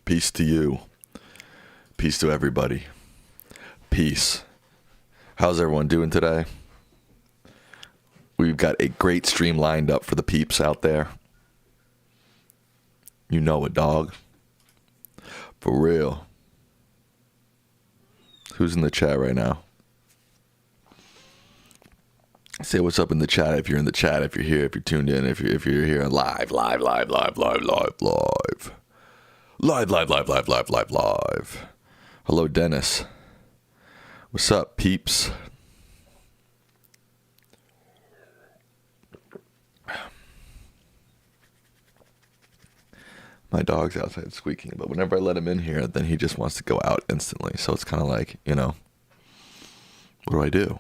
Peace to you. Peace to everybody. Peace. How's everyone doing today? We've got a great stream lined up for the peeps out there. You know it, dog. For real. Who's in the chat right now? Say what's up in the chat if you're in the chat, if you're here, if you're tuned in, if you're here live. Hello, Dennis. What's up, peeps? My dog's outside squeaking, but whenever I let him in here, then he just wants to go out instantly. So it's kind of like, you know, what do I do?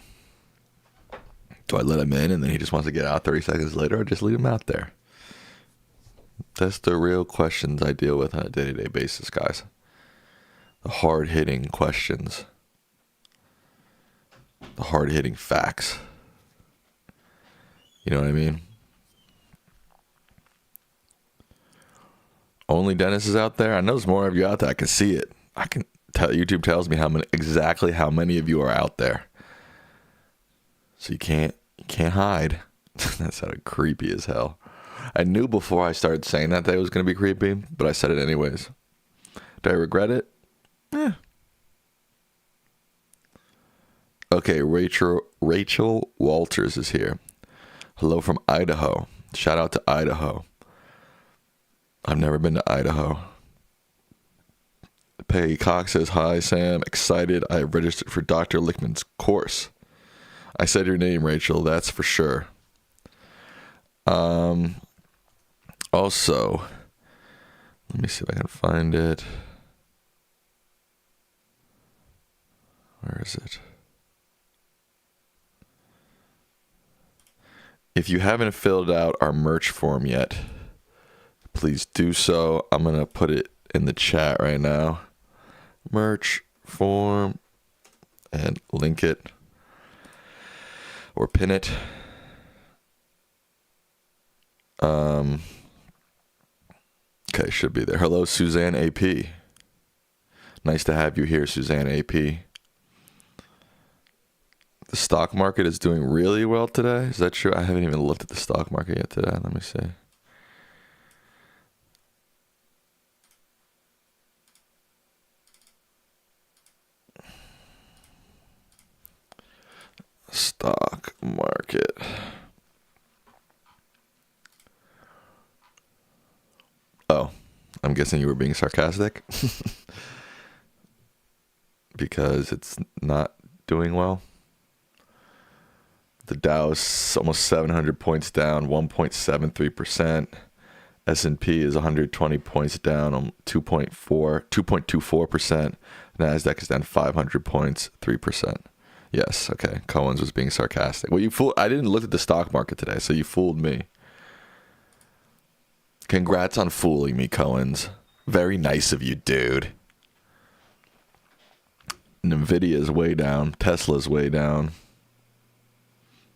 Do I let him in and then he just wants to get out 30 seconds later, or just leave him out there? That's the real questions I deal with on a day-to-day basis, guys. The hard-hitting questions. The hard-hitting facts. You know what I mean? Only Dennis is out there? I know there's more of you out there. I can see it. I can tell. YouTube tells me exactly how many of you are out there. So you can't hide. That sounded creepy as hell. I knew before I started saying that it was going to be creepy, but I said it anyways. Do I regret it? Yeah. Okay, Rachel Walters is here. Hello from Idaho. Shout out to Idaho. I've never been to Idaho. Peggy Cox says, hi, Sam. Excited. I have registered for Dr. Lickman's course. I said your name, Rachel. That's for sure. Also, let me see if I can find it. Where is it? If you haven't filled out our merch form yet, please do so. I'm going to put it in the chat right now. Merch form, and link it or pin it. Okay, should be there. Hello, Suzanne AP. Nice to have you here, Suzanne AP. The stock market is doing really well today. Is that true? I haven't even looked at the stock market yet today. Let me see. Stock market. Oh, I'm guessing you were being sarcastic because it's not doing well. The Dow's almost 700 points down, 1.73%. S&P is 120 points down, 2.24%. NASDAQ is down 500 points, 3%. Yes, okay. Cohen's was being sarcastic. Well, I didn't look at the stock market today, so you fooled me. Congrats on fooling me, Cohen's. Very nice of you, dude. Nvidia is way down. Tesla's way down.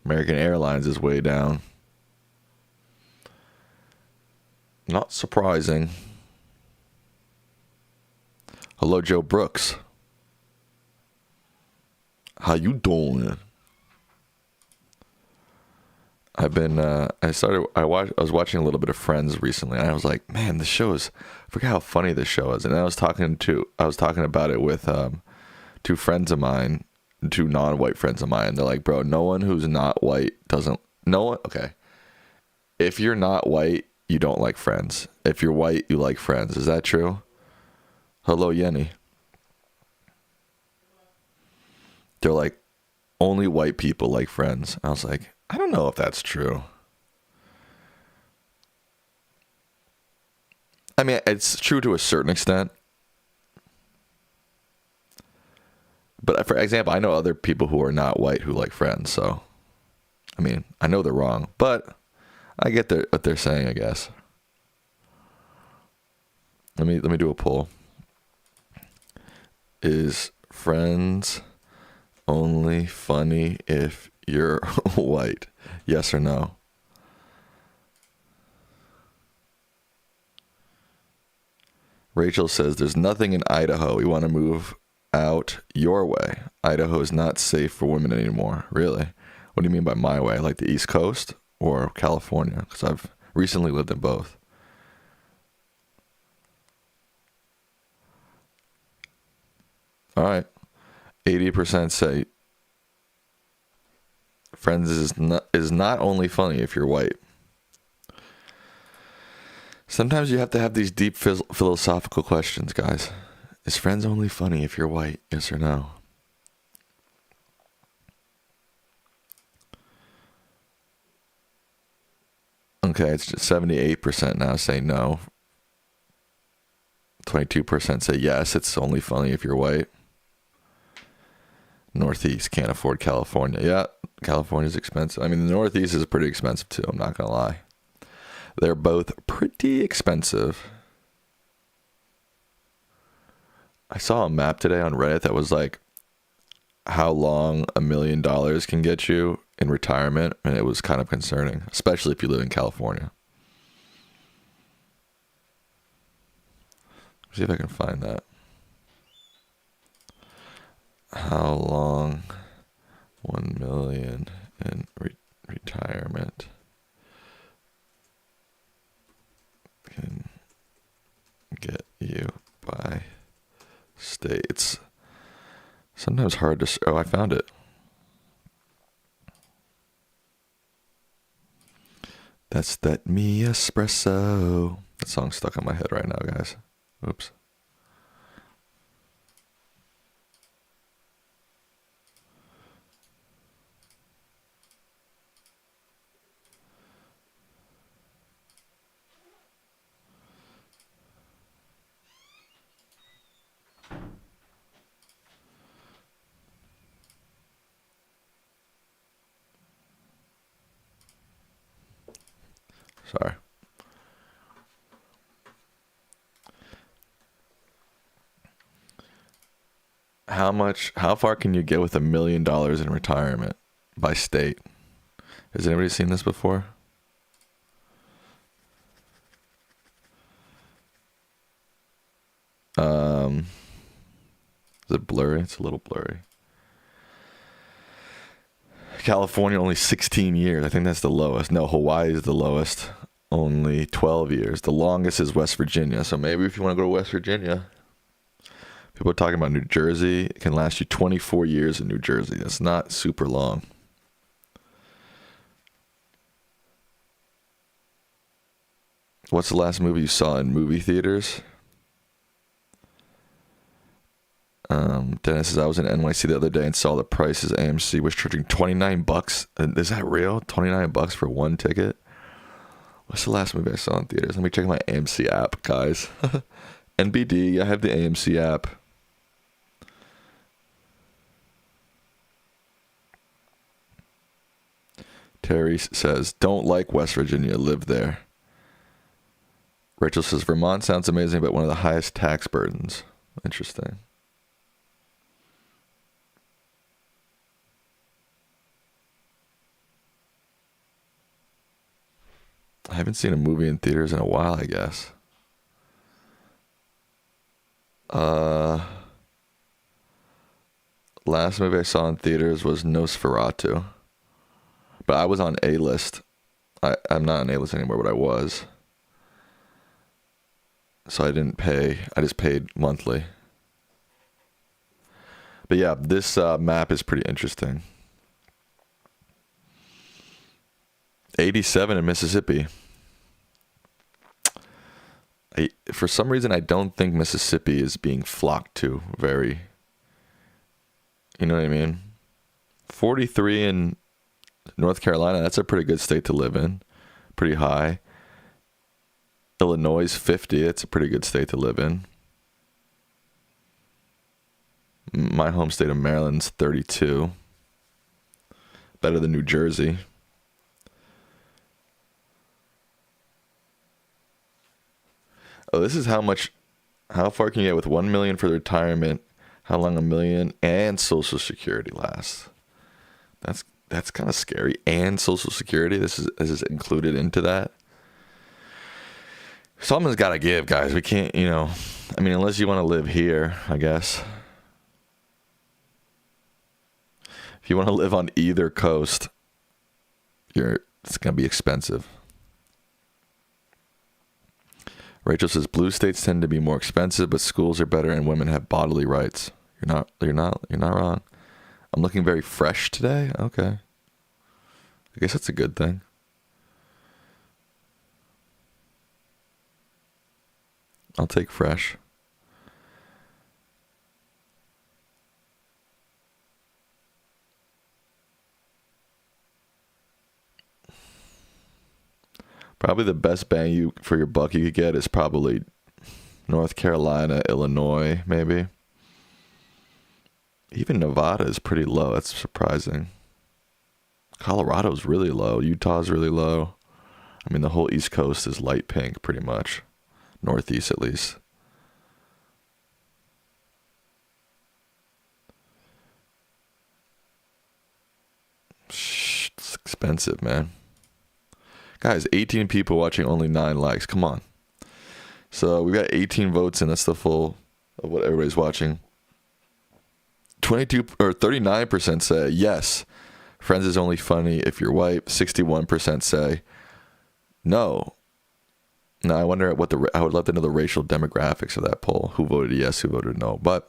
American Airlines is way down. Not surprising. Hello, Joe Brooks. How you doing? I've been, I was watching a little bit of Friends recently, and I was like, man, this show is, I forget how funny this show is. And I was talking about it with two friends of mine, two non-white friends of mine. They're like, bro, no one who's not white okay. If you're not white, you don't like Friends. If you're white, you like Friends. Is that true? Hello, Yenny. They're like, only white people like Friends. I was like, I don't know if that's true. I mean, it's true to a certain extent. But for example, I know other people who are not white who like Friends. So, I mean, I know they're wrong, but I get what they're saying, I guess. Let me do a poll. Is Friends only funny if you're white? Yes or no? Rachel says, there's nothing in Idaho. We want to move out your way. Idaho is not safe for women anymore. Really? What do you mean by my way? Like the East Coast or California? Because I've recently lived in both. All right. 80% say Friends is not only funny if you're white. Sometimes you have to have these deep philosophical questions, guys. Is Friends only funny if you're white? Yes or no? Okay, it's just 78% now say no. 22% say yes, it's only funny if you're white. Northeast can't afford California. Yeah, California's expensive. I mean, the Northeast is pretty expensive too, I'm not going to lie. They're both pretty expensive. I saw a map today on Reddit that was like how long $1 million can get you in retirement, and it was kind of concerning, especially if you live in California. Let's see if I can find that. How long 1 million in retirement can get you by states. Sometimes hard to... Oh, I found it. That's that me espresso. That song's stuck in my head right now, guys. Oops. Sorry. How far can you get with $1 million in retirement by state? Has anybody seen this before? Is it blurry? It's a little blurry. California, only 16 years. I think that's the lowest. No, Hawaii is the lowest. Only 12 years. The longest is West Virginia. So maybe if you want to go to West Virginia. People are talking about New Jersey. It can last you 24 years in New Jersey. That's not super long. What's the last movie you saw in movie theaters? Dennis says, I was in NYC the other day and saw the prices. AMC was charging $29. Is that real? $29 for one ticket? What's the last movie I saw in theaters? Let me check my AMC app, guys. NBD, I have the AMC app. Terry says, don't like West Virginia, live there. Rachel says, Vermont sounds amazing, but one of the highest tax burdens. Interesting. I haven't seen a movie in theaters in a while, I guess. Last movie I saw in theaters was Nosferatu. But I was on A-list. I'm not on A-list anymore, but I was. So I didn't pay. I just paid monthly. But yeah, this map is pretty interesting. 87 in Mississippi. For some reason, I don't think Mississippi is being flocked to very... You know what I mean? 43 in North Carolina, that's a pretty good state to live in. Pretty high. Illinois is 50. It's a pretty good state to live in. My home state of Maryland's 32. Better than New Jersey. Oh, this is how far can you get with 1 million for retirement, how long $1 million and Social Security lasts. That's kind of scary. And Social Security, this is included into that. Something's got to give, guys. We can't, I mean, unless you want to live here, I guess. If you want to live on either coast, it's going to be expensive. Rachel says blue states tend to be more expensive, but schools are better and women have bodily rights. You're not wrong. I'm looking very fresh today. Okay. I guess that's a good thing. I'll take fresh. Probably the best bang for your buck you could get is probably North Carolina, Illinois, maybe. Even Nevada is pretty low. That's surprising. Colorado's really low. Utah's really low. I mean, the whole East Coast is light pink, pretty much. Northeast, at least. It's expensive, man. Guys, 18 people watching, only 9 likes. Come on. So we got 18 votes, and that's the full of what everybody's watching. 39% say yes. Friends is only funny if you're white. 61% say no. Now I wonder I would love to know the racial demographics of that poll. Who voted yes? Who voted no? But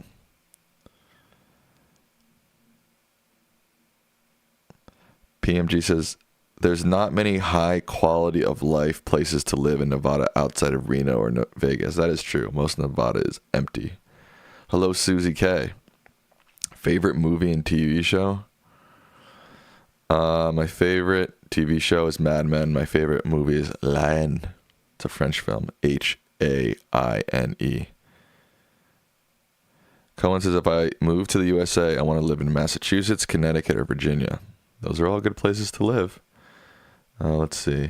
PMG says there's not many high quality of life places to live in Nevada outside of Reno or Vegas. That is true. Most of Nevada is empty. Hello, Susie K. Favorite movie and TV show? My favorite TV show is Mad Men. My favorite movie is Allan. It's a French film. Haine. Cohen says, if I move to the USA, I want to live in Massachusetts, Connecticut, or Virginia. Those are all good places to live. Let's see.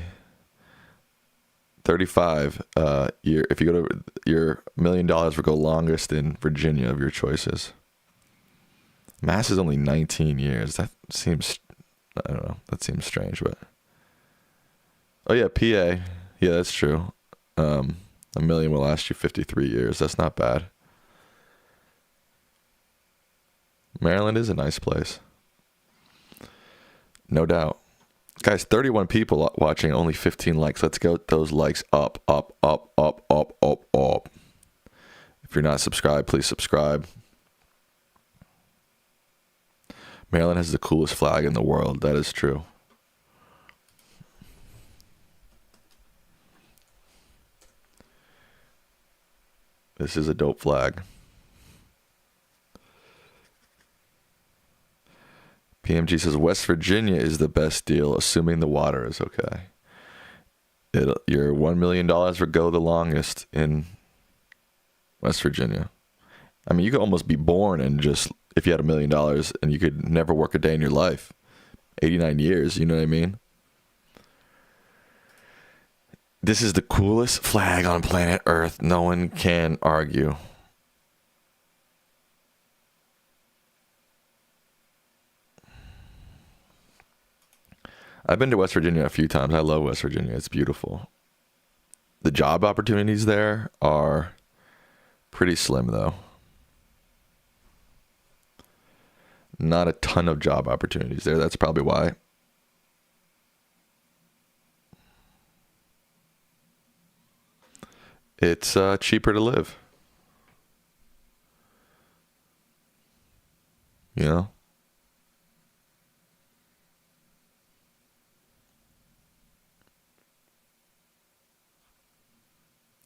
35 year. If you go to your $1 million would go longest in Virginia of your choices. Mass is only 19 years. That seems, I don't know. That seems strange, but. Oh yeah, PA. Yeah, that's true. $1 million will last you 53 years. That's not bad. Maryland is a nice place. No doubt. Guys, 31 people watching, only 15 likes. Let's get those likes up, up, up, up, up, up, up. If you're not subscribed, please subscribe. Maryland has the coolest flag in the world. That is true. This is a dope flag. PMG says West Virginia is the best deal, assuming the water is okay. Your $1 million would go the longest in West Virginia. I mean, you could almost be born and just, if you had $1 million and you could never work a day in your life. 89 years, you know what I mean? This is the coolest flag on planet Earth. No one can argue. I've been to West Virginia a few times. I love West Virginia. It's beautiful. The job opportunities there are pretty slim, though. Not a ton of job opportunities there. That's probably why. It's cheaper to live. You know?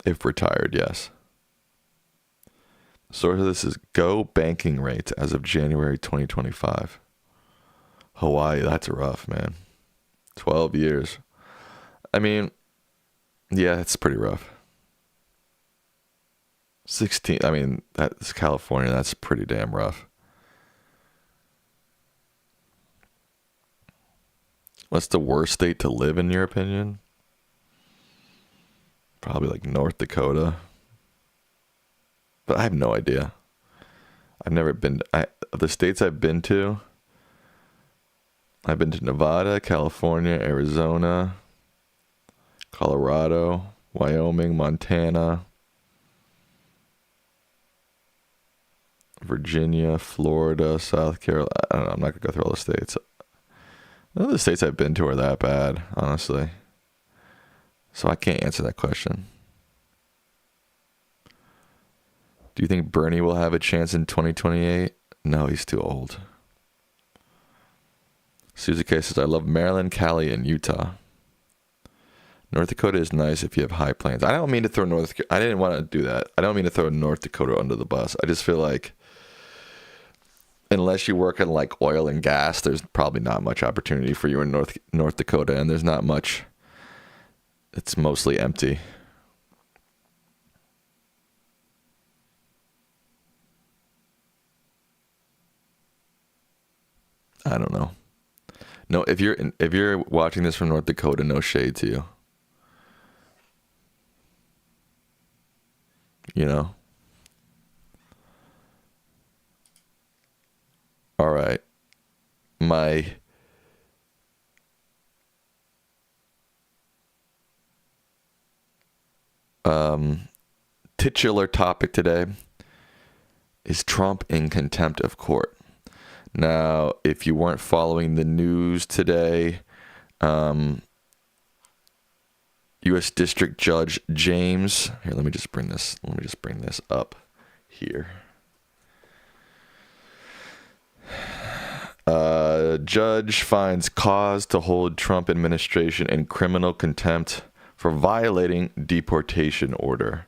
If retired, yes. The source of this is Go banking rates as of January 2025. Hawaii, that's rough, man. 12 years. I mean, yeah, it's pretty rough. 16, I mean, that's California. That's pretty damn rough. What's the worst state to live in your opinion? Probably like North Dakota. But I have no idea. I've never been, of the states I've been to Nevada, California, Arizona, Colorado, Wyoming, Montana, Virginia, Florida, South Carolina. I don't know. I'm not going to go through all the states. None of the states I've been to are that bad, honestly. So I can't answer that question. Do you think Bernie will have a chance in 2028? No, he's too old. Susie K says, I love Maryland, Cali, and Utah. North Dakota is nice if you have high plains. I don't mean to throw I didn't want to do that. I don't mean to throw North Dakota under the bus. I just feel like unless you work in like oil and gas, there's probably not much opportunity for you in North Dakota, and there's not much. It's mostly empty. I don't know. No, if you're watching this from North Dakota, no shade to you. You know? All right. My titular topic today is Trump in contempt of court. Now, if you weren't following the news today, U.S. District Judge James. Here, let me just bring this up here. Judge finds cause to hold Trump administration in criminal contempt for violating deportation order.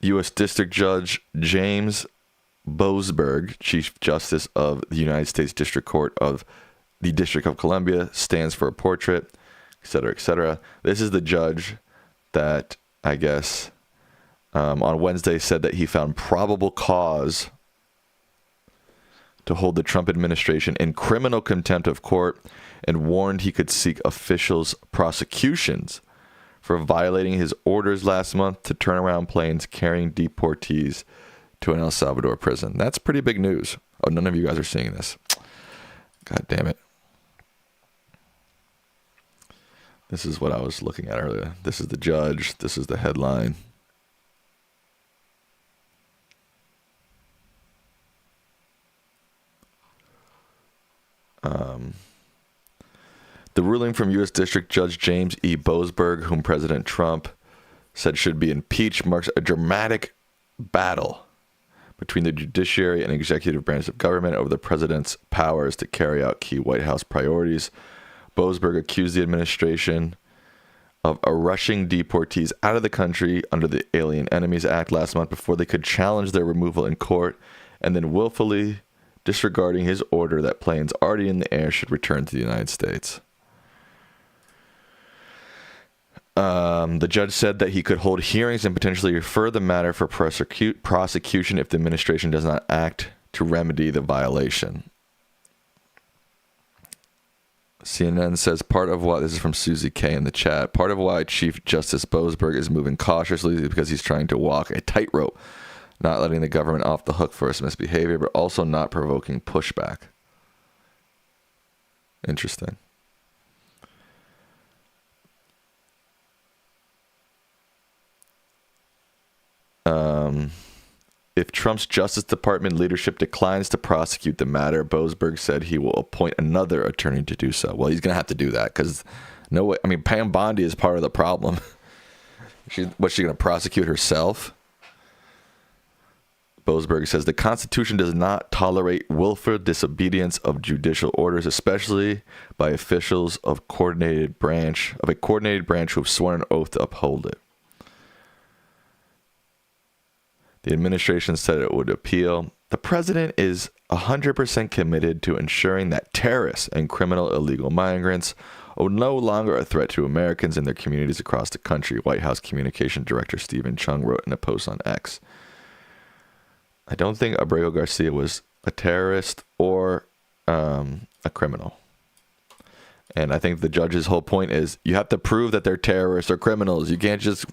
U.S. District Judge James Boasberg, Chief Justice of the United States District Court of the District of Columbia, stands for a portrait, etc., etc. This is the judge that, I guess, on Wednesday said that he found probable cause to hold the Trump administration in criminal contempt of court and warned he could seek officials' prosecutions for violating his orders last month to turn around planes carrying deportees to an El Salvador prison. That's pretty big news. Oh, none of you guys are seeing this. God damn it. This is what I was looking at earlier. This is the judge. This is the headline. The ruling from U.S. District Judge James E. Boasberg, whom President Trump said should be impeached, marks a dramatic battle between the judiciary and executive branch of government over the president's powers to carry out key White House priorities. Boasberg accused the administration of rushing deportees out of the country under the Alien Enemies Act last month before they could challenge their removal in court, and then willfully disregarding his order that planes already in the air should return to the United States. The judge said that he could hold hearings and potentially refer the matter for prosecution if the administration does not act to remedy the violation. CNN says part of why, this is from Susie K in the chat, part of why Chief Justice Boasberg is moving cautiously is because he's trying to walk a tightrope, not letting the government off the hook for its misbehavior, but also not provoking pushback. Interesting. If Trump's Justice Department leadership declines to prosecute the matter, Boasberg said he will appoint another attorney to do so. Well, he's going to have to do that because no way. I mean, Pam Bondi is part of the problem. What's she going to prosecute herself? Boasberg says the Constitution does not tolerate willful disobedience of judicial orders, especially by officials of a coordinated branch who have sworn an oath to uphold it. The administration said it would appeal. The president is 100% committed to ensuring that terrorists and criminal illegal migrants are no longer a threat to Americans and their communities across the country, White House Communication Director Stephen Chung wrote in a post on X. I don't think Abrego Garcia was a terrorist or a criminal. And I think the judge's whole point is you have to prove that they're terrorists or criminals. You can't just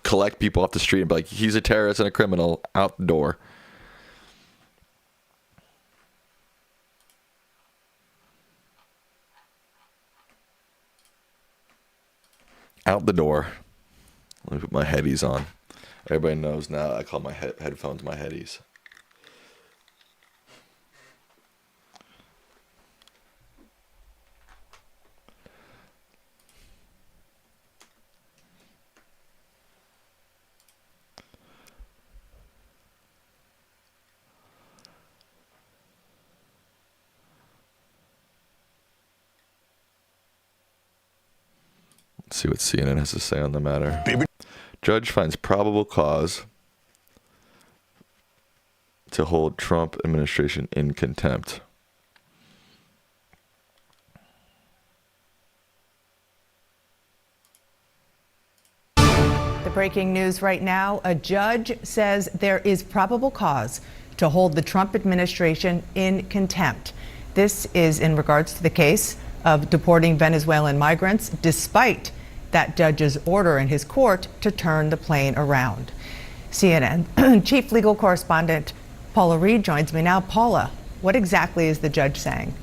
collect people off the street and be like, he's a terrorist and a criminal, out the door. out the door. Let me put my headies on. Everybody knows now I call my headphones my headies. Let's see what CNN has to say on the matter. Judge finds probable cause to hold Trump administration in contempt. The breaking news right now, a judge says there is probable cause to hold the Trump administration in contempt. This is in regards to the case of deporting Venezuelan migrants, despite that judge's order in his court to turn the plane around. CNN chief legal correspondent Paula Reed joins me now. Paula, what exactly is the judge saying?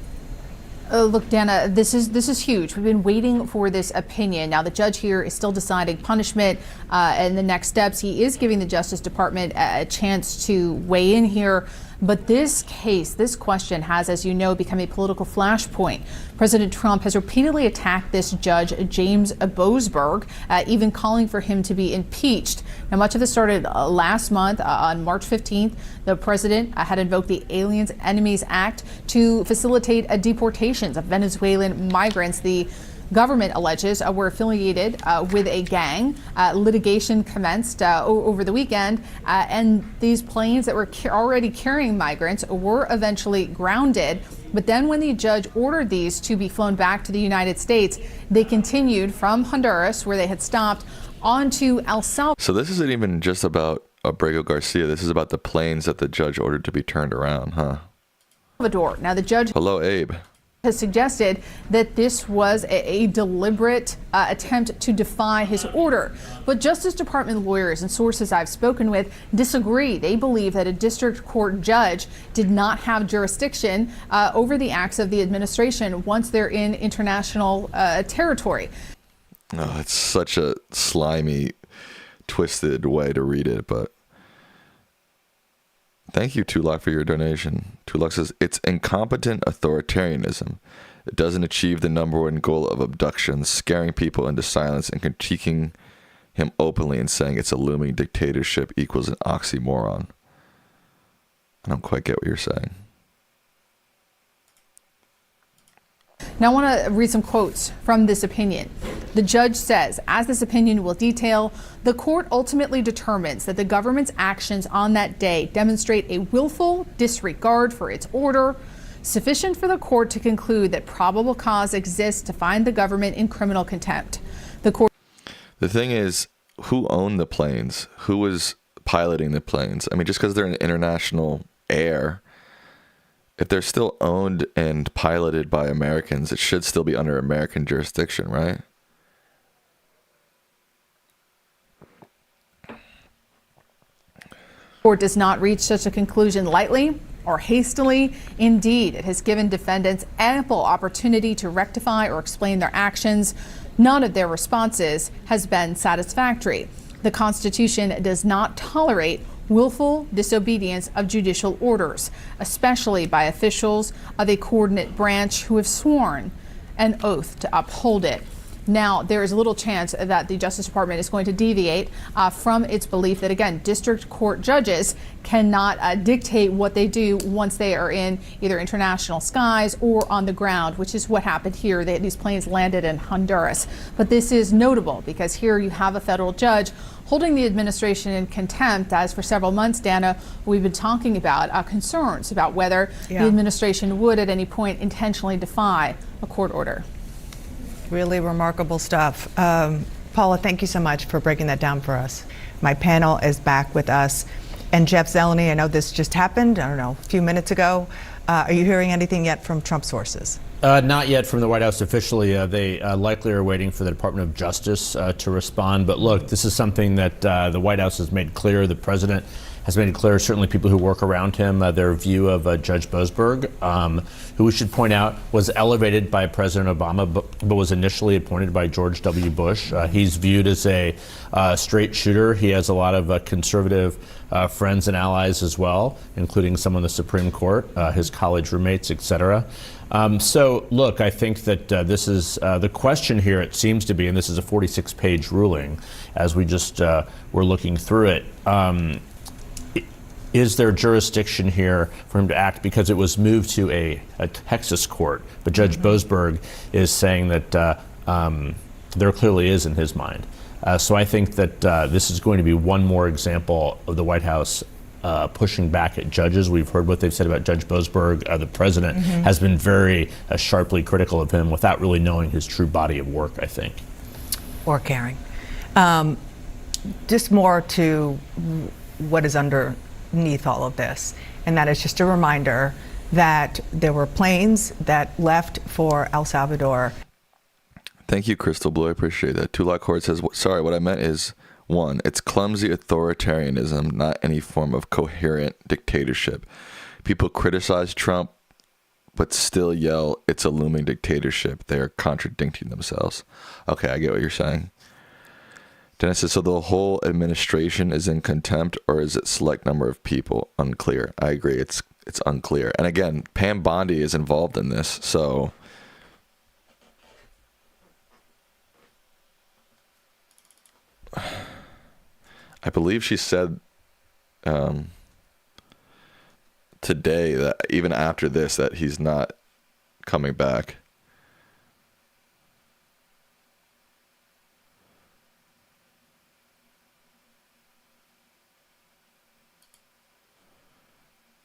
Look, Dana, this is huge. We've been waiting for this opinion. Now, the judge here is still deciding punishment and the next steps. He is giving the Justice Department a chance to weigh in here. But this case, this question has, as you know, become a political flashpoint. President Trump has repeatedly attacked this judge, James Boasberg, even calling for him to be impeached. Now, much of this started last month on March 15th. The president had invoked the Aliens Enemies Act to facilitate deportations of Venezuelan migrants. The government alleges were affiliated with a gang. Litigation commenced over the weekend, and these planes that were already carrying migrants were eventually grounded. But then when the judge ordered these to be flown back to the United States, they continued from Honduras, where they had stopped, onto El Salvador. So this isn't even just about Abrego Garcia. This is about the planes that the judge ordered to be turned around, huh? Now, the judge... Hello, Abe. Has suggested that this was a deliberate attempt to defy his order. But Justice Department lawyers and sources I've spoken with disagree. They believe that a district court judge did not have jurisdiction over the acts of the administration once they're in international territory. Oh, it's such a slimy, twisted way to read it, but thank you, Tulak, for your donation. Tulak says, it's incompetent authoritarianism. It doesn't achieve the number one goal of abduction, scaring people into silence and critiquing him openly and saying it's a looming dictatorship equals an oxymoron. I don't quite get what you're saying. Now I want to read some quotes from this opinion. The judge says, as this opinion will detail, the court ultimately determines that the government's actions on that day demonstrate a willful disregard for its order, sufficient for the court to conclude that probable cause exists to find the government in criminal contempt. The thing is, who owned the planes? Who was piloting the planes? I mean, just because they're in international air, if they're still owned and piloted by Americans, it should still be under American jurisdiction, right? The court does not reach such a conclusion lightly or hastily. Indeed, it has given defendants ample opportunity to rectify or explain their actions. None of their responses has been satisfactory. The Constitution does not tolerate willful disobedience of judicial orders, especially by officials of a coordinate branch who have sworn an oath to uphold it. Now, there is little chance that the Justice Department is going to deviate from its belief that, again, district court judges cannot dictate what they do once they are in either international skies or on the ground, which is what happened here. These planes landed in Honduras. But this is notable because here you have a federal judge holding the administration in contempt, as for several months, Dana, we've been talking about concerns about whether the administration would at any point intentionally defy a court order. Really remarkable stuff. Paula, thank you so much for breaking that down for us. My panel is back with us. And Jeff Zeleny, I know this just happened, I don't know, a few minutes ago. Are you hearing anything yet from Trump sources? Not yet from the White House officially. They likely are waiting for the Department of Justice to respond. But look, this is something that the White House has made clear. The president has made it clear, certainly people who work around him, their view of Judge Boasberg, who we should point out was elevated by President Obama, but was initially appointed by George W. Bush. He's viewed as a straight shooter. He has a lot of conservative friends and allies as well, including some on the Supreme Court, his college roommates, et cetera. So, look, I think that this is the question here, it seems to be, and this is a 46-page ruling, as we just were looking through it. Is there jurisdiction here for him to act, because it was moved to a Texas court, but Judge Boasberg is saying that there clearly is in his mind. So I think that this is going to be one more example of the White House pushing back at judges. We've heard what they've said about Judge Boasberg. The president has been very sharply critical of him without really knowing his true body of work, I think. Or caring. Just more to what is underneath all of this, and that is just a reminder that there were planes that left for El Salvador. Thank you, Crystal Blue. I appreciate that. Tulak Court says, sorry, what I meant is, one, it's clumsy authoritarianism, not any form of coherent dictatorship. People criticize Trump, but still yell, it's a looming dictatorship. They are contradicting themselves. Okay, I get what you're saying. Dennis says, so the whole administration is in contempt, or is it select number of people? Unclear. I agree. It's unclear. And again, Pam Bondi is involved in this, so I believe she said today that even after this, that he's not coming back.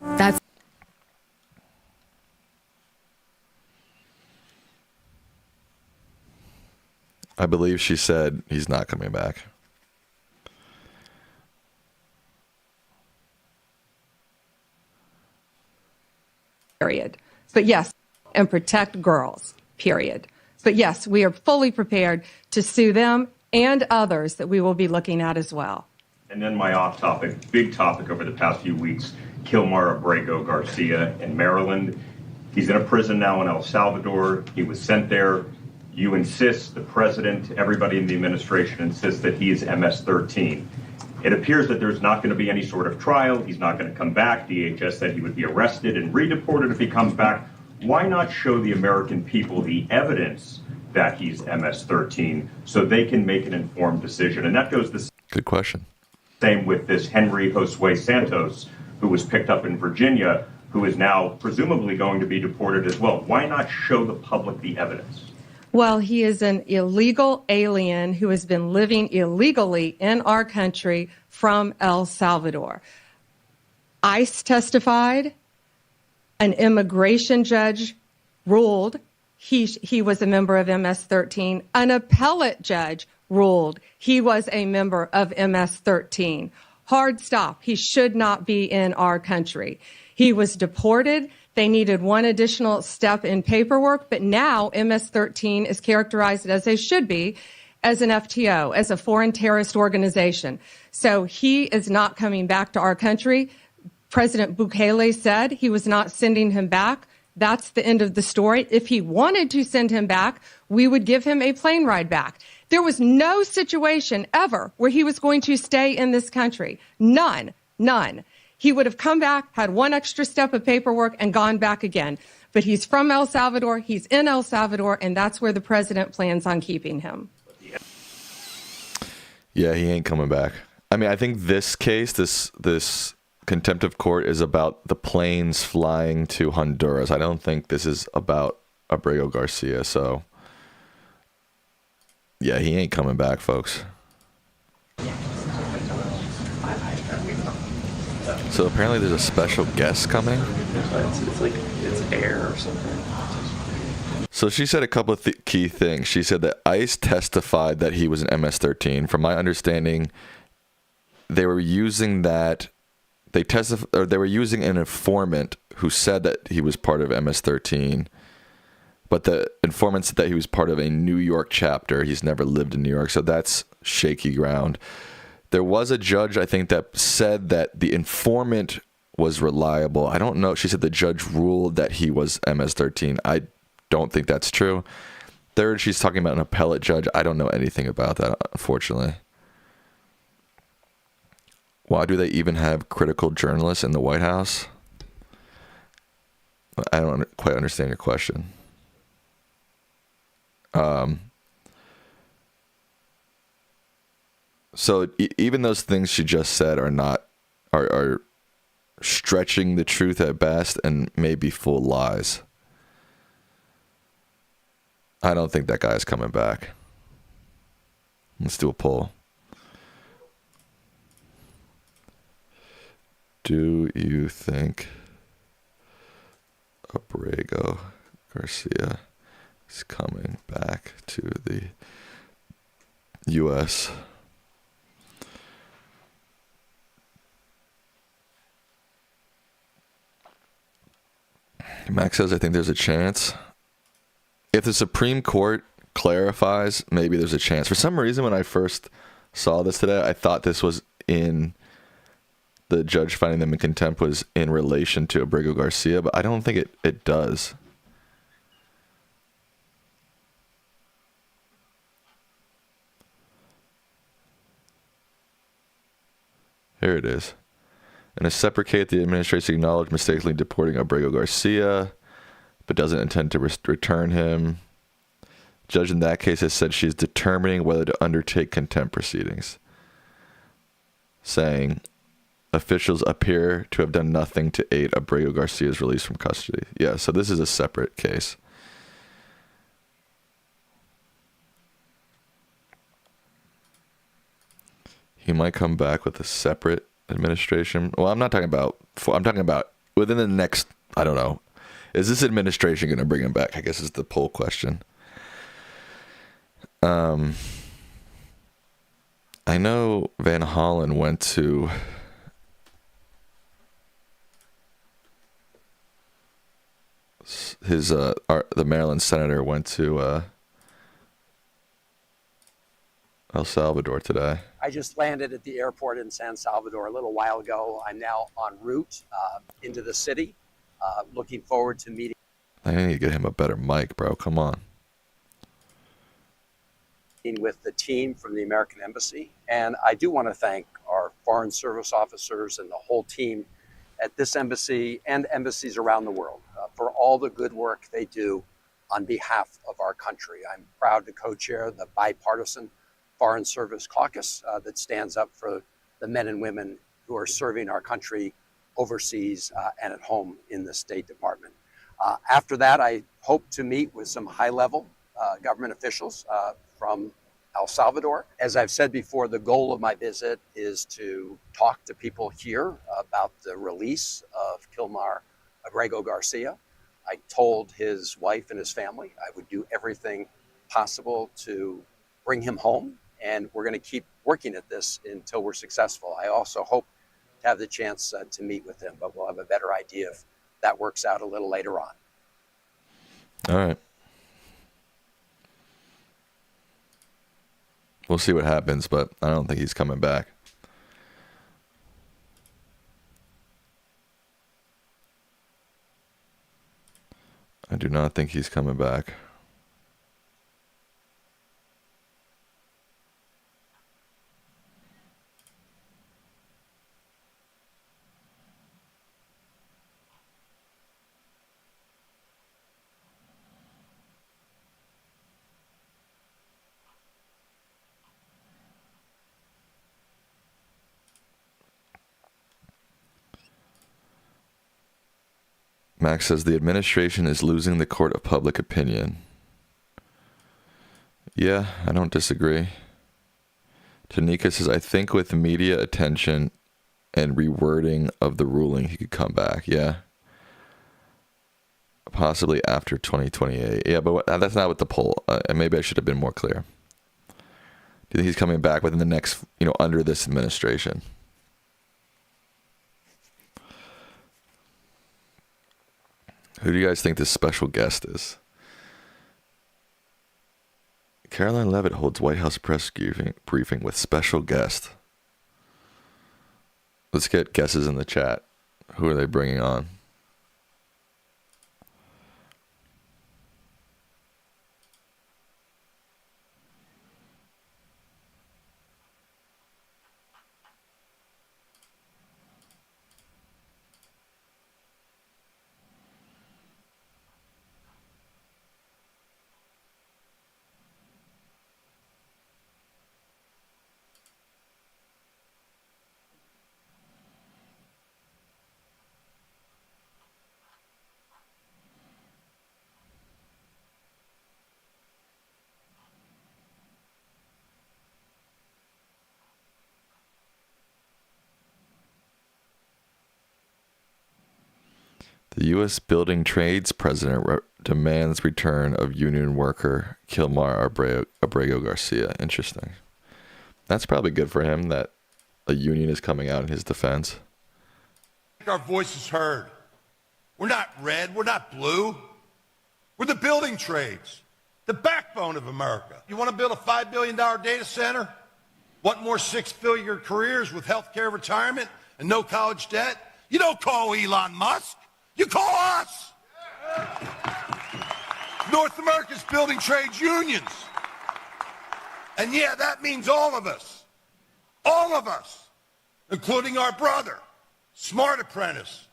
That's I believe she said he's not coming back. Period. But yes, and protect girls, period. But yes, we are fully prepared to sue them and others that we will be looking at as well. And then my off topic, big topic over the past few weeks, Kilmar Abrego Garcia in Maryland. He's in a prison now in El Salvador. He was sent there. You insist, the president, everybody in the administration insists that he is MS-13. It appears that there's not going to be any sort of trial. He's not going to come back. DHS said he would be arrested and redeported if he comes back. Why not show the American people the evidence that he's MS-13 so they can make an informed decision? And that goes the Good question. same with this Henry Josue Santos, who was picked up in Virginia, who is now presumably going to be deported as well. Why not show the public the evidence? Well, he is an illegal alien who has been living illegally in our country from El Salvador. ICE testified. An immigration judge ruled he was a member of MS-13. An appellate judge ruled he was a member of MS-13. Hard stop. He should not be in our country. He was deported. They needed one additional step in paperwork, but now MS-13 is characterized as they should be, as an FTO, as a foreign terrorist organization. So he is not coming back to our country. President Bukele said he was not sending him back. That's the end of the story. If he wanted to send him back, we would give him a plane ride back. There was no situation ever where he was going to stay in this country. None. He would have come back, had one extra step of paperwork, and gone back again. But he's from El Salvador, he's in El Salvador, and that's where the president plans on keeping him. Yeah, he ain't coming back. I mean, I think this case, this contempt of court is about the planes flying to Honduras. I don't think this is about Abrego Garcia. So, yeah, he ain't coming back, folks. So apparently there's a special guest coming. It's air or something. So she said a couple of key things. She said that ICE testified that he was an MS-13. From my understanding, they were using that. They were using an informant who said that he was part of MS-13, but the informant said that he was part of a New York chapter. He's never lived in New York, so that's shaky ground. There was a judge, I think, that said that the informant was reliable. I don't know. She said the judge ruled that he was MS-13. I don't think that's true. Third, she's talking about an appellate judge. I don't know anything about that, unfortunately. Why do they even have critical journalists in the White House? I don't quite understand your question. So even those things she just said are stretching the truth at best and maybe full lies. I don't think that guy's coming back. Let's do a poll. Do you think Abrego Garcia is coming back to the U.S.? Max says, I think there's a chance. If the Supreme Court clarifies, maybe there's a chance. For some reason, when I first saw this today, I thought this was in the judge finding them in contempt was in relation to Abrego Garcia, but I don't think it does. Here it is. In a separate case, the administration acknowledged mistakenly deporting Abrego Garcia, but doesn't intend to return him. Judge in that case has said she's determining whether to undertake contempt proceedings, saying officials appear to have done nothing to aid Abrego Garcia's release from custody. Yeah, so this is a separate case. He might come back with a separate administration. Well, I'm talking about within the next, I don't know. Is this administration going to bring him back? I guess is the poll question. I know Van Hollen went to the Maryland senator went to El Salvador today. I just landed at the airport in San Salvador a little while ago. I'm now en route into the city. Looking forward to meeting. I need to get him a better mic, bro. Come on. With the team from the American Embassy. And I do want to thank our Foreign Service officers and the whole team at this embassy and embassies around the world for all the good work they do on behalf of our country. I'm proud to co-chair the bipartisan Foreign Service Caucus that stands up for the men and women who are serving our country overseas and at home in the State Department. After that, I hope to meet with some high-level government officials from El Salvador. As I've said before, the goal of my visit is to talk to people here about the release of Kilmar Abrego Garcia. I told his wife and his family I would do everything possible to bring him home, and we're going to keep working at this until we're successful. I also hope to have the chance to meet with him, but we'll have a better idea if that works out a little later on. All right. We'll see what happens, but I don't think he's coming back. I do not think he's coming back. Max says the administration is losing the court of public opinion. Yeah, I don't disagree. Tanika says, I think with media attention and rewording of the ruling, he could come back. Yeah. Possibly after 2028. Yeah, but that's not what the poll. Maybe I should have been more clear. Do you think he's coming back within the next, under this administration? Who do you guys think this special guest is? Caroline Leavitt holds White House press briefing with special guest. Let's get guesses in the chat. Who are they bringing on? The U.S. Building Trades president demands return of union worker Kilmar Abrego Garcia. Interesting. That's probably good for him that a union is coming out in his defense. Our voices heard. We're not red. We're not blue. We're the building trades, the backbone of America. You want to build a $5 billion data center? Want more six-figure careers with health care retirement and no college debt? You don't call Elon Musk. You call us. North America's building trades unions. And yeah, that means all of us, including our brother, smart apprentice,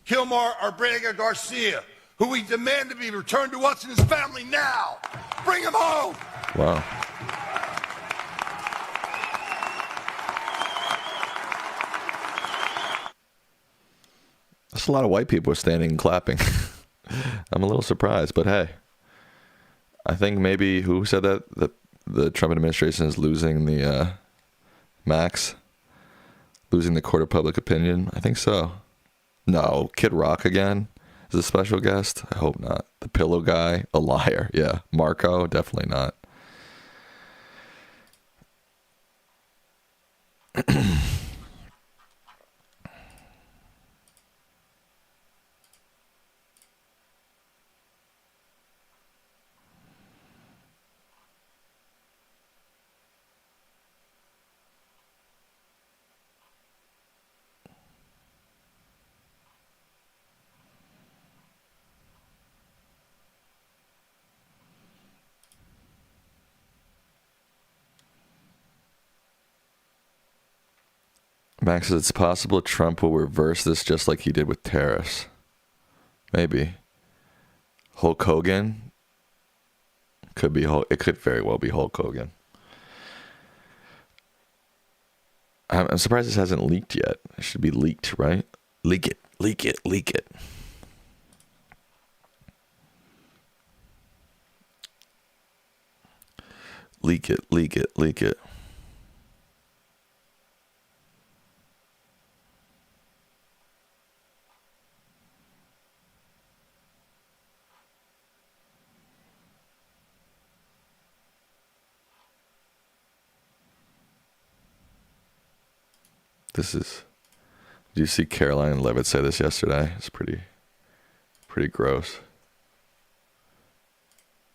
Kilmar Abrego Garcia, who we demand to be returned to us and his family now. Bring him home. Wow. That's a lot of white people standing and clapping. I'm a little surprised, but hey, I think maybe who said that the Trump administration is losing the Max, losing the court of public opinion. I think so. No, Kid Rock again is a special guest. I hope not. The pillow guy, a liar. Yeah, Marco, definitely not. Max says it's possible Trump will reverse this just like he did with tariffs. Maybe. Hulk Hogan? Could be Hulk. It could very well be Hulk Hogan. I'm surprised this hasn't leaked yet. It should be leaked, right? Leak it, leak it, leak it. Leak it, leak it, leak it. This is. Did you see Caroline Levitt say this yesterday? It's pretty gross.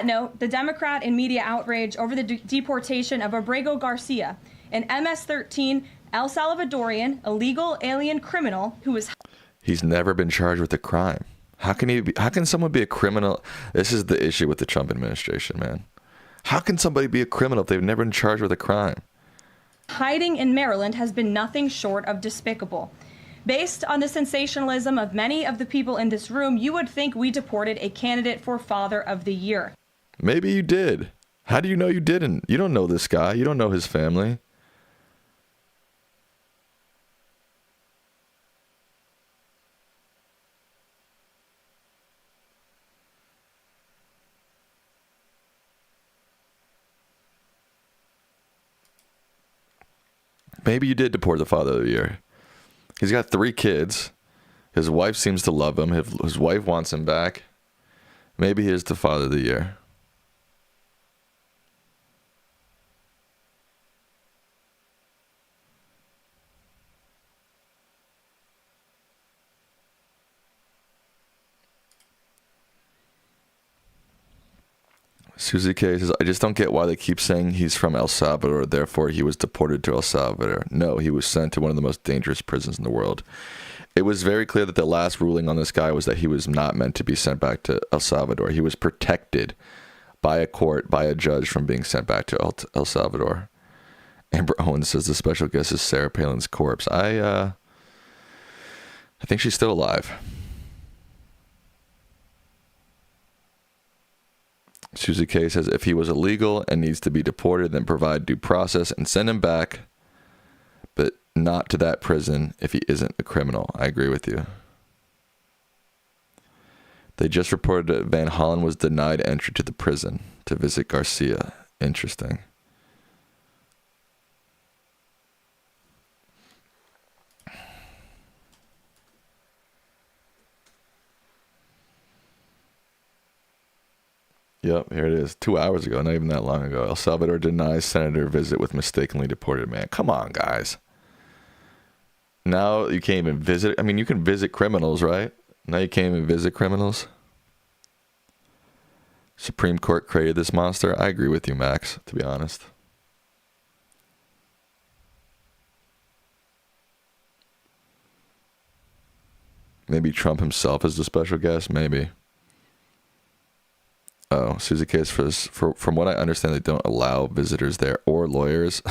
No, the Democrat and media outrage over the deportation of Abrego Garcia, an MS-13 El Salvadorian illegal alien criminal who was. He's never been charged with a crime. How can someone be a criminal? This is the issue with the Trump administration, man. How can somebody be a criminal if they've never been charged with a crime? Hiding in Maryland has been nothing short of despicable. Based on the sensationalism of many of the people in this room, you would think we deported a candidate for Father of the Year. Maybe you did. How do you know you didn't? You don't know this guy. You don't know his family. Maybe you did deport the Father of the Year. He's got 3 kids. His wife seems to love him. His wife wants him back. Maybe he is the Father of the Year. Susie K says, I just don't get why they keep saying he's from El Salvador, therefore he was deported to El Salvador. No, he was sent to one of the most dangerous prisons in the world. It was very clear that the last ruling on this guy was that he was not meant to be sent back to El Salvador. He was protected by a court, by a judge, from being sent back to El Salvador. Amber Owens says the special guest is Sarah Palin's corpse. I think she's still alive. Susie K says, if he was illegal and needs to be deported, then provide due process and send him back, but not to that prison if he isn't a criminal. I agree with you. They just reported that Van Hollen was denied entry to the prison to visit Garcia. Interesting. Yep, here it is. 2 hours ago, not even that long ago. El Salvador denies senator visit with mistakenly deported man. Come on, guys. Now you can't even visit. I mean, you can visit criminals, right? Now you can't even visit criminals. Supreme Court created this monster. I agree with you, Max, to be honest. Maybe Trump himself is the special guest. Maybe. Oh, Susie Case from what I understand, they don't allow visitors there or lawyers.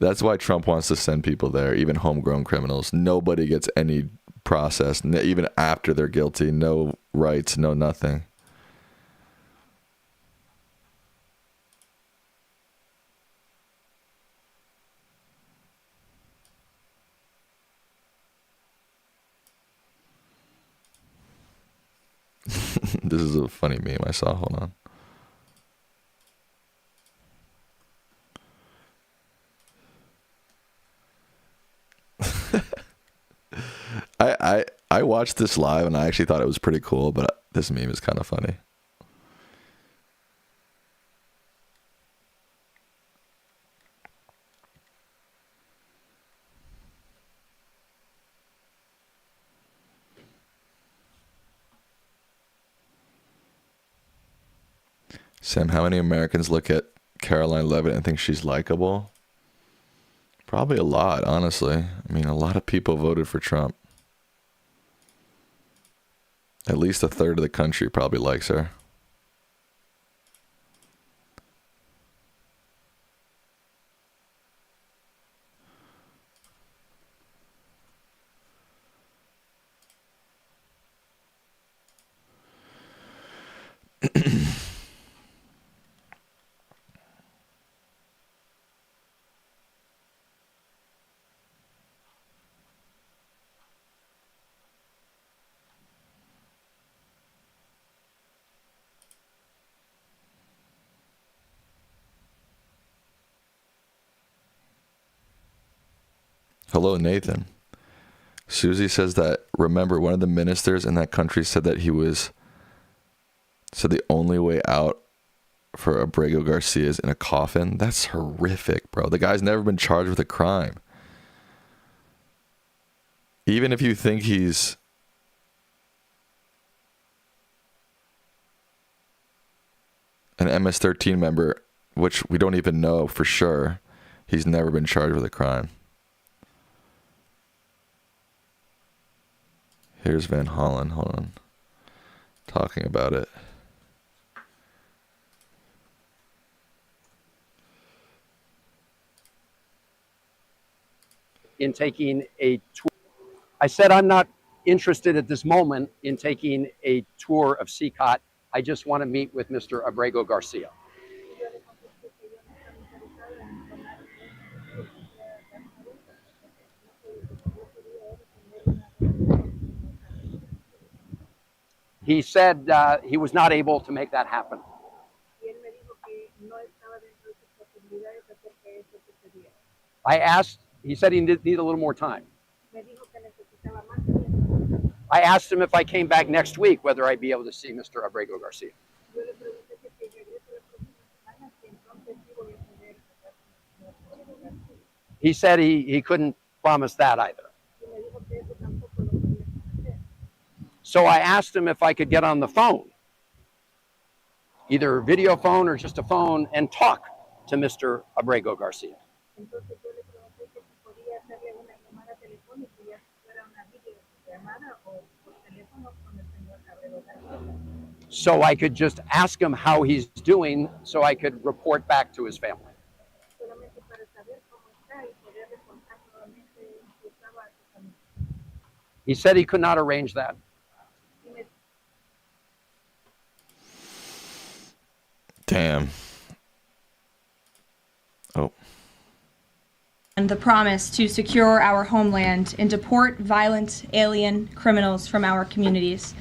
That's why Trump wants to send people there, even homegrown criminals. Nobody gets any process, even after they're guilty. No rights, no nothing. This is a funny meme I saw. Hold on. I watched this live and I actually thought it was pretty cool, but this meme is kind of funny. Sam, how many Americans look at Caroline Leavitt and think she's likable? Probably a lot, honestly. I mean, a lot of people voted for Trump. At least a third of the country probably likes her. Hello, Nathan. Susie says that, remember, one of the ministers in that country said that the only way out for Abrego Garcia is in a coffin. That's horrific, bro. The guy's never been charged with a crime. Even if you think he's an MS-13 member, which we don't even know for sure, he's never been charged with a crime. Here's Van Hollen. Hold on. Talking about it. In taking a tour. I said I'm not interested at this moment in taking a tour of CCOT. I just want to meet with Mr. Abrego Garcia. He said he was not able to make that happen. I asked, he said he need a little more time. I asked him if I came back next week, whether I'd be able to see Mr. Abrego Garcia. He said he couldn't promise that either. So I asked him if I could get on the phone either video phone or just a phone, and talk to Mr. Abrego Garcia. So I could just ask him how he's doing so I could report back to his family. He said he could not arrange that. Damn. Oh. And the promise to secure our homeland and deport violent alien criminals from our communities.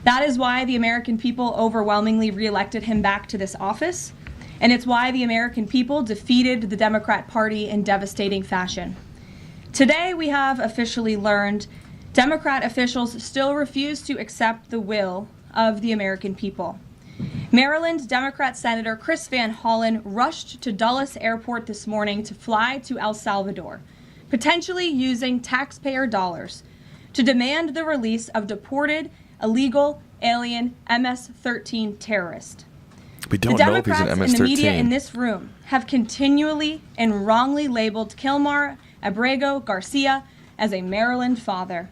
That is why the American people overwhelmingly reelected him back to this office, and it's why the American people defeated the Democrat Party in devastating fashion. Today, we have officially learned Democrat officials still refuse to accept the will of the American people. Maryland Democrat Senator Chris Van Hollen rushed to Dulles Airport this morning to fly to El Salvador, potentially using taxpayer dollars to demand the release of deported illegal alien MS-13 terrorist. We don't know if he's an MS-13. The Democrats in the media in this room have continually and wrongly labeled Kilmar Abrego Garcia as a Maryland father.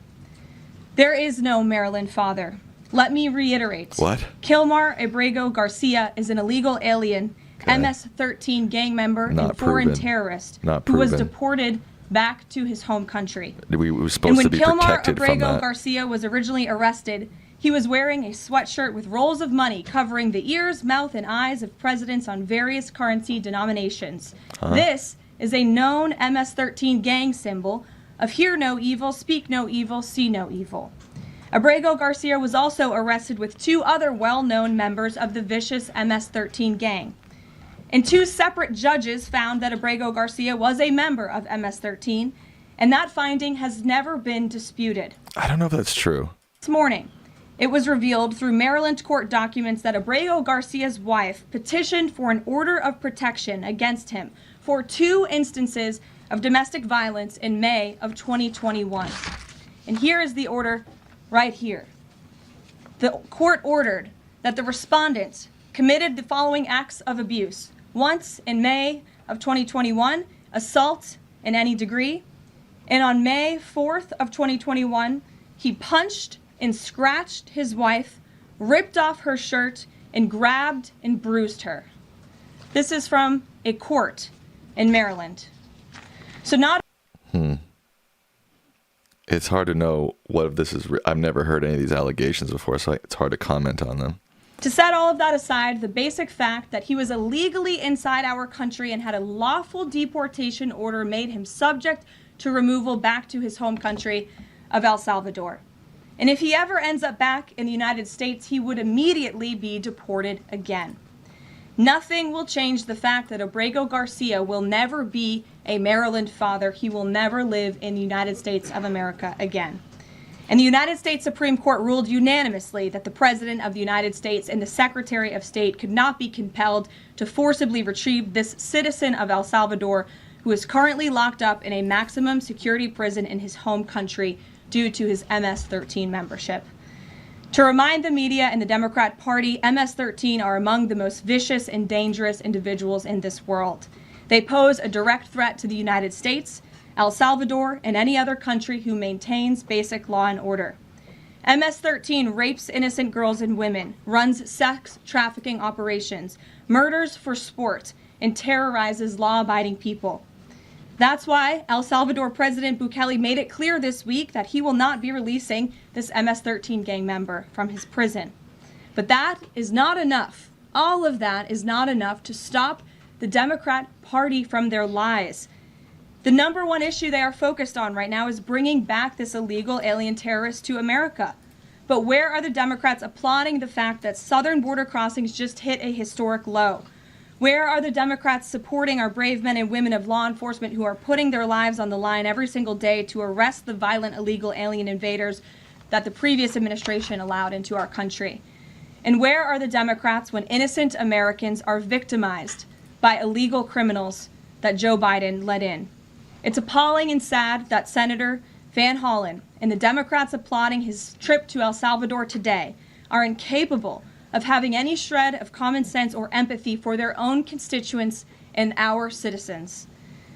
There is no Maryland father. Let me reiterate. What? Kilmar Abrego Garcia is an illegal alien, MS-13 gang member and foreign terrorist who was deported back to his home country. We were supposed to be protected from that. When Kilmar Abrego Garcia was originally arrested, he was wearing a sweatshirt with rolls of money covering the ears, mouth, and eyes of presidents on various currency denominations. This is a known MS-13 gang symbol of hear no evil, speak no evil, see no evil. Abrego Garcia was also arrested with two other well-known members of the vicious MS-13 gang. And two separate judges found that Abrego Garcia was a member of MS-13, and that finding has never been disputed. I don't know if that's true. This morning, it was revealed through Maryland court documents that Abrego Garcia's wife petitioned for an order of protection against him for 2 instances of domestic violence in May of 2021. And here is the order right here. The court ordered that the respondent committed the following acts of abuse. Once in May of 2021, assault in any degree. And on May 4th of 2021, he punched and scratched his wife, ripped off her shirt, and grabbed and bruised her. This is from a court in Maryland. So not... It's hard to know what if this is... I've never heard any of these allegations before, so it's hard to comment on them. To set all of that aside, the basic fact that he was illegally inside our country and had a lawful deportation order made him subject to removal back to his home country of El Salvador. And if he ever ends up back in the United States, he would immediately be deported again. Nothing will change the fact that Abrego Garcia will never be a Maryland father. He will never live in the United States of America again. And the United States Supreme Court ruled unanimously that the President of the United States and the Secretary of State could not be compelled to forcibly retrieve this citizen of El Salvador who is currently locked up in a maximum security prison in his home country due to his MS-13 membership. To remind the media and the Democrat Party, MS-13 are among the most vicious and dangerous individuals in this world. They pose a direct threat to the United States, El Salvador, and any other country who maintains basic law and order. MS-13 rapes innocent girls and women, runs sex trafficking operations, murders for sport, and terrorizes law-abiding people. That's why El Salvador President Bukele made it clear this week that he will not be releasing this MS-13 gang member from his prison. But that is not enough. All of that is not enough to stop the Democrat Party from their lies. The number one issue they are focused on right now is bringing back this illegal alien terrorist to America. But where are the Democrats applauding the fact that southern border crossings just hit a historic low? Where are the Democrats supporting our brave men and women of law enforcement who are putting their lives on the line every single day to arrest the violent illegal alien invaders that the previous administration allowed into our country? And where are the Democrats when innocent Americans are victimized by illegal criminals that Joe Biden let in? It's appalling and sad that Senator Van Hollen and the Democrats applauding his trip to El Salvador today are incapable of having any shred of common sense or empathy for their own constituents and our citizens.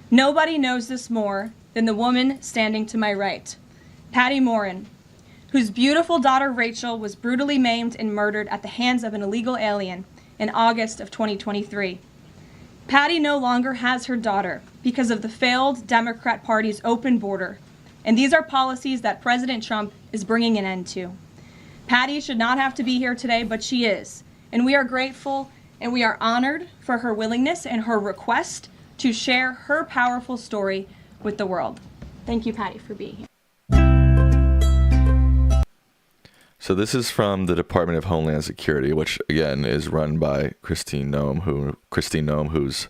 Nobody knows this more than the woman standing to my right, Patty Morin, whose beautiful daughter Rachel was brutally maimed and murdered at the hands of an illegal alien in August of 2023. Patty no longer has her daughter because of the failed Democrat Party's open border, and these are policies that President Trump is bringing an end to. Patty should not have to be here today, but she is, and we are grateful and we are honored for her willingness and her request to share her powerful story with the world. Thank you, Patty, for being here. So this is from the Department of Homeland Security, which again is run by Christine Noem, who's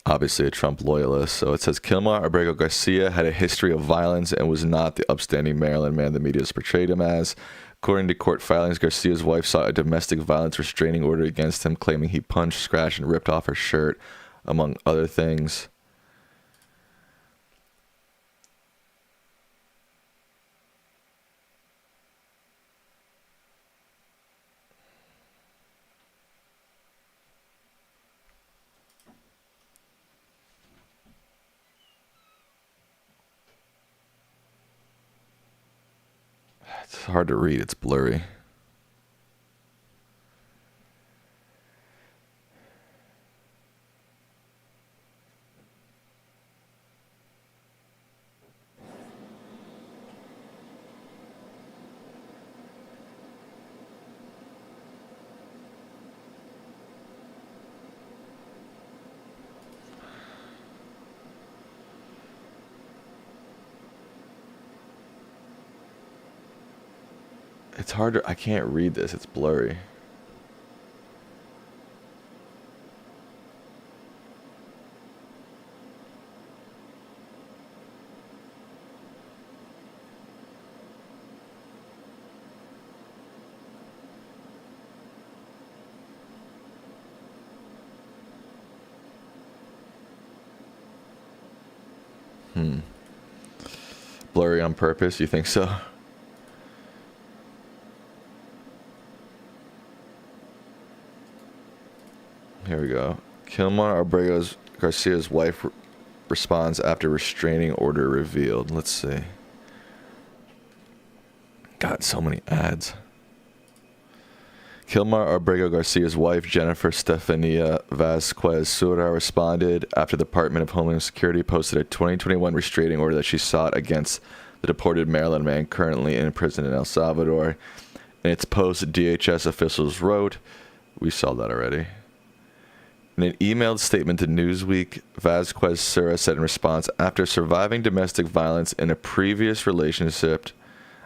obviously a Trump loyalist. So it says Kilmar Abrego Garcia had a history of violence and was not the upstanding Maryland man the media has portrayed him as. According to court filings, Garcia's wife sought a domestic violence restraining order against him, claiming he punched, scratched, and ripped off her shirt, among other things. It's hard to read. It's blurry. It's hard to, I can't read this. It's blurry. Blurry on purpose, you think so? Here we go. Kilmar Abrego Garcia's wife responds after restraining order revealed. Let's see. God, so many ads. Kilmar Abrego Garcia's wife, Jennifer Stefania Vasquez Sura, responded after the Department of Homeland Security posted a 2021 restraining order that she sought against the deported Maryland man currently in prison in El Salvador. In its post, DHS officials wrote, we saw that already. In an emailed statement to Newsweek, Vasquez Sura said in response, after surviving domestic violence in a previous relationship,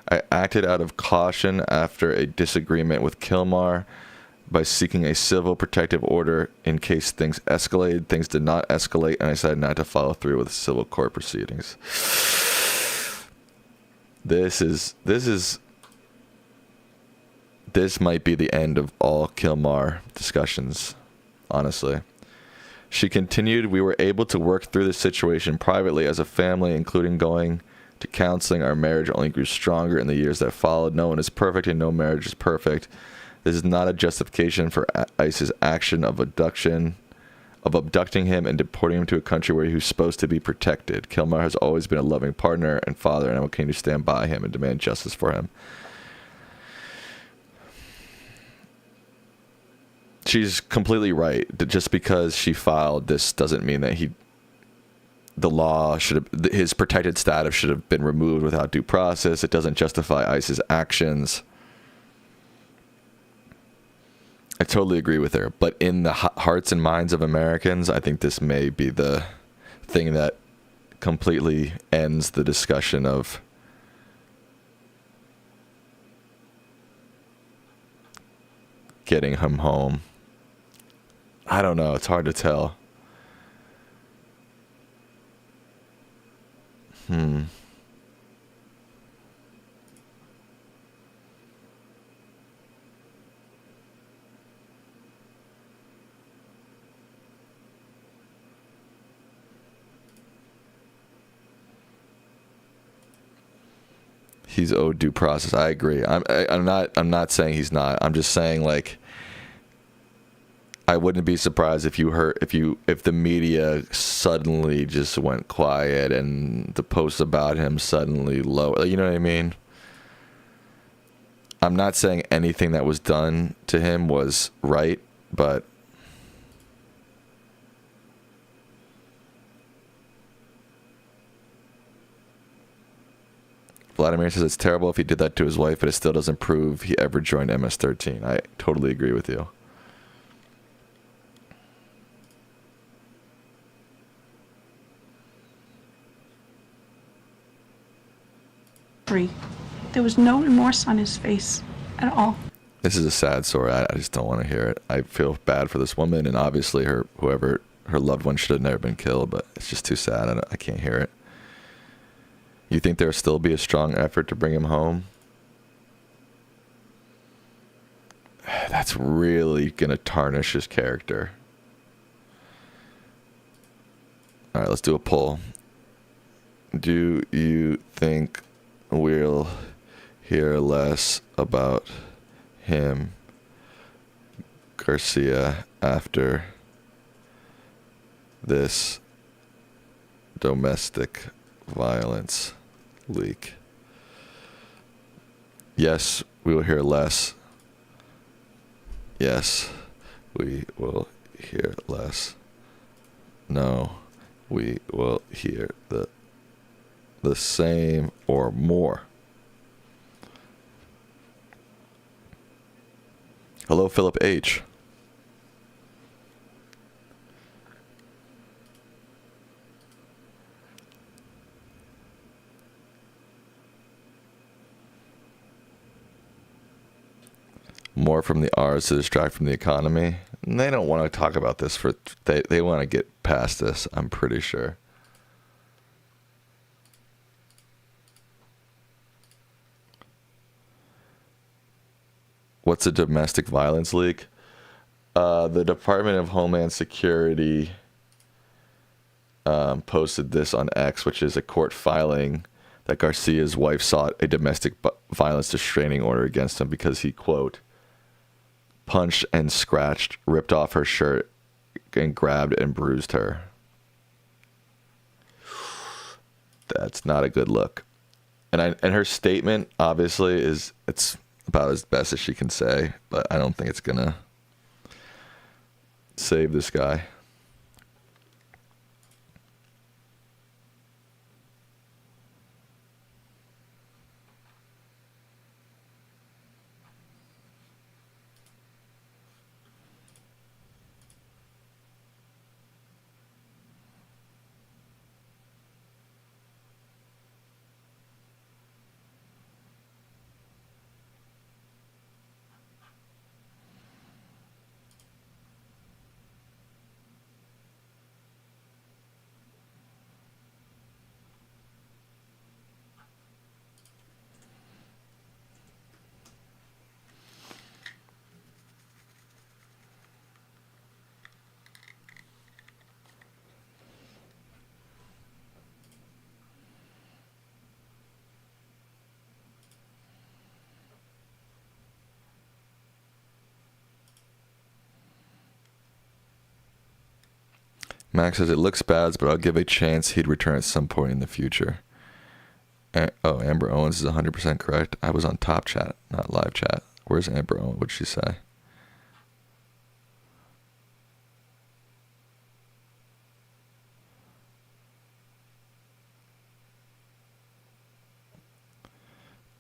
I acted out of caution after a disagreement with Kilmar by seeking a civil protective order in case things escalated. Things did not escalate, and I decided not to follow through with civil court proceedings. This might be the end of all Kilmar discussions, honestly. She continued, we were able to work through the situation privately as a family, including going to counseling. Our marriage only grew stronger in the years that followed. No one is perfect and no marriage is perfect. This is not a justification for ICE's action of abducting him and deporting him to a country where he was supposed to be protected. Kilmar has always been a loving partner and father, and I will continue to stand by him and demand justice for him. She's completely right. Just because she filed this doesn't mean that the law his protected status should have been removed without due process. It doesn't justify ICE's actions. I totally agree with her. But in the hearts and minds of Americans, I think this may be the thing that completely ends the discussion of getting him home. I don't know. It's hard to tell. he's owed due process. I agree. I'm not saying he's not. I'm just saying, like, I wouldn't be surprised if the media suddenly just went quiet and the posts about him suddenly low. You know what I mean? I'm not saying anything that was done to him was right, but Vladimir says it's terrible if he did that to his wife, but it still doesn't prove he ever joined MS-13. I totally agree with you. There was no remorse on his face at all. This is a sad story. I just don't want to hear it. I feel bad for this woman, and obviously whoever her loved one should have never been killed, but it's just too sad. I can't hear it. You think there'll still be a strong effort to bring him home? That's really going to tarnish his character. All right, let's do a poll. Do you think we'll hear less about him, Garcia, after this domestic violence leak? Yes, we will hear less. Yes, we will hear less. No, we will hear the same or more. Hello, Philip H. More from the R's to distract from the economy. And they don't want to talk about this they want to get past this, I'm pretty sure. What's a domestic violence leak? The Department of Homeland Security posted this on X, which is a court filing that Garcia's wife sought a domestic violence restraining order against him because he, quote, punched and scratched, ripped off her shirt, and grabbed and bruised her. That's not a good look. And her statement, obviously, it's about as best as she can say, but I don't think it's gonna save this guy. Max says it looks bad, but I'll give a chance he'd return at some point in the future. Amber Owens is 100% correct. I was on top chat, not live chat. Where's Amber Owens? What'd she say?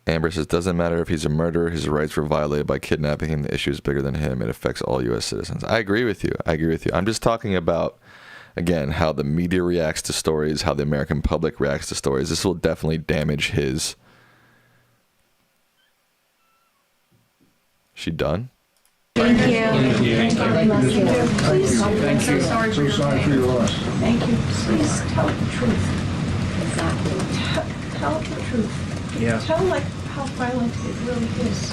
Amber says, doesn't matter if he's a murderer, his rights were violated by kidnapping him. The issue is bigger than him. It affects all U.S. citizens. I agree with you. I'm just talking about, again, how the media reacts to stories, how the American public reacts to stories. This will definitely damage his... She done? Thank you. Thank you. Please, thank you. So sorry for your loss. Thank you. Please tell the truth. Exactly. Tell the truth. Yeah. Tell like how violent it really is.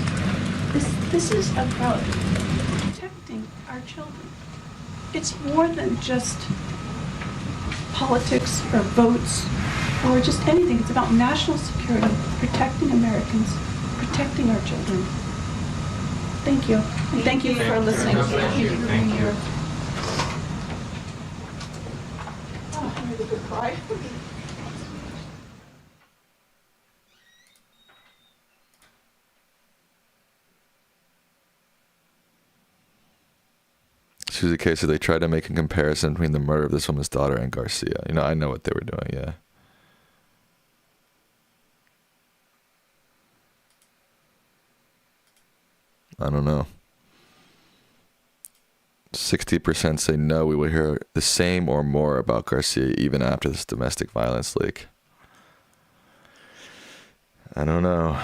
This is about protecting our children. It's more than just politics or votes or just anything. It's about national security, protecting Americans, protecting our children. Thank you. And thank you for listening. Thank you. Thank you. Oh, I made a good cry. Susie K said they tried to make a comparison between the murder of this woman's daughter and Garcia. You know, I know what they were doing, yeah. I don't know. 60% say no, we will hear the same or more about Garcia even after this domestic violence leak. I don't know.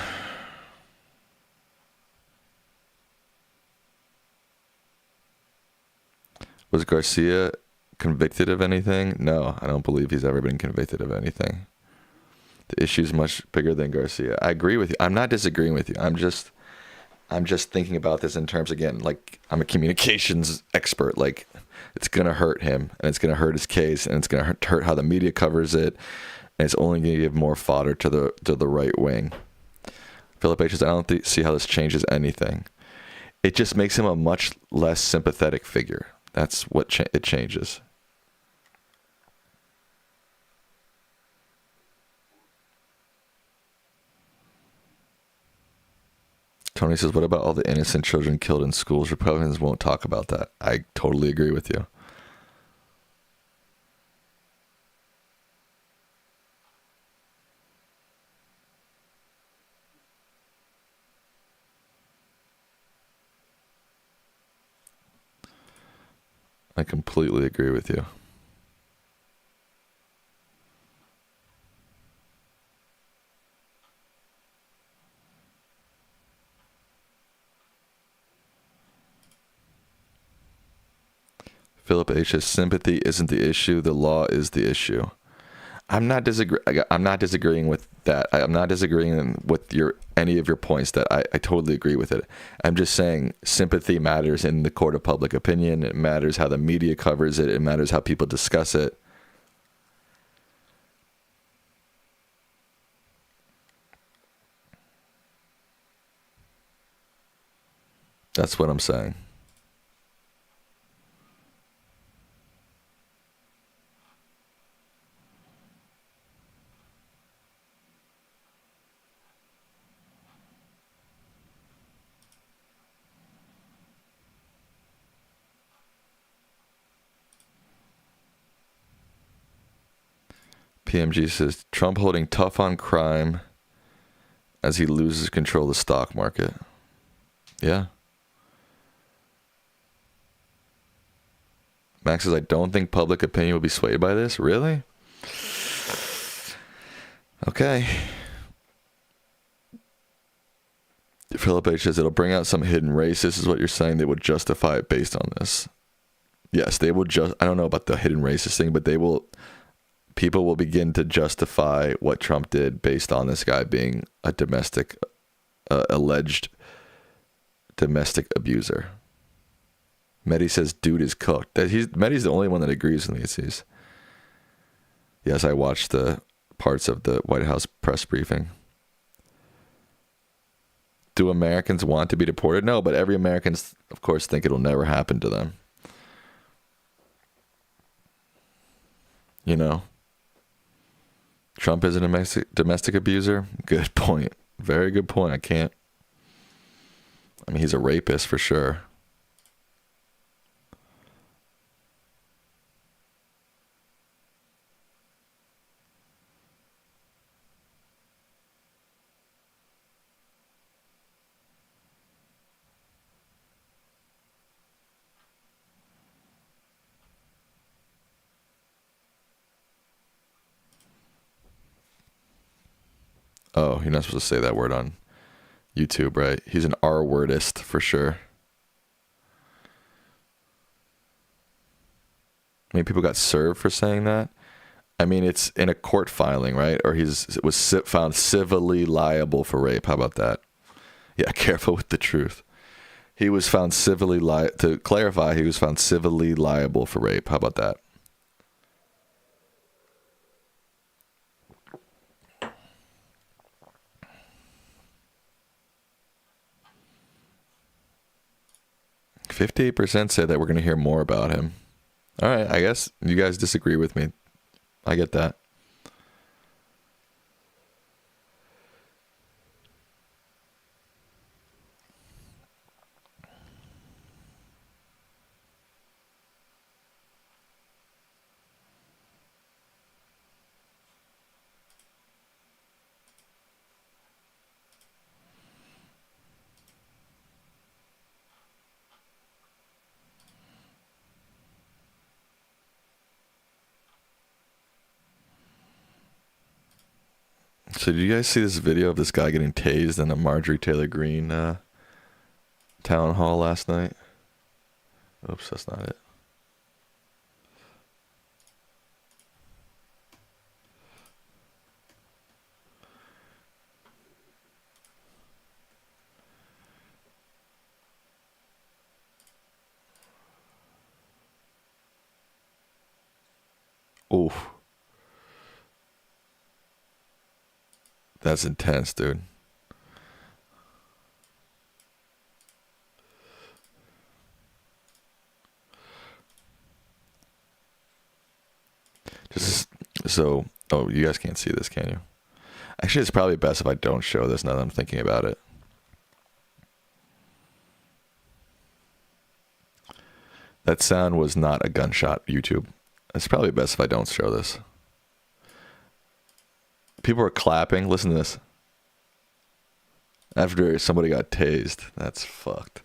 Was Garcia convicted of anything? No, I don't believe he's ever been convicted of anything. The issue's much bigger than Garcia. I agree with you. I'm not disagreeing with you. I'm just thinking about this in terms, again, like I'm a communications expert. Like it's going to hurt him and it's going to hurt his case and it's going to hurt how the media covers it. And it's only going to give more fodder to the right wing. Philip H. says, I don't see how this changes anything. It just makes him a much less sympathetic figure. That's what it changes. Tony says, what about all the innocent children killed in schools? Republicans won't talk about that. I totally agree with you. I completely agree with you. Philip H.'s sympathy isn't the issue. The law is the issue. I'm not disagreeing with that. I'm not disagreeing with any of your points. That I totally agree with it. I'm just saying sympathy matters in the court of public opinion. It matters how the media covers it. It matters how people discuss it. That's what I'm saying. PMG says, Trump holding tough on crime as he loses control of the stock market. Yeah. Max says, I don't think public opinion will be swayed by this. Really? Okay. Philip H says, it'll bring out some hidden race. This is what you're saying. They would justify it based on this. Yes, they will I don't know about the hidden racist thing, but people will begin to justify what Trump did based on this guy being a alleged domestic abuser. Mehdi says, dude is cooked. Mehdi's the only one that agrees with me, it seems. Yes, I watched the parts of the White House press briefing. Do Americans want to be deported? No, but every American, of course, think it'll never happen to them. You know? Trump is a domestic abuser? Good point. Very good point. I mean, he's a rapist for sure. Oh, you're not supposed to say that word on YouTube, right? He's an R-wordist for sure. I mean, people got served for saying that. I mean, it's in a court filing, right? Or was found civilly liable for rape. How about that? Yeah, careful with the truth. He was found civilly to clarify, he was found civilly liable for rape. How about that? 58% say that we're going to hear more about him. All right, I guess you guys disagree with me. I get that. So did you guys see this video of this guy getting tased in a Marjorie Taylor Greene town hall last night? Oops, that's not it. Oof. That's intense, dude. So, oh, you guys can't see this, can you? Actually, it's probably best if I don't show this now that I'm thinking about it. That sound was not a gunshot, YouTube. It's probably best if I don't show this. People are clapping. Listen to this. After somebody got tased. That's fucked.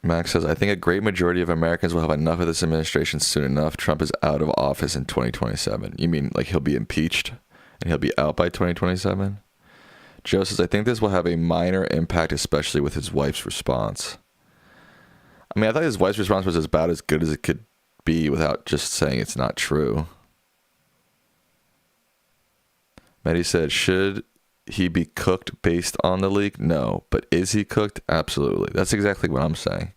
Max says, I think a great majority of Americans will have enough of this administration soon enough. Trump is out of office in 2027. You mean like he'll be impeached and he'll be out by 2027? Joe says, I think this will have a minor impact, especially with his wife's response. I mean, I thought his wife's response was about as good as it could be without just saying it's not true. Maddie said, should he be cooked based on the leak? No. But is he cooked? Absolutely. That's exactly what I'm saying.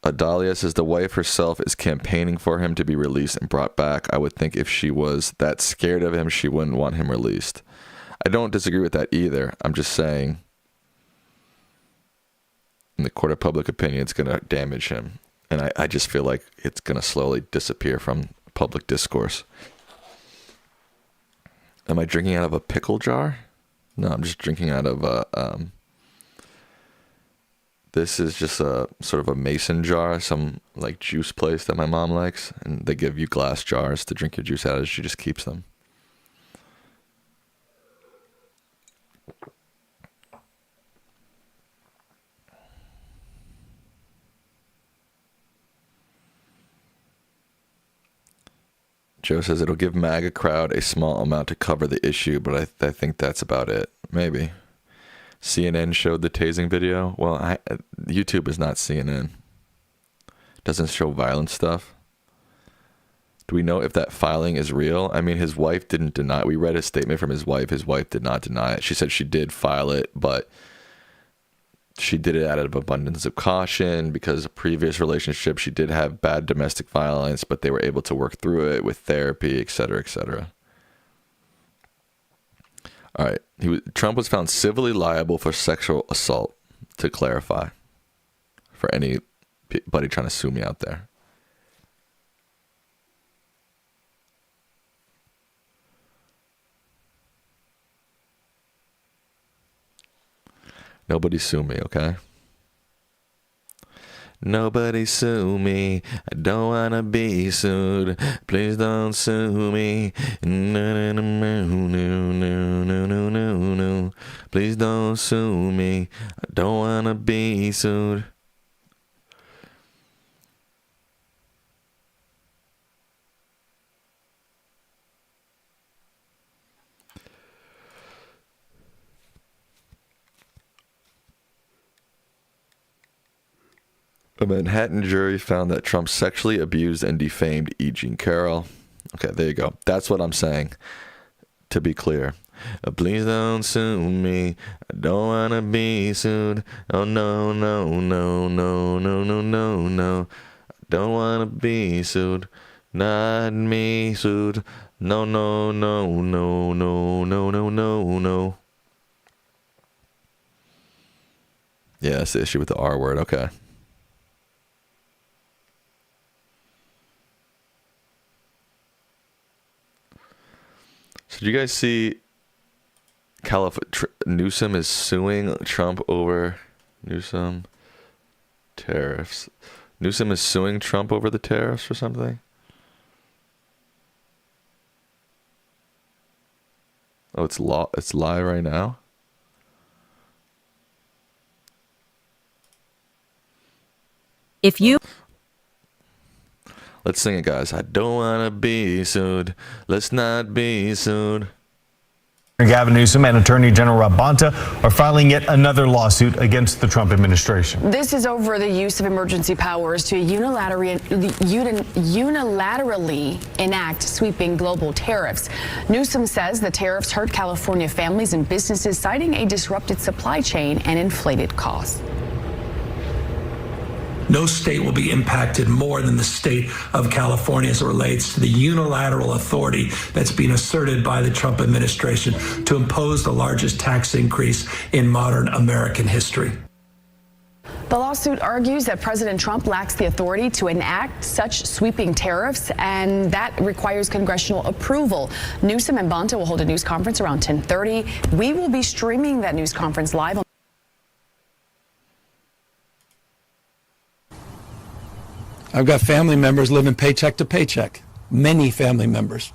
Adalia says the wife herself is campaigning for him to be released and brought back. I would think if she was that scared of him, she wouldn't want him released. I don't disagree with that either. I'm just saying in the court of public opinion, it's going to damage him. And I just feel like it's going to slowly disappear from public discourse. Am I drinking out of a pickle jar? No, I'm just drinking out of a, this is just a sort of a mason jar, some like juice place that my mom likes. And they give you glass jars to drink your juice out of. She just keeps them. Joe says it'll give MAGA crowd a small amount to cover the issue, but I think that's about it. Maybe. CNN showed the tasing video. Well, YouTube is not CNN. Doesn't show violent stuff. Do we know if that filing is real? I mean, his wife didn't deny it. We read a statement from his wife. His wife did not deny it. She said she did file it, but she did it out of abundance of caution because a previous relationship, she did have bad domestic violence, but they were able to work through it with therapy, et cetera, et cetera. All right. Trump was found civilly liable for sexual assault, to clarify, for anybody trying to sue me out there. Nobody sue me, okay? Nobody sue me. I don't wanna be sued. Please don't sue me. No, no, no, no, no, no, no, no, no. Please don't sue me. I don't wanna be sued. A Manhattan jury found that Trump sexually abused and defamed E. Jean Carroll. Okay, there you go. That's what I'm saying. To be clear. Please don't sue me. I don't want to be sued. Oh, no, no, no, no, no, no, no, no. I don't want to be sued. Not me, sued. No, no, no, no, no, no, no, no, no. Yeah, that's the issue with the R word. Okay. So did you guys see Newsom is suing Trump over tariffs. Newsom is suing Trump over the tariffs or something? Oh, it's live right now? If you... Let's sing it, guys. I don't want to be sued. Let's not be sued. Gavin Newsom and Attorney General Rob Bonta are filing yet another lawsuit against the Trump administration. This is over the use of emergency powers to unilaterally enact sweeping global tariffs. Newsom says the tariffs hurt California families and businesses, citing a disrupted supply chain and inflated costs. No state will be impacted more than the state of California as it relates to the unilateral authority that's being asserted by the Trump administration to impose the largest tax increase in modern American history. The lawsuit argues that President Trump lacks the authority to enact such sweeping tariffs, and that requires congressional approval. Newsom and Bonta will hold a news conference around 10:30. We will be streaming that news conference live on I've got family members living paycheck to paycheck. Many family members.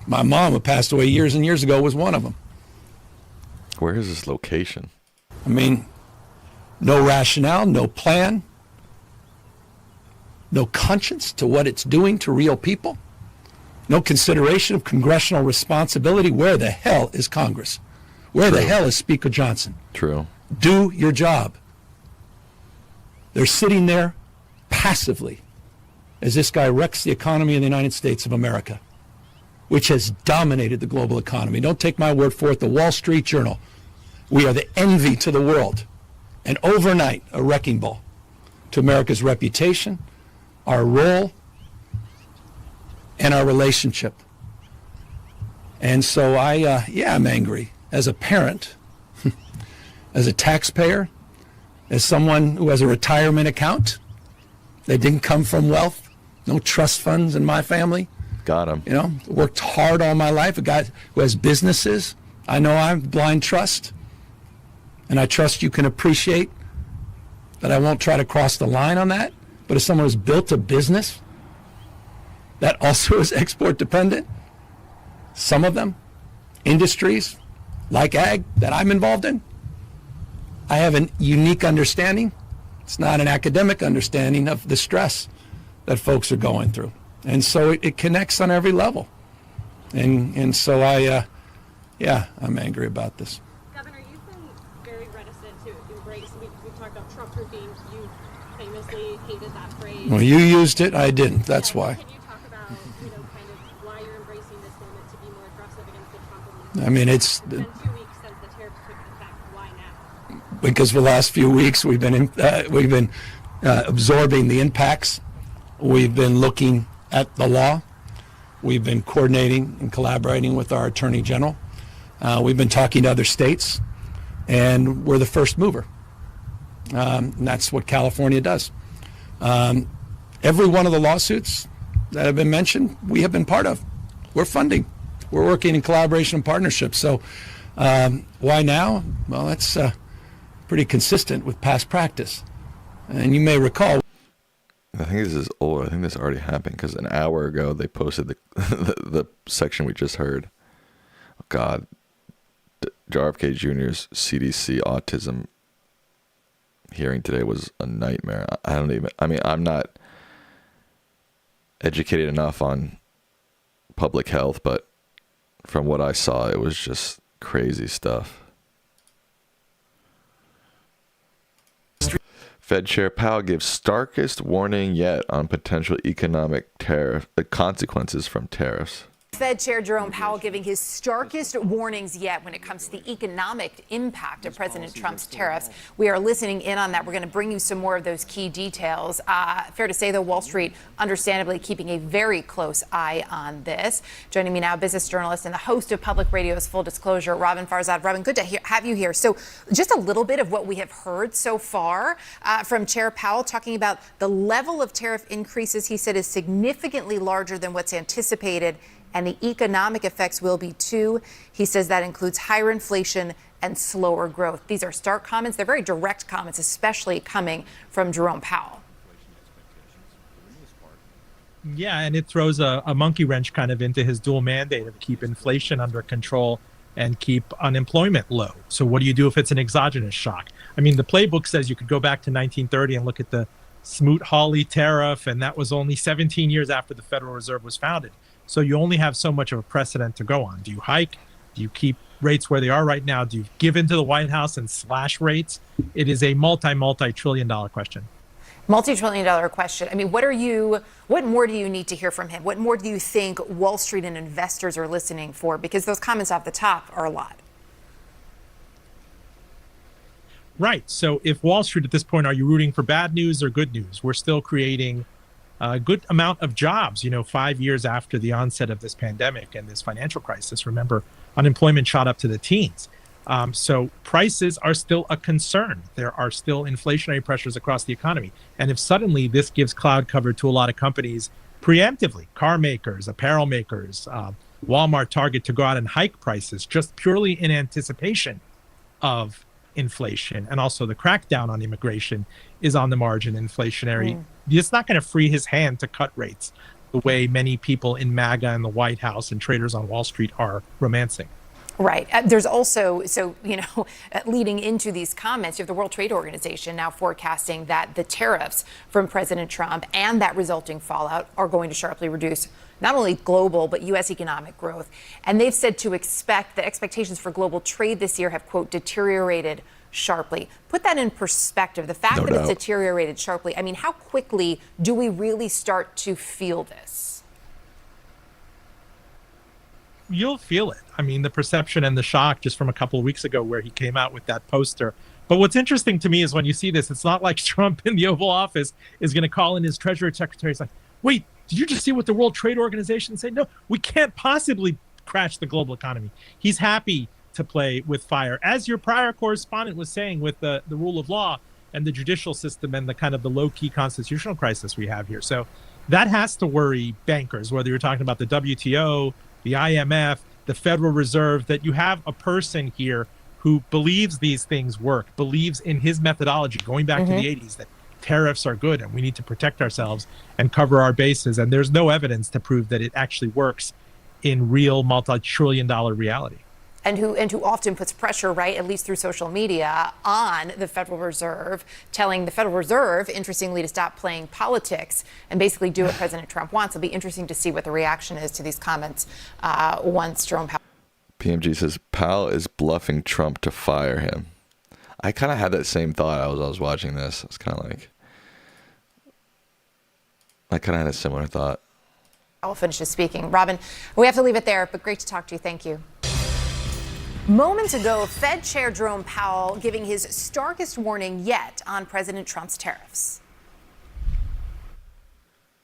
My mom, who passed away years and years ago, was one of them. Where is this location? I mean, no rationale, no plan, no conscience to what it's doing to real people, no consideration of congressional responsibility. Where the hell is Congress? Where the hell is Speaker Johnson? True. Do your job. They're sitting there passively as this guy wrecks the economy of the United States of America, which has dominated the global economy. Don't take my word for it. The Wall Street Journal, we are the envy to the world, and overnight a wrecking ball to America's reputation, our role, and our relationship. And so I'm angry as a parent, as a taxpayer, as someone who has a retirement account that didn't come from wealth, no trust funds in my family. Got him. You know, worked hard all my life. A guy who has businesses. I know I'm blind trust, and I trust you can appreciate that I won't try to cross the line on that. But as someone who's built a business that also is export dependent, some of them, industries like ag that I'm involved in, I have a unique understanding. It's not an academic understanding of the stress that folks are going through. And so it connects on every level. And so I'm angry about this. Governor, you've been very reticent to embrace, we talked about Trump-proofing. You famously hated that phrase. Well, you used it, I didn't. That's why. Can you talk about, kind of why you're embracing this moment to be more aggressive against the Trump administration? I mean, it's been 2 weeks since the tariffs took effect. Why now? Because for the last few weeks we've been absorbing the impacts. We've been looking at the law. We've been coordinating and collaborating with our Attorney General. We've been talking to other states, and we're the first mover. And that's what California does. Every one of the lawsuits that have been mentioned, we have been part of. We're funding. We're working in collaboration and partnership. So why now? Well, that's pretty consistent with past practice. And you may recall. I think this is old. I think this already happened because an hour ago they posted the section we just heard. Oh, God. JFK Jr.'s CDC autism hearing today was a nightmare. I'm not educated enough on public health, but from what I saw, it was just crazy stuff. Fed Chair Powell gives starkest warning yet on potential economic consequences from tariffs. Fed Chair Jerome Powell giving his starkest warnings yet when it comes to the economic impact of President Trump's tariffs. We are listening in on that. We're going to bring you some more of those key details. Fair to say, though, Wall Street understandably keeping a very close eye on this. Joining me now, business journalist and the host of Public Radio's Full Disclosure, Robin Farzad. Robin, good to have you here. So just a little bit of what we have heard so far from Chair Powell talking about the level of tariff increases he said is significantly larger than what's anticipated, and the economic effects will be too. He says that includes higher inflation and slower growth. These are stark comments. They're very direct comments, especially coming from Jerome Powell. Yeah, and it throws a monkey wrench kind of into his dual mandate of keep inflation under control and keep unemployment low. So what do you do if it's an exogenous shock? I mean, the playbook says you could go back to 1930 and look at the Smoot-Hawley tariff, and that was only 17 years after the Federal Reserve was founded. So you only have so much of a precedent to go on. Do you hike? Do you keep rates where they are right now? Do you give in to the White House and slash rates? It is a multi-trillion dollar question. Multi-trillion dollar question. I mean, what more do you need to hear from him? What more do you think Wall Street and investors are listening for? Because those comments off the top are a lot. Right. So if Wall Street at this point, are you rooting for bad news or good news? We're still creating a good amount of jobs, 5 years after the onset of this pandemic and this financial crisis. Remember, unemployment shot up to the teens. So prices are still a concern. There are still inflationary pressures across the economy. And if suddenly this gives cloud cover to a lot of companies preemptively, car makers, apparel makers, Walmart, Target, to go out and hike prices just purely in anticipation of inflation, and also the crackdown on immigration is on the margin inflationary. It's not going to free his hand to cut rates the way many people in MAGA and the White House and traders on Wall Street are romancing. Right. There's also, leading into these comments, you have the World Trade Organization now forecasting that the tariffs from President Trump and that resulting fallout are going to sharply reduce not only global, but U.S. economic growth. And they've said to expect that expectations for global trade this year have, quote, deteriorated sharply. Put that in perspective. The fact that it's deteriorated sharply, I mean, how quickly do we really start to feel this? You'll feel it. I mean, the perception and the shock just from a couple of weeks ago where he came out with that poster. But what's interesting to me is when you see this, it's not like Trump in the Oval Office is going to call in his Treasury Secretary. He's like, wait, did you just see what the World Trade Organization said? No, we can't possibly crash the global economy. He's happy to play with fire. As your prior correspondent was saying with the rule of law and the judicial system and the kind of the low-key constitutional crisis we have here. So that has to worry bankers, whether you're talking about the WTO, the IMF, the Federal Reserve, that you have a person here who believes these things work, believes in his methodology, going back to the 80s, that tariffs are good and we need to protect ourselves and cover our bases. And there's no evidence to prove that it actually works in real multi-trillion dollar reality. And who often puts pressure, right, at least through social media, on the Federal Reserve, telling the Federal Reserve, interestingly, to stop playing politics and basically do what President Trump wants. It'll be interesting to see what the reaction is to these comments once Jerome Powell. PMG says Powell is bluffing Trump to fire him. I kind of had that same thought as I was watching this. It's kind of like, I kind of had a similar thought. I'll finish speaking. Robin, we have to leave it there, but great to talk to you. Thank you. Moments ago, Fed Chair Jerome Powell giving his starkest warning yet on President Trump's tariffs.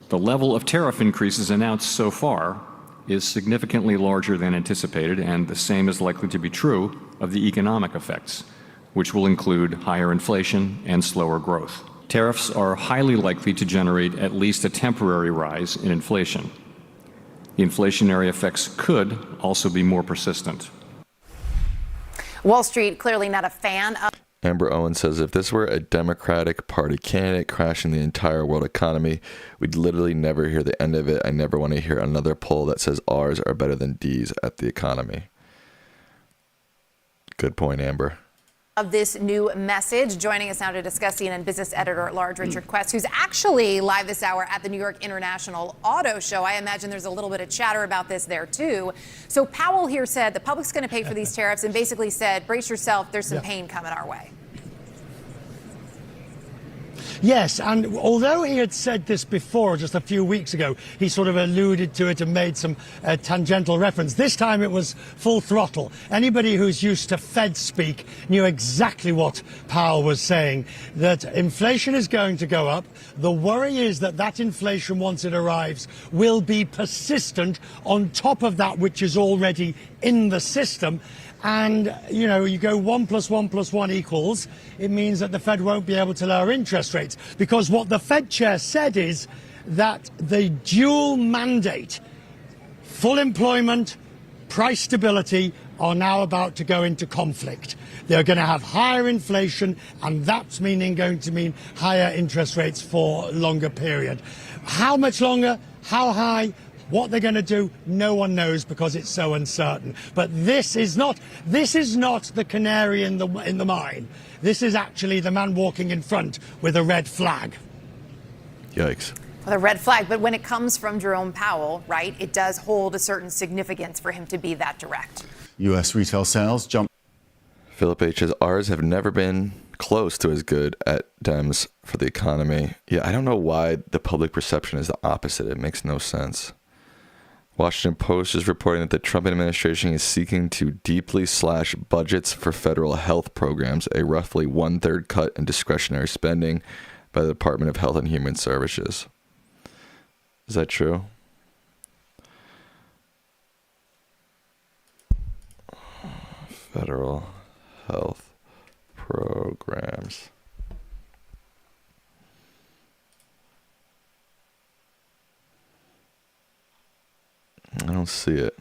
The level of tariff increases announced so far is significantly larger than anticipated, and the same is likely to be true of the economic effects, which will include higher inflation and slower growth. Tariffs are highly likely to generate at least a temporary rise in inflation. The inflationary effects could also be more persistent. Wall Street clearly not a fan of. Amber Owen says, if this were a Democratic Party candidate crashing the entire world economy, we'd literally never hear the end of it. I never want to hear another poll that says R's are better than D's at the economy. Good point, Amber. Of this new message. Joining us now to discuss, CNN business editor at large Richard Quest, who's actually live this hour at the New York International Auto Show. I imagine there's a little bit of chatter about this there too. So Powell here said the public's going to pay for these tariffs and basically said, brace yourself, there's some pain coming our way. Yes, and although he had said this before, just a few weeks ago, he sort of alluded to it and made some tangential reference. This time it was full throttle. Anybody who's used to Fed speak knew exactly what Powell was saying, that inflation is going to go up. The worry is that that inflation, once it arrives, will be persistent on top of that which is already in the system. And, you know, you go 1 + 1 + 1 equals, it means that the Fed won't be able to lower interest rates. Because what the Fed chair said is that the dual mandate, full employment, price stability, are now about to go into conflict. They're going to have higher inflation, and that's going to mean higher interest rates for a longer period. How much longer? How high? What they're going to do, no one knows because it's so uncertain. But this is not the canary in the mine. This is actually the man walking in front with a red flag. Yikes. Well, a red flag, but when it comes from Jerome Powell, right, it does hold a certain significance for him to be that direct. U.S. retail sales jumped. Philip H. says, ours have never been close to as good at Dems for the economy. Yeah, I don't know why the public perception is the opposite. It makes no sense. Washington Post is reporting that the Trump administration is seeking to deeply slash budgets for federal health programs, a roughly 1/3 cut in discretionary spending by the Department of Health and Human Services. Is that true? Federal health programs. I don't see it.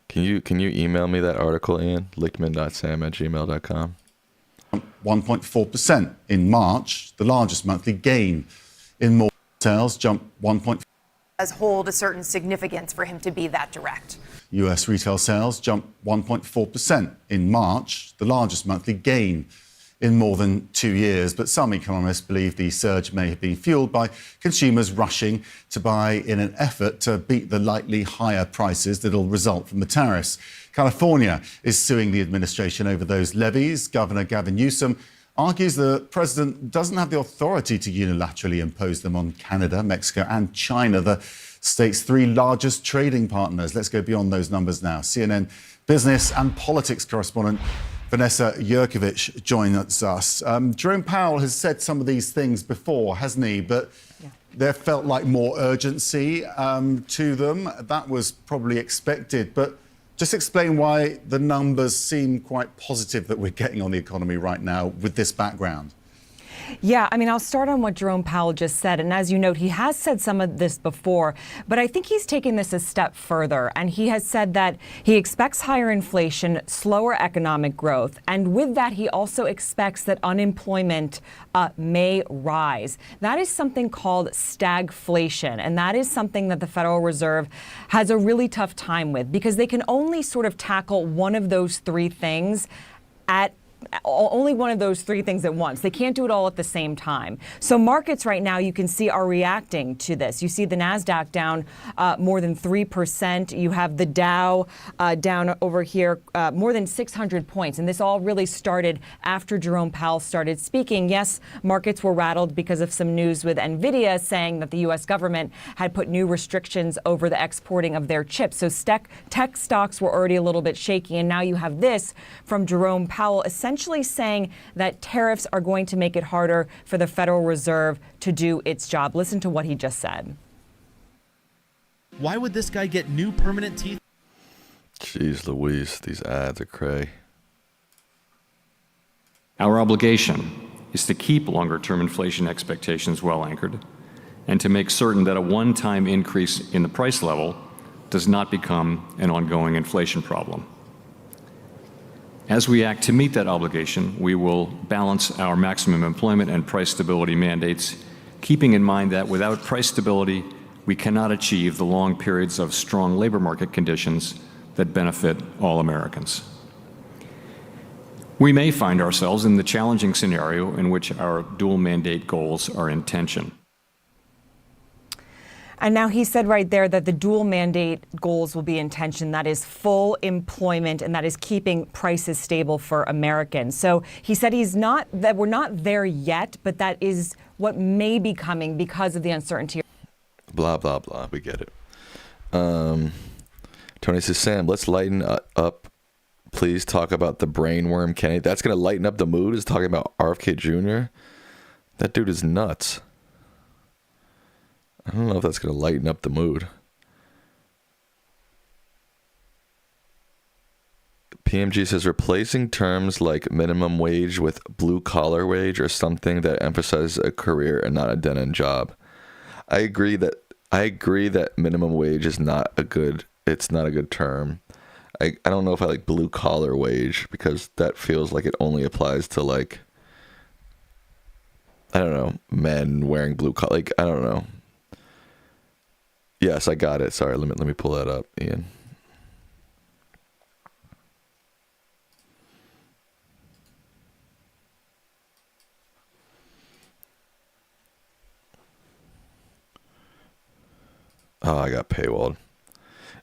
Can you email me that article, Ian? lichtman.sam@gmail.com. 1.4% in March, the largest monthly gain in more sales, jumped 1.4%. Does hold a certain significance for him to be that direct. U.S. retail sales jumped 1.4% in March, the largest monthly gain in more than 2 years. But some economists believe the surge may have been fueled by consumers rushing to buy in an effort to beat the likely higher prices that will result from the tariffs. California is suing the administration over those levies. Governor Gavin Newsom argues the president doesn't have the authority to unilaterally impose them on Canada, Mexico and China, the state's 3 largest trading partners. Let's go beyond those numbers now. CNN business and politics correspondent Vanessa Yurkovich joins us. Jerome Powell has said some of these things before, hasn't he? But there felt like more urgency to them. That was probably expected. But just explain why the numbers seem quite positive that we're getting on the economy right now with this background. Yeah, I mean, I'll start on what Jerome Powell just said. And as you note, he has said some of this before, but I think he's taking this a step further. And he has said that he expects higher inflation, slower economic growth. And with that, he also expects that unemployment may rise. That is something called stagflation. And that is something that the Federal Reserve has a really tough time with because they can only sort of tackle one of those 3 things at only one of those 3 things at once. They can't do it all at the same time. So markets right now, you can see, are reacting to this. You see the NASDAQ down more than 3%. You have the Dow down over here more than 600 points. And this all really started after Jerome Powell started speaking. Yes, markets were rattled because of some news with NVIDIA saying that the U.S. government had put new restrictions over the exporting of their chips. So tech stocks were already a little bit shaky. And now you have this from Jerome Powell essentially saying that tariffs are going to make it harder for the Federal Reserve to do its job. Listen to what he just said. Why would this guy get new permanent teeth? Jeez Louise, these ads are cray. Our obligation is to keep longer-term inflation expectations well anchored and to make certain that a one-time increase in the price level does not become an ongoing inflation problem. As we act to meet that obligation, we will balance our maximum employment and price stability mandates, keeping in mind that without price stability, we cannot achieve the long periods of strong labor market conditions that benefit all Americans. We may find ourselves in the challenging scenario in which our dual mandate goals are in tension. And now he said right there that the dual mandate goals will be in tension. That is full employment, and that is keeping prices stable for Americans. So he said that we're not there yet, but that is what may be coming because of the uncertainty. Blah, blah, blah. We get it. Tony says, Sam, let's lighten up. Please talk about the brainworm Kenny. That's going to lighten up the mood, is talking about RFK Jr. That dude is nuts. I don't know if that's going to lighten up the mood. PMG says, replacing terms like minimum wage with blue collar wage or something that emphasizes a career and not a dead-end job. I agree that minimum wage is not a good term. I don't know if I like blue collar wage, because that feels like it only applies to, like, I don't know, men wearing blue collar. Like, I don't know. Yes, I got it. Sorry, let me pull that up, Ian. Oh, I got paywalled.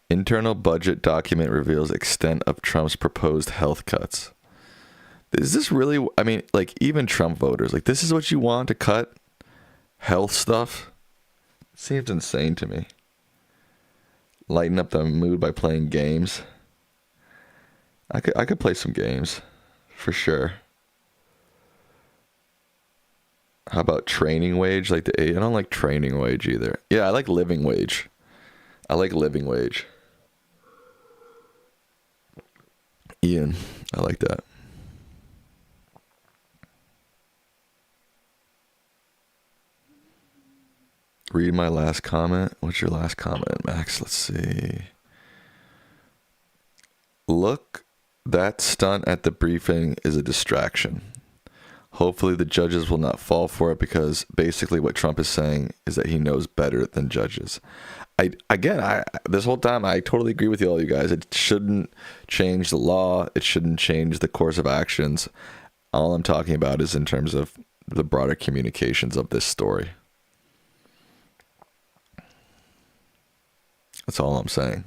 Internal budget document reveals extent of Trump's proposed health cuts. Is this really, I mean, like, even Trump voters, like, this is what you want to cut? Health stuff? Seems insane to me. Lighten up the mood by playing games. I could play some games, for sure. How about training wage? I don't like training wage either. Yeah, I like living wage. I like living wage. Ian, I like that. Read my last comment. What's your last comment, Max? Let's see. Look, that stunt at the briefing is a distraction. Hopefully the judges will not fall for it, because basically what Trump is saying is that he knows better than judges. This whole time, I totally agree with all you guys. It shouldn't change the law. It shouldn't change the course of actions. All I'm talking about is in terms of the broader communications of this story. That's all I'm saying.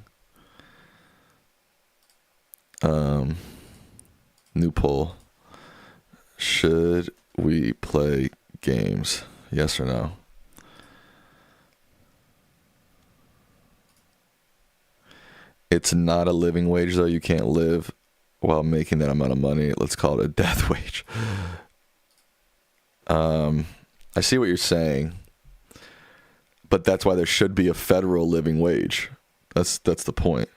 New poll. Should we play games? Yes or no? It's not a living wage, though. You can't live while making that amount of money. Let's call it a death wage. I see what you're saying, but that's why there should be a federal living wage. That's the point.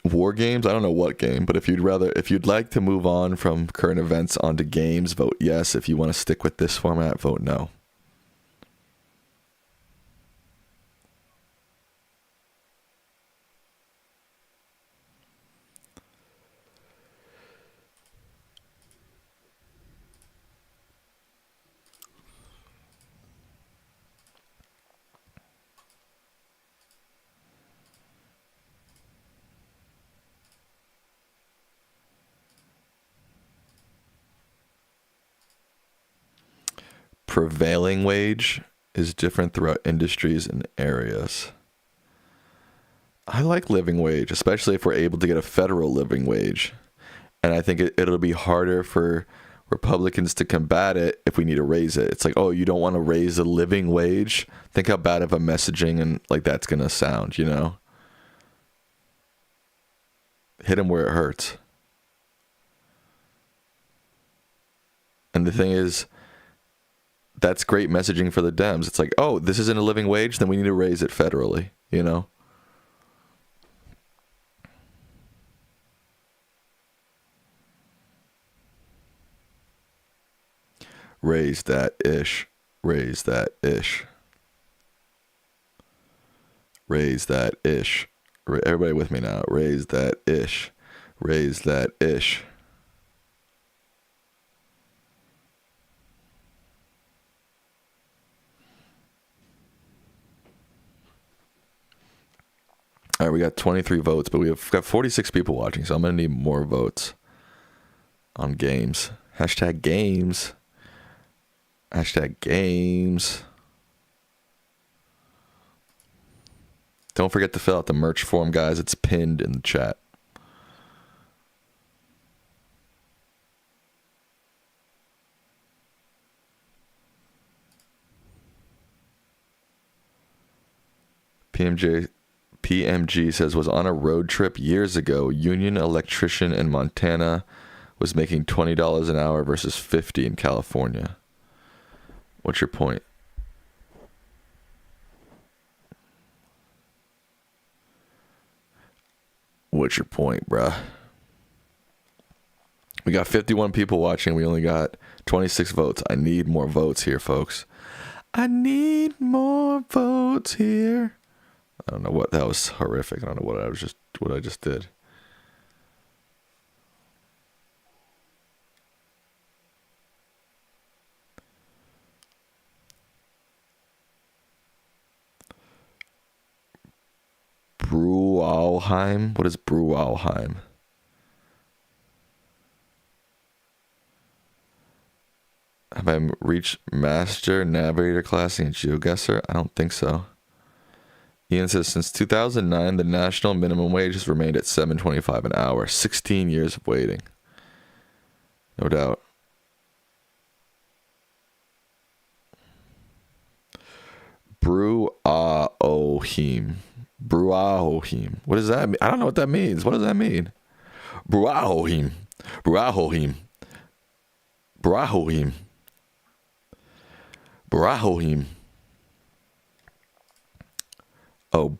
War games? I don't know what game, but if you'd like to move on from current events onto games, vote yes. If you want to stick with this format, vote no. Prevailing wage is different throughout industries and areas. I like living wage, especially if we're able to get a federal living wage. And I think it'll be harder for Republicans to combat it if we need to raise it. It's like, oh, you don't want to raise the living wage? Think how bad of a messaging and like that's going to sound, you know? Hit them where it hurts. And the thing is, that's great messaging for the Dems. It's like, oh, this isn't a living wage, then we need to raise it federally, you know? Raise that ish. Raise that ish. Raise that ish. Everybody with me now. Raise that ish. Raise that ish. All right, we got 23 votes, but we've got 46 people watching, so I'm going to need more votes on games. Hashtag games. Hashtag games. Don't forget to fill out the merch form, guys. It's pinned in the chat. PMG says, was on a road trip years ago. Union electrician in Montana was making $20 an hour versus $50 in California. What's your point? What's your point, bruh? We got 51 people watching. We only got 26 votes. I need more votes here, folks. I need more votes here. I don't know what that was horrific. I don't know what I just did. Brualheim? What is Brualheim? Have I reached Master Navigator class in Geogesser? I don't think so. Ian says, since 2009, the national minimum wage has remained at $7.25 an hour. 16 years of waiting. No doubt. Bruahohim. Bruahohim. What does that mean? I don't know what that means. What does that mean? Bruahohim. Bruahohim. Bruahohim. Bruahohim. Oh,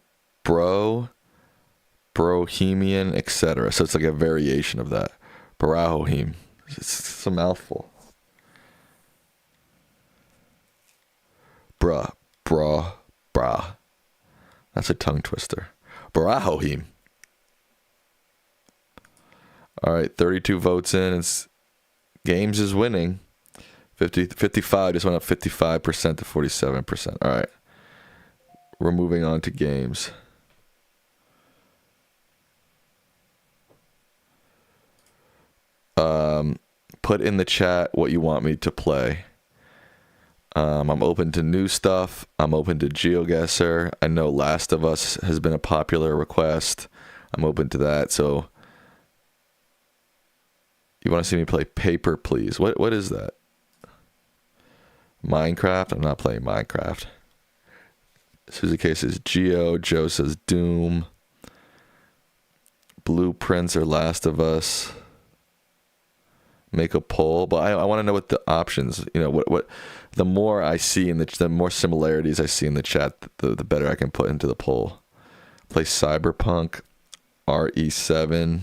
Bohemian, etc. So it's like a variation of that. Bruahohim. It's a mouthful. Brah. That's a tongue twister. Bruahohim. All right, 32 votes in. Games is winning. 55 just went up 55% to 47%. All right. We're moving on to games. Put in the chat what you want me to play. I'm open to new stuff. I'm open to Geogesser. I know Last of Us has been a popular request. I'm open to that. So you want to see me play Paper, please? What is that? Minecraft? I'm not playing Minecraft. Susie K says Geo. Joe says Doom. Blueprints or Last of Us. Make a poll, but I want to know what the options. You know, what the more I see in the more similarities I see in the chat, the better I can put into the poll. Play Cyberpunk, RE7,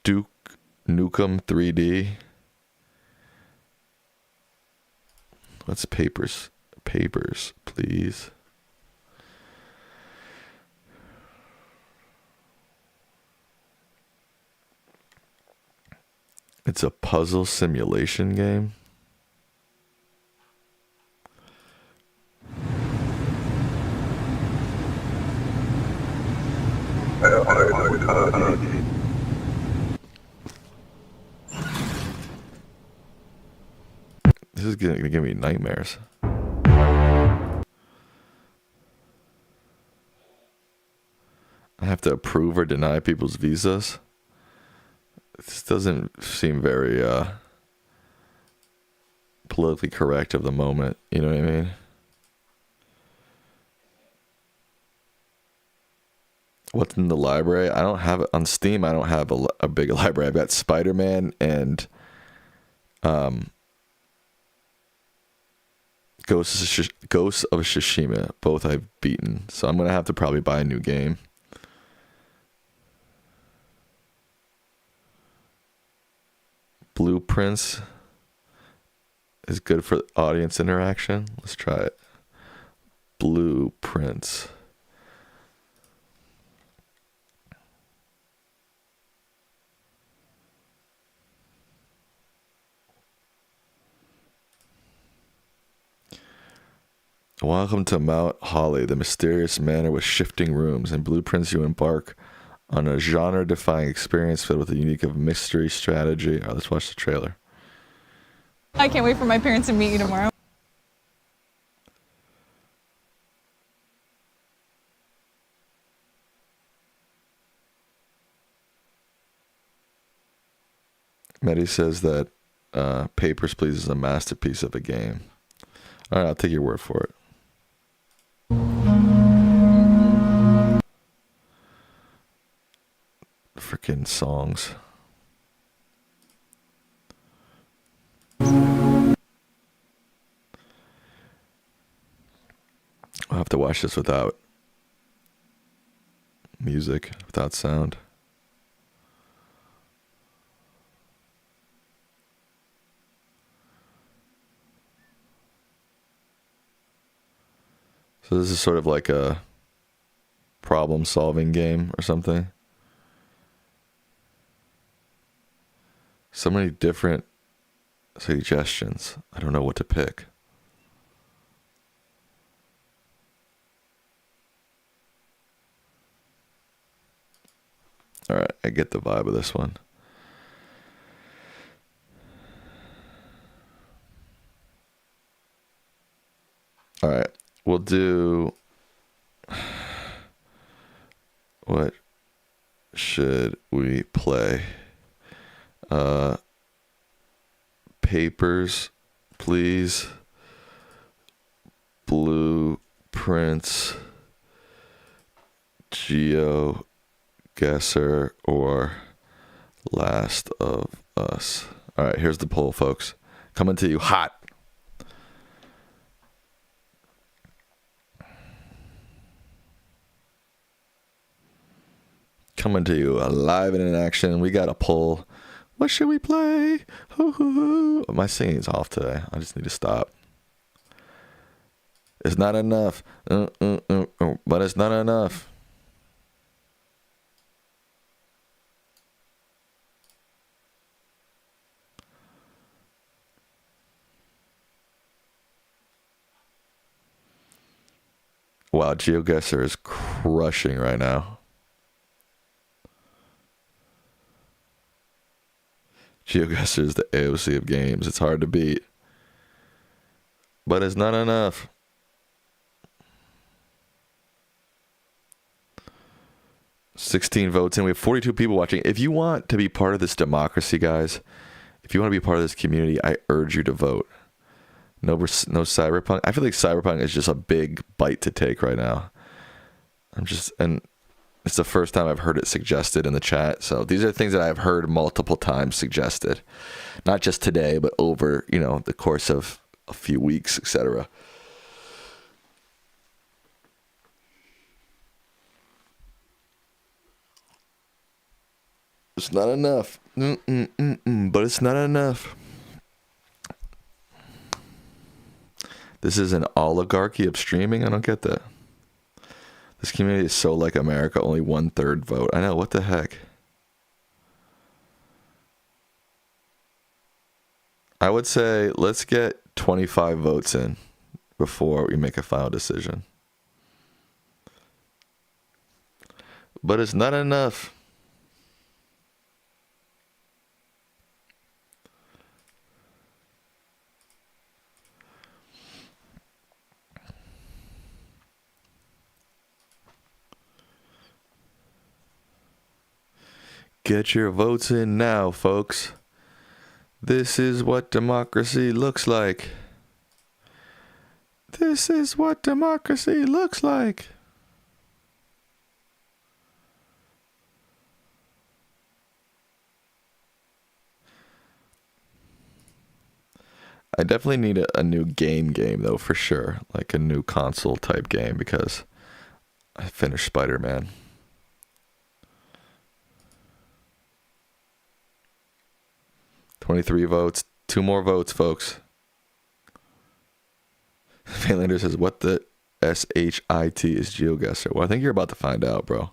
Duke Nukem 3D. What's Papers? Papers, please. It's a puzzle simulation game. This is gonna give me nightmares. I have to approve or deny people's visas. This doesn't seem very politically correct of the moment. You know what I mean? What's in the library? I don't have it on Steam. I don't have a big library. I've got Spider-Man and Ghost of Tsushima. Both I've beaten. So I'm going to have to probably buy a new game. Blueprints is good for audience interaction. Let's try it. Blueprints. Welcome to Mount Holly, the mysterious manor with shifting rooms. In Blueprints, you embark on a genre-defying experience filled with a unique of mystery strategy. All right, let's watch the trailer. I can't wait for my parents to meet you tomorrow. Mehdi says that Papers, Please is a masterpiece of a game. All right, I'll take your word for it. Freaking songs. I'll have to watch this without music, without sound. So this is sort of like a problem-solving game or something. So many different suggestions. I don't know what to pick. All right, I get the vibe of this one. All right, we'll do... What should we play? Papers, Please, Blueprints, Geogesser, or Last of Us. All right, here's the poll, folks. Coming to you hot. Coming to you live and in action. We got a poll. What should we play? Hoo, hoo, hoo. My singing's off today. I just need to stop. It's not enough. But it's not enough. Wow, Geogesser is crushing right now. Geogesser is the AOC of games. It's hard to beat. But it's not enough. $16 votes in. We have 42 people watching. If you want to be part of this democracy, guys, if you want to be part of this community, I urge you to vote. No Cyberpunk. I feel like Cyberpunk is just a big bite to take right now. And it's the first time I've heard it suggested in the chat. So these are things that I've heard multiple times suggested. Not just today, but over, the course of a few weeks, etc. It's not enough. But it's not enough. This is an oligarchy of streaming? I don't get that. This community is so like America, only 1/3 vote. I know, what the heck? I would say let's get 25 votes in before we make a final decision. But it's not enough. Get your votes in now, folks. This is what democracy looks like. This is what democracy looks like. I definitely need a new game though, for sure. Like a new console type game, because I finished Spider-Man. $23 votes. 2 more votes, folks. Vanlander says, what the SHIT is Geogesser? Well, I think you're about to find out, bro.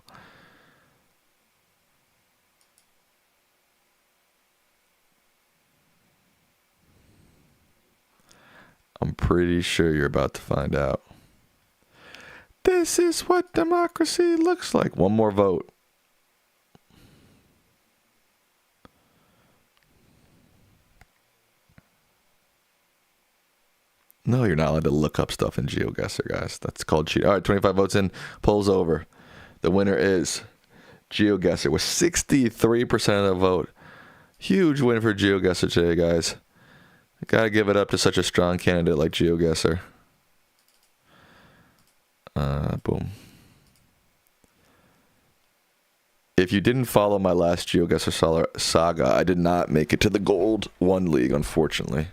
I'm pretty sure you're about to find out. This is what democracy looks like. 1 more vote. No, you're not allowed to look up stuff in Geogesser, guys. That's called cheating. All right, 25 votes in. Polls over. The winner is Geogesser with 63% of the vote. Huge win for Geogesser today, guys. Gotta give it up to such a strong candidate like Geogesser. Boom. If you didn't follow my last Geogesser saga, I did not make it to the Gold 1 League, unfortunately.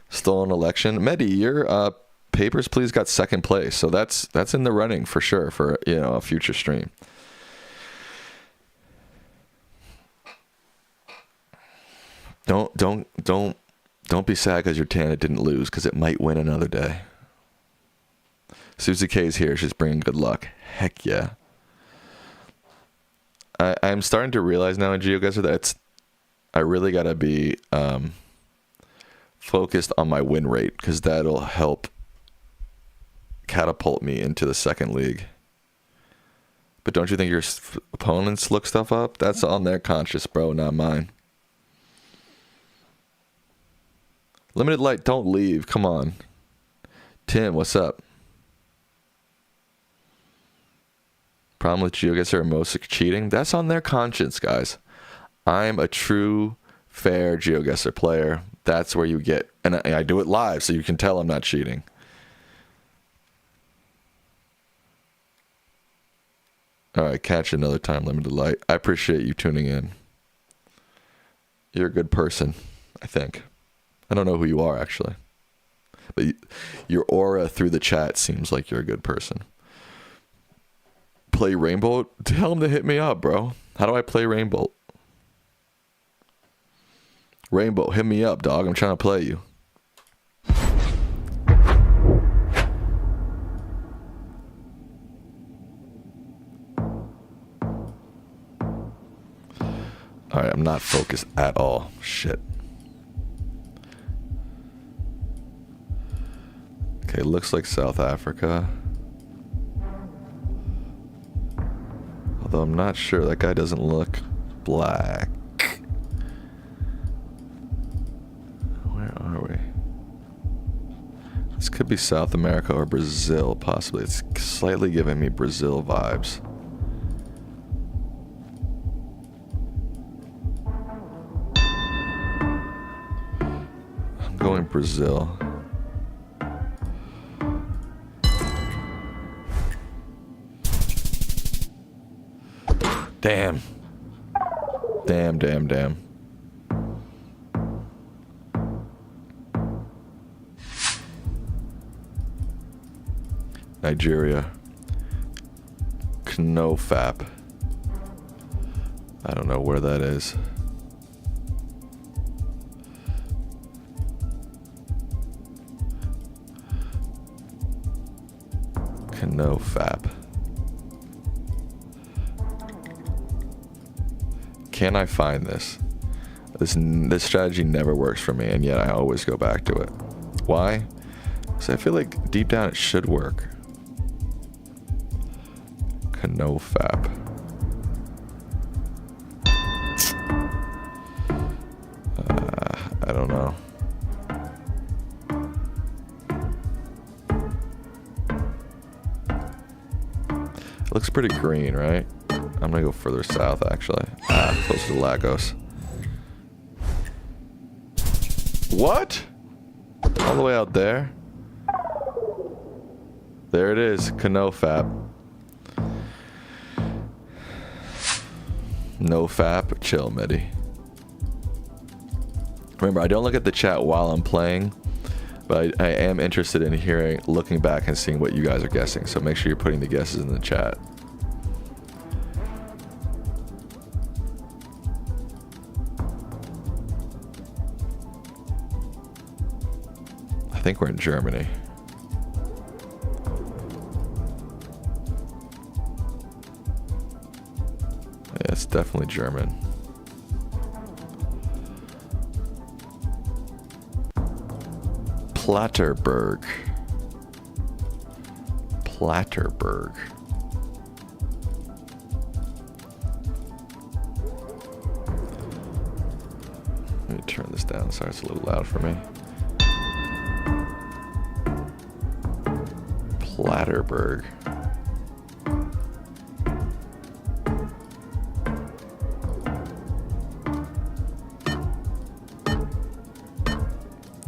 Stolen election. Medi, your Papers, Please got second place, so that's in the running for sure for, you know, a future stream. Don't be sad because your Tana didn't lose, because it might win another day. Susie K's here. She's bringing good luck. Heck yeah. I'm starting to realize now in Geogesser that I really got to be focused on my win rate, because that'll help catapult me into the second league. But don't you think your opponents look stuff up? That's on their conscience, bro, not mine. Limited Light, don't leave. Come on. Tim, what's up? Problem with Geogesser or most cheating? That's on their conscience, guys. I'm a true, fair Geogesser player. That's where you get... And I do it live, so you can tell I'm not cheating. Alright, catch another time, Limited Light. I appreciate you tuning in. You're a good person, I think. I don't know who you are, actually. But your aura through the chat seems like you're a good person. Play Rainbow? Tell him to hit me up, bro. How do I play Rainbow? Rainbow, hit me up, dog. I'm trying to play you. Alright, I'm not focused at all. Shit. Okay, looks like South Africa. Although I'm not sure. That guy doesn't look black. Where are we? This could be South America or Brazil, possibly. It's slightly giving me Brazil vibes. I'm going Brazil. Damn. Damn. Nigeria. Knofap. I don't know where that is. Knofap. Can I find this? This strategy never works for me, and yet I always go back to it. Why? Because I feel like deep down it should work. Knofap. I don't know. It looks pretty green, right? I'm gonna go further south, actually. Closer to Lagos. What? All the way out there? There it is, Knofap. No fap, chill, Medi. Remember, I don't look at the chat while I'm playing, but I am interested in looking back and seeing what you guys are guessing. So make sure you're putting the guesses in the chat. I think we're in Germany. Yeah, it's definitely German. Platterberg. Let me turn this down. Sorry, it's a little loud for me. Platterberg.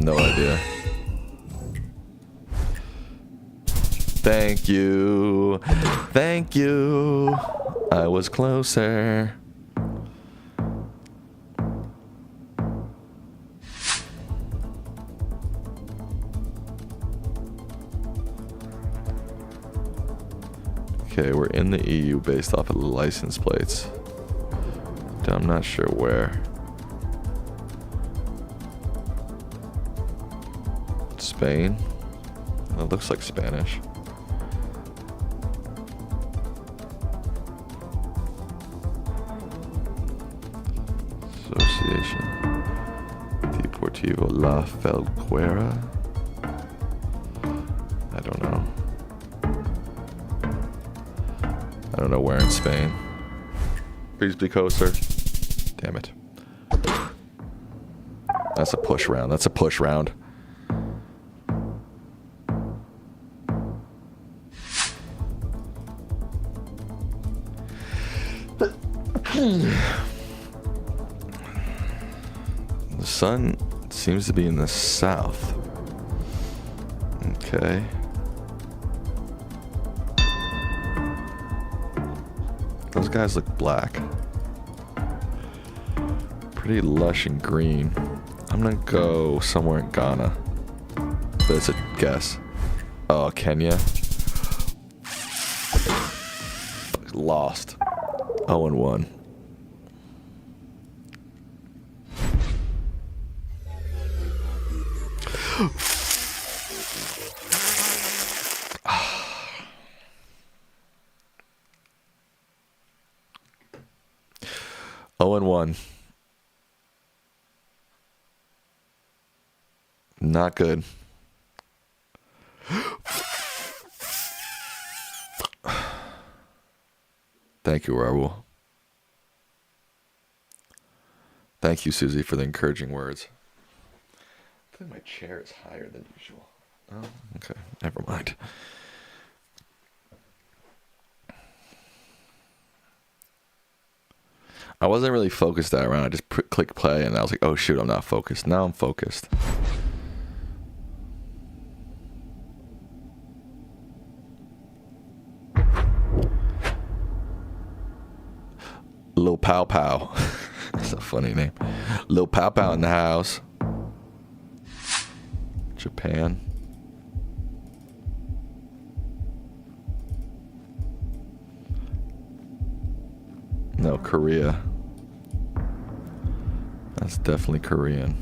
No idea. Thank you. Thank you. I was closer. Okay, we're in the EU based off of the license plates. I'm not sure where. Spain? It looks like Spanish. Association Deportivo La Felguera. I don't know. I don't know where in Spain. Please be closer. Damn it. That's a push round. That's a push round. The sun seems to be in the south. Okay. Those guys look black. Pretty lush and green. I'm gonna go somewhere in Ghana. But it's a guess. Oh, Kenya. Lost. 0-1. Not good. Thank you, Raul. Thank you, Susie, for the encouraging words. I think my chair is higher than usual. Oh, okay. Never mind. I wasn't really focused that round. I just clicked play and I was like, oh shoot, I'm not focused. Now I'm focused. Lil Pow Pow. That's a funny name. Lil Pow Pow in the house. Japan. No, Korea. That's definitely Korean.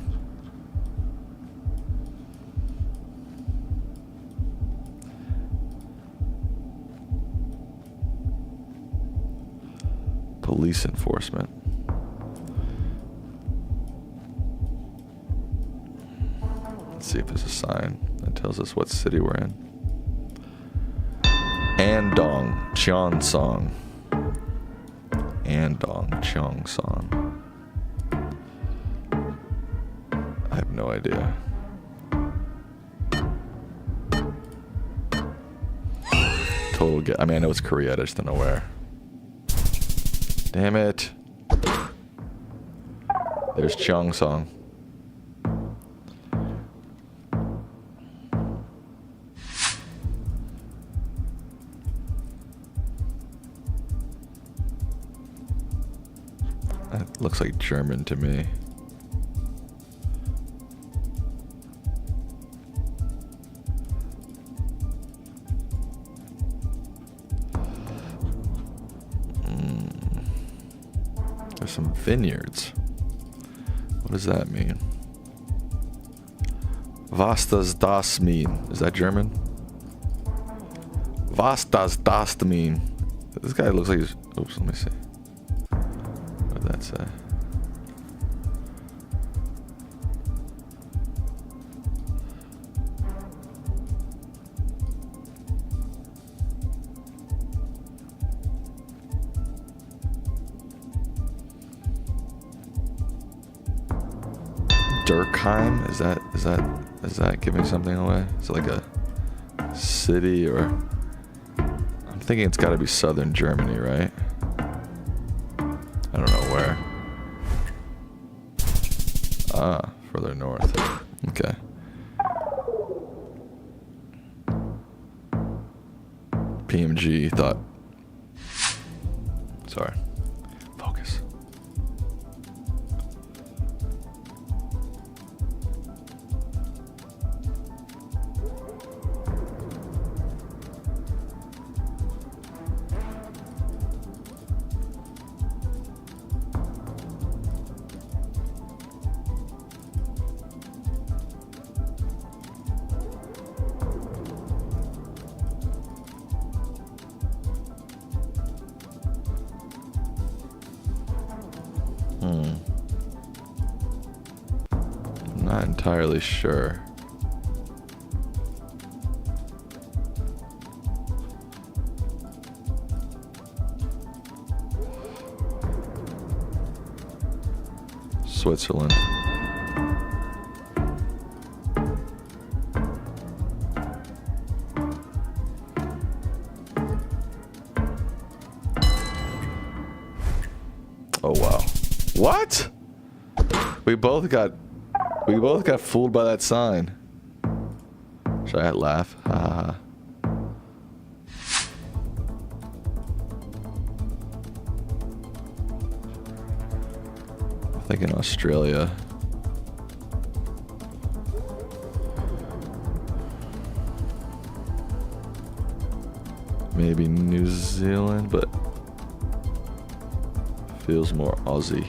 Police enforcement. Let's see if there's a sign that tells us what city we're in. Andong, Cheongsong. Andong, Cheongsong. I have no idea. Total guess. I mean, I know it's Korea, I just don't know where. Damn it. There's Cheongsong. That looks like German to me. There's some vineyards. What does that mean? Was does das mean? Is that German? Was does das mean? This guy looks like he's... Oops, let me see. What did that say? Durkheim? Is that giving something away? Is it like a city or... I'm thinking it's gotta be southern Germany, right? I don't know where. Ah, further north. Okay. PMG thought. Sorry. Focus. Not entirely sure. Switzerland. Oh wow. What? We both got fooled by that sign. Should I laugh? Haha. I think in Australia. Maybe New Zealand, but feels more Aussie.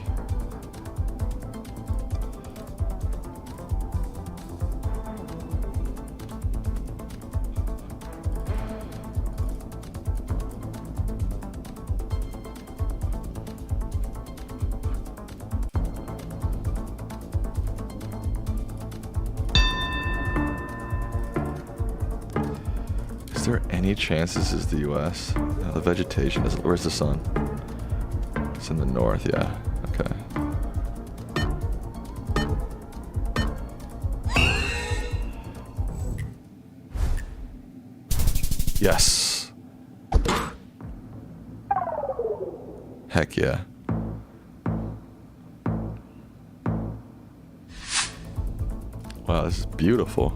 Is there any chance this is the US? No, the vegetation is. Where's the sun? It's in the north, yeah. Okay. Yes. Heck yeah. Wow, this is beautiful.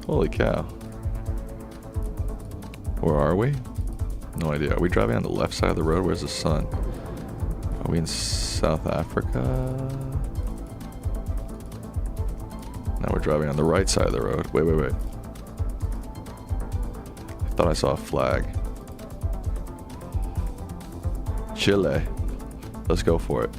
Holy cow. Where are we? No idea. Are we driving on the left side of the road? Where's the sun? Are we in South Africa? Now we're driving on the right side of the road. Wait. I thought I saw a flag. Chile. Let's go for it.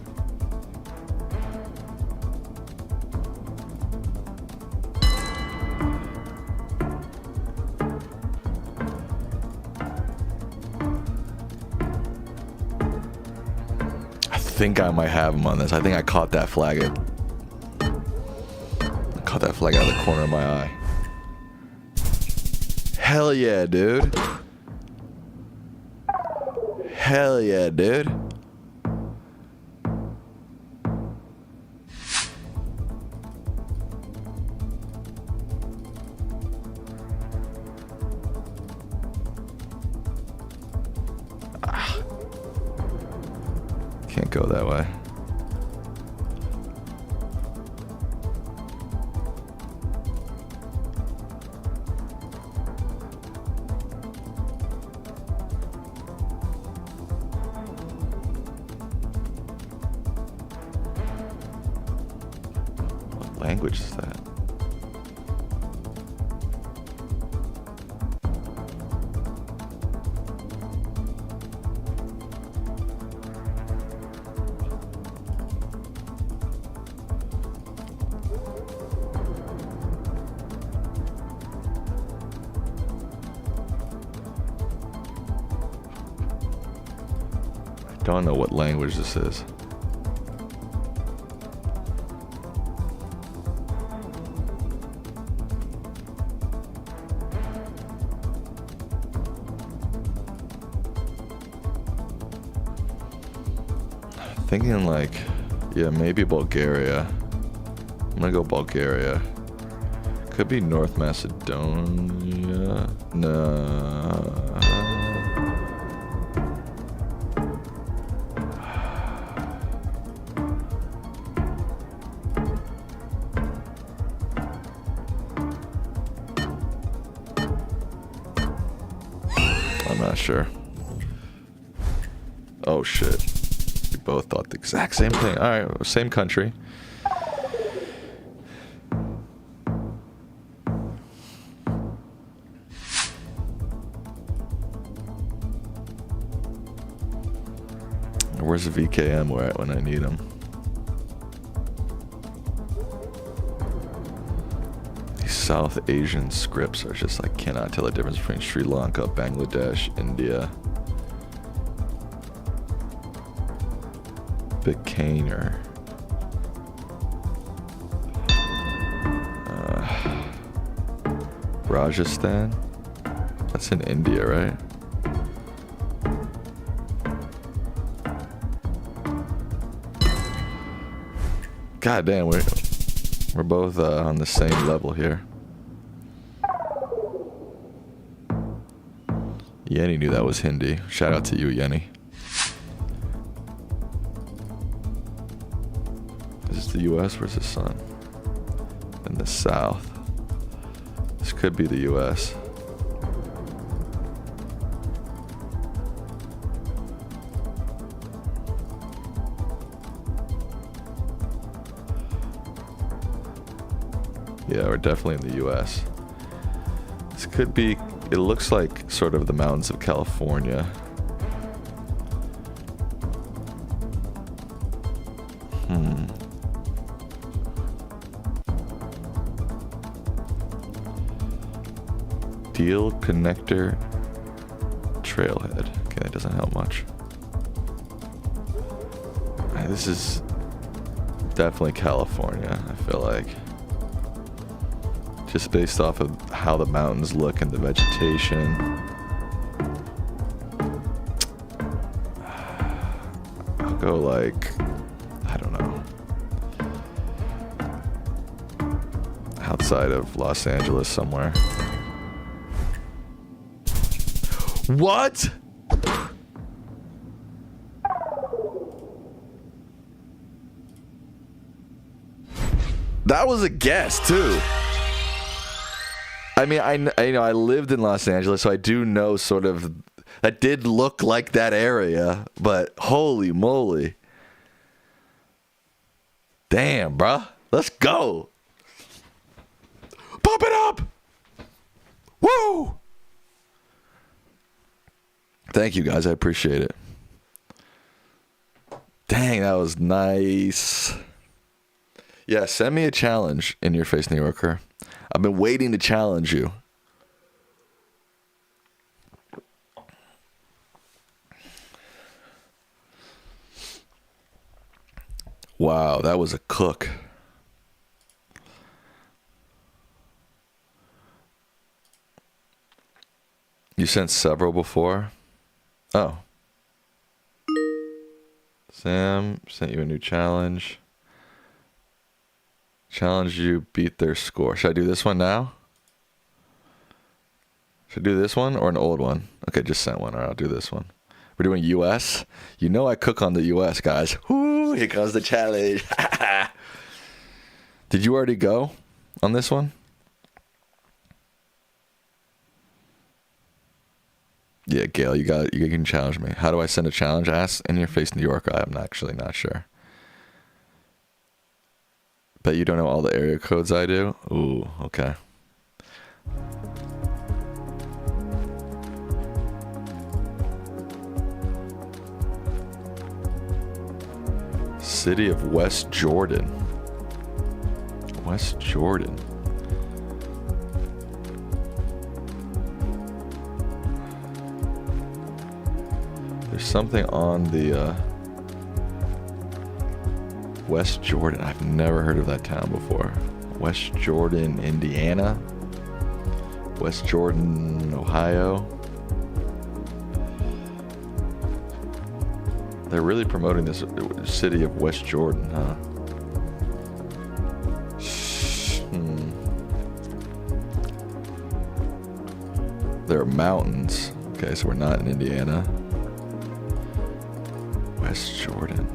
I think I might have him on this. I think I caught that flag. I caught that flag out of the corner of my eye. Hell yeah, dude. Hell yeah, dude. Can't go that way. What language is that? Don't know what language this is. Thinking like, yeah, maybe Bulgaria. I'm gonna go Bulgaria. Could be North Macedonia. No. not sure. Oh shit. We both thought the exact same thing. Alright, same country. Where's the VKM at when I need him? These South Asian scripts are just like, cannot tell the difference between Sri Lanka, Bangladesh, India. Bikaner. Rajasthan? That's in India, right? God damn, we're both on the same level here. Yenny knew that was Hindi. Shout out to you, Yenny. Is this the US? Where's the sun? In the south. This could be the US. Yeah, we're definitely in the US. This could be, it looks like sort of the mountains of California. Deal Connector Trailhead. Okay, that doesn't help much. This is definitely California, I feel like. Just based off of how the mountains look and the vegetation. I'll go like, I don't know. Outside of Los Angeles somewhere. What? That was a guess too. I mean, I know I lived in Los Angeles, so I do know sort of that did look like that area, but holy moly. Damn, bruh. Let's go. Pump it up. Woo! Thank you, guys. I appreciate it. Dang, that was nice. Yeah, send me a challenge in your face, New Yorker. I've been waiting to challenge you. Wow, that was a cook. You sent several before? Oh. Sam sent you a new challenge. Challenge you beat their score. Should I do this one now? Should I do this one or an old one? Okay, just sent one. All right, I'll do this one. We're doing US. You know I cook on the US, guys. Whoo, here comes the challenge. Did you already go on this one? Yeah, Gail, you can challenge me. How do I send a challenge? Ask in your face, New York. I'm actually not sure. Bet you don't know all the area codes I do? Ooh, okay. City of West Jordan. West Jordan. There's something on the West Jordan. I've never heard of that town before. West Jordan, Indiana. West Jordan, Ohio. They're really promoting this city of West Jordan, huh? There are mountains. Okay, so we're not in Indiana. West Jordan.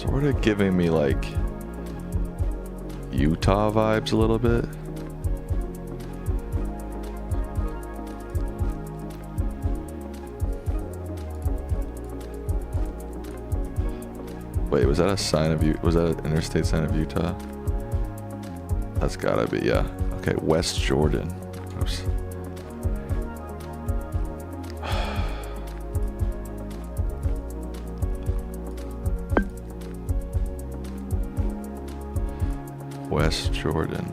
Sort of giving me like Utah vibes a little bit. Wait, was that a sign of was that an interstate sign of Utah? That's gotta be, yeah. Okay, West Jordan. Oops. West Jordan.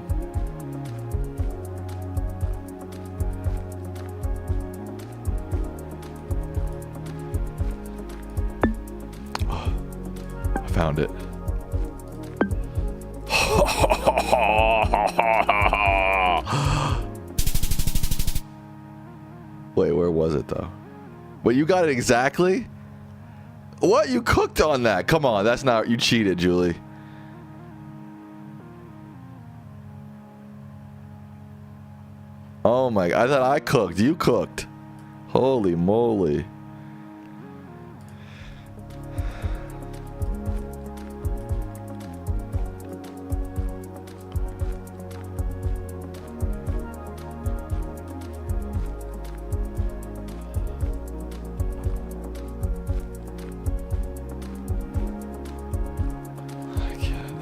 Oh, I found it. Wait, where was it though? Wait, you got it exactly? What? You cooked on that? Come on, that's not, you cheated, Julie. Oh my, I thought I cooked. You cooked. Holy moly.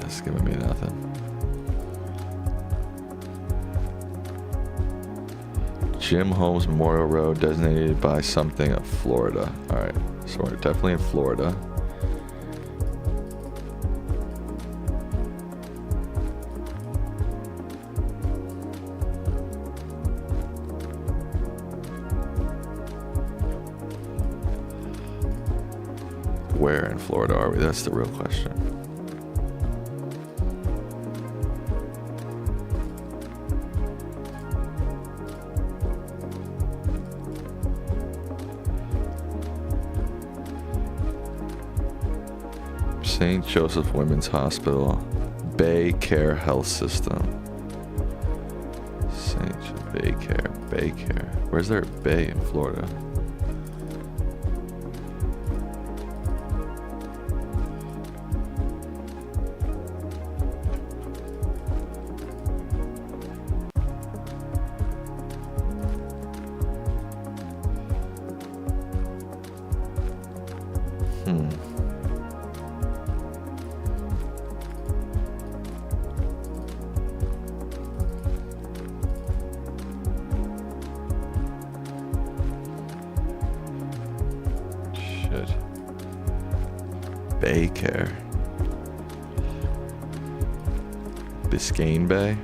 That's giving me nothing. Jim Holmes Memorial Road, designated by something of Florida. Alright, so we're definitely in Florida. Where in Florida are we? That's the real question. St. Joseph Women's Hospital, Bay Care Health System. Bay Care. Where's there a bay in Florida? Baycare. Biscayne Bay?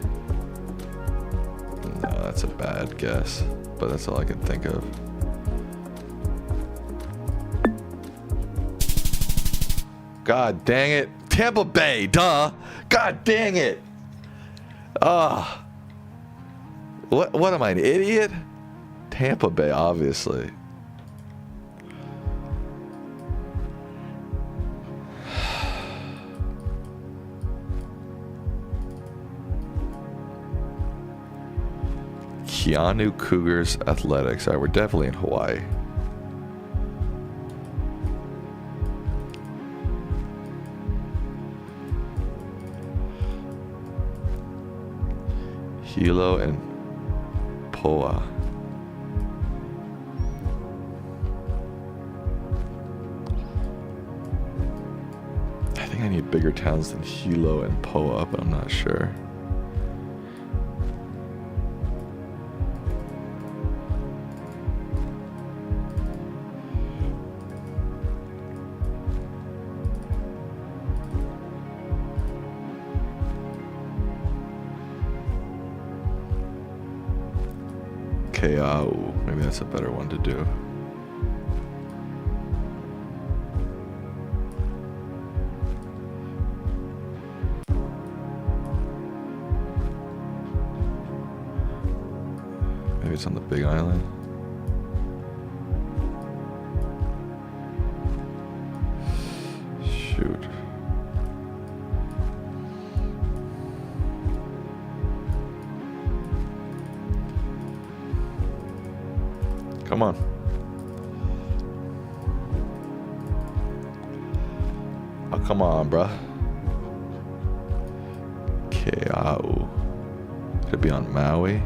No, that's a bad guess, but that's all I can think of. God dang it. Tampa Bay, duh. God dang it. Ah. What am I, an idiot? Tampa Bay, obviously. Keanu Cougars Athletics. All right, we're definitely in Hawaii. Hilo and Poa. I think I need bigger towns than Hilo and Poa, but I'm not sure. Maybe that's a better one to do. Maybe it's on the Big Island. Shoot. Come on. Oh, come on, bruh. Kea'au. Could it be on Maui?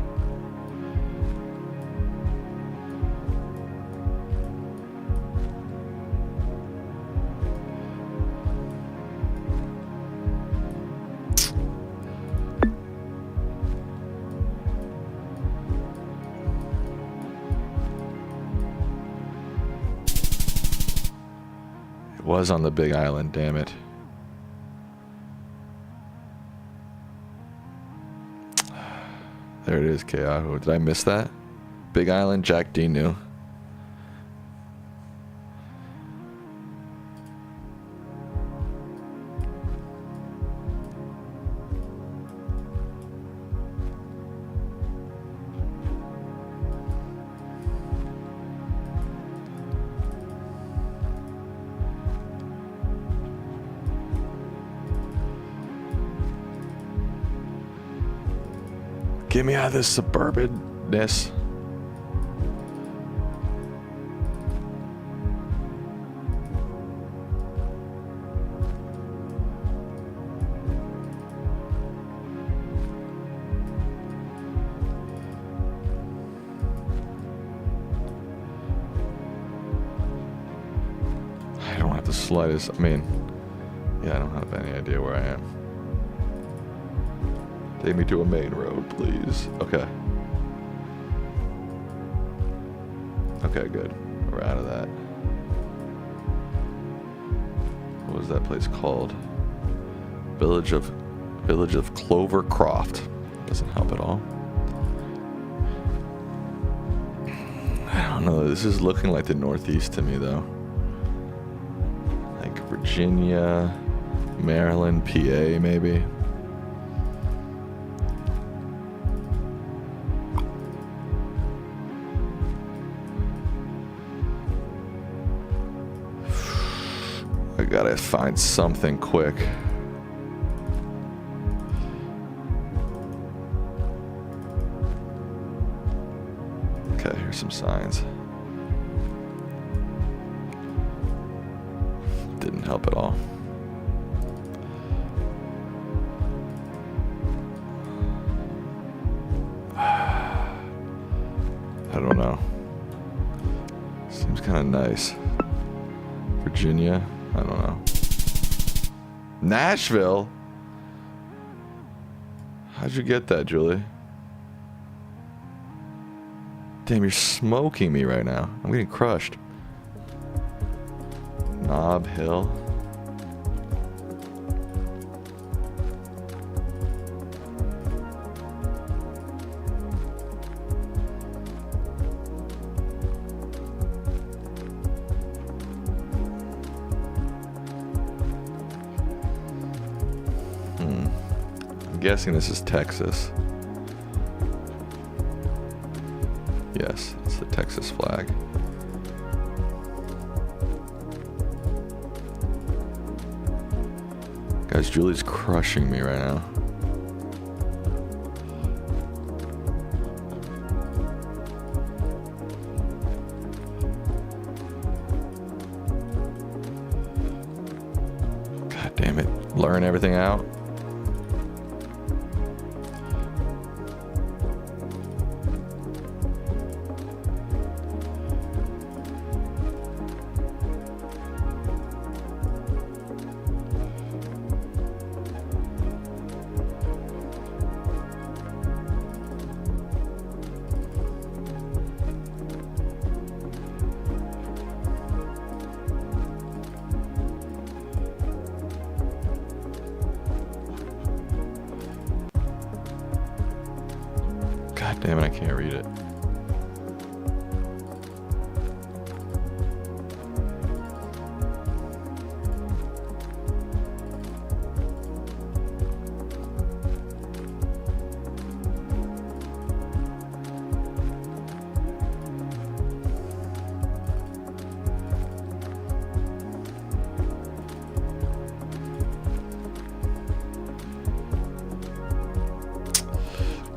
It was on the Big Island, damn it. There it is, Kea'au. Did I miss that? Big Island, Jack D knew. Get me out of this suburbanness. I don't have the slightest, I mean, yeah, I don't have any idea where I am. Take me to a main road, please. Okay. Okay, good. We're out of that. What was that place called? Village of Clovercroft. Doesn't help at all. I don't know. This is looking like the Northeast to me, though. Like Virginia, Maryland, PA, maybe. I gotta find something quick. Okay, here's some signs. Didn't help at all. I don't know. Seems kind of nice. Virginia. I don't know. Nashville? How'd you get that, Julie? Damn, you're smoking me right now. I'm getting crushed. Nob Hill. I'm guessing this is Texas. Yes, it's the Texas flag. Guys, Julie's crushing me right now. God damn it. Blurring everything out. God damn it, I can't read it.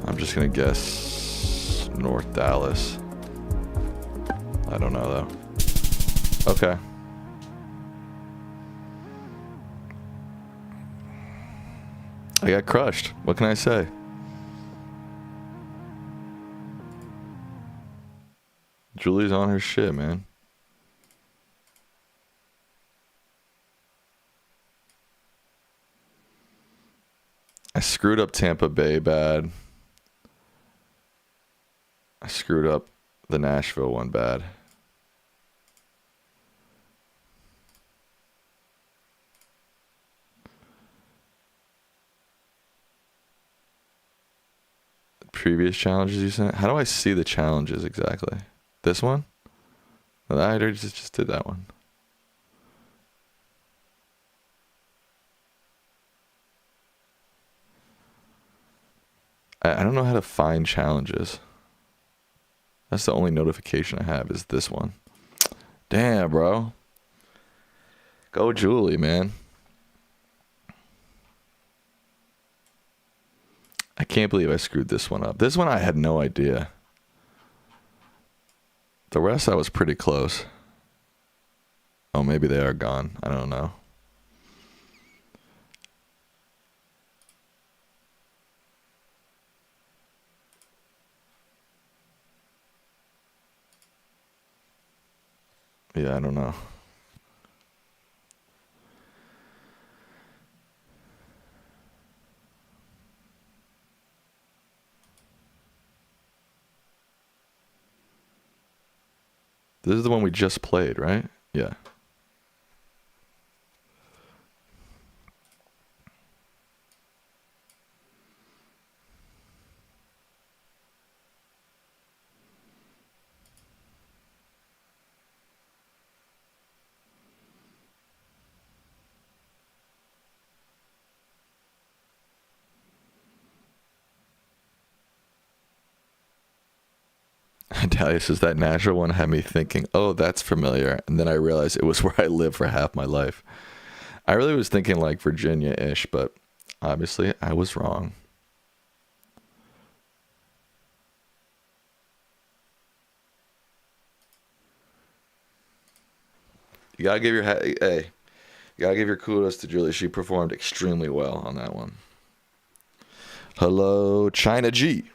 I'm just gonna guess North Dallas. I don't know though. Okay. I got crushed. What can I say? Julie's on her shit, man. I screwed up Tampa Bay bad. I screwed up the Nashville one bad. Previous challenges you sent? How do I see the challenges exactly? This one? No, I already just did that one. I don't know how to find challenges. That's the only notification I have is this one. Damn, bro. Go Julie, man. I can't believe I screwed this one up. This one I had no idea. The rest I was pretty close. Oh, maybe they are gone. I don't know. Yeah, I don't know. This is the one we just played, right? Yeah. Dalia says that Nashville one had me thinking, oh, that's familiar. And then I realized it was where I lived for half my life. I really was thinking like Virginia-ish, but obviously I was wrong. You gotta give your you gotta give your kudos to Julie. She performed extremely well on that one. Hello, China G.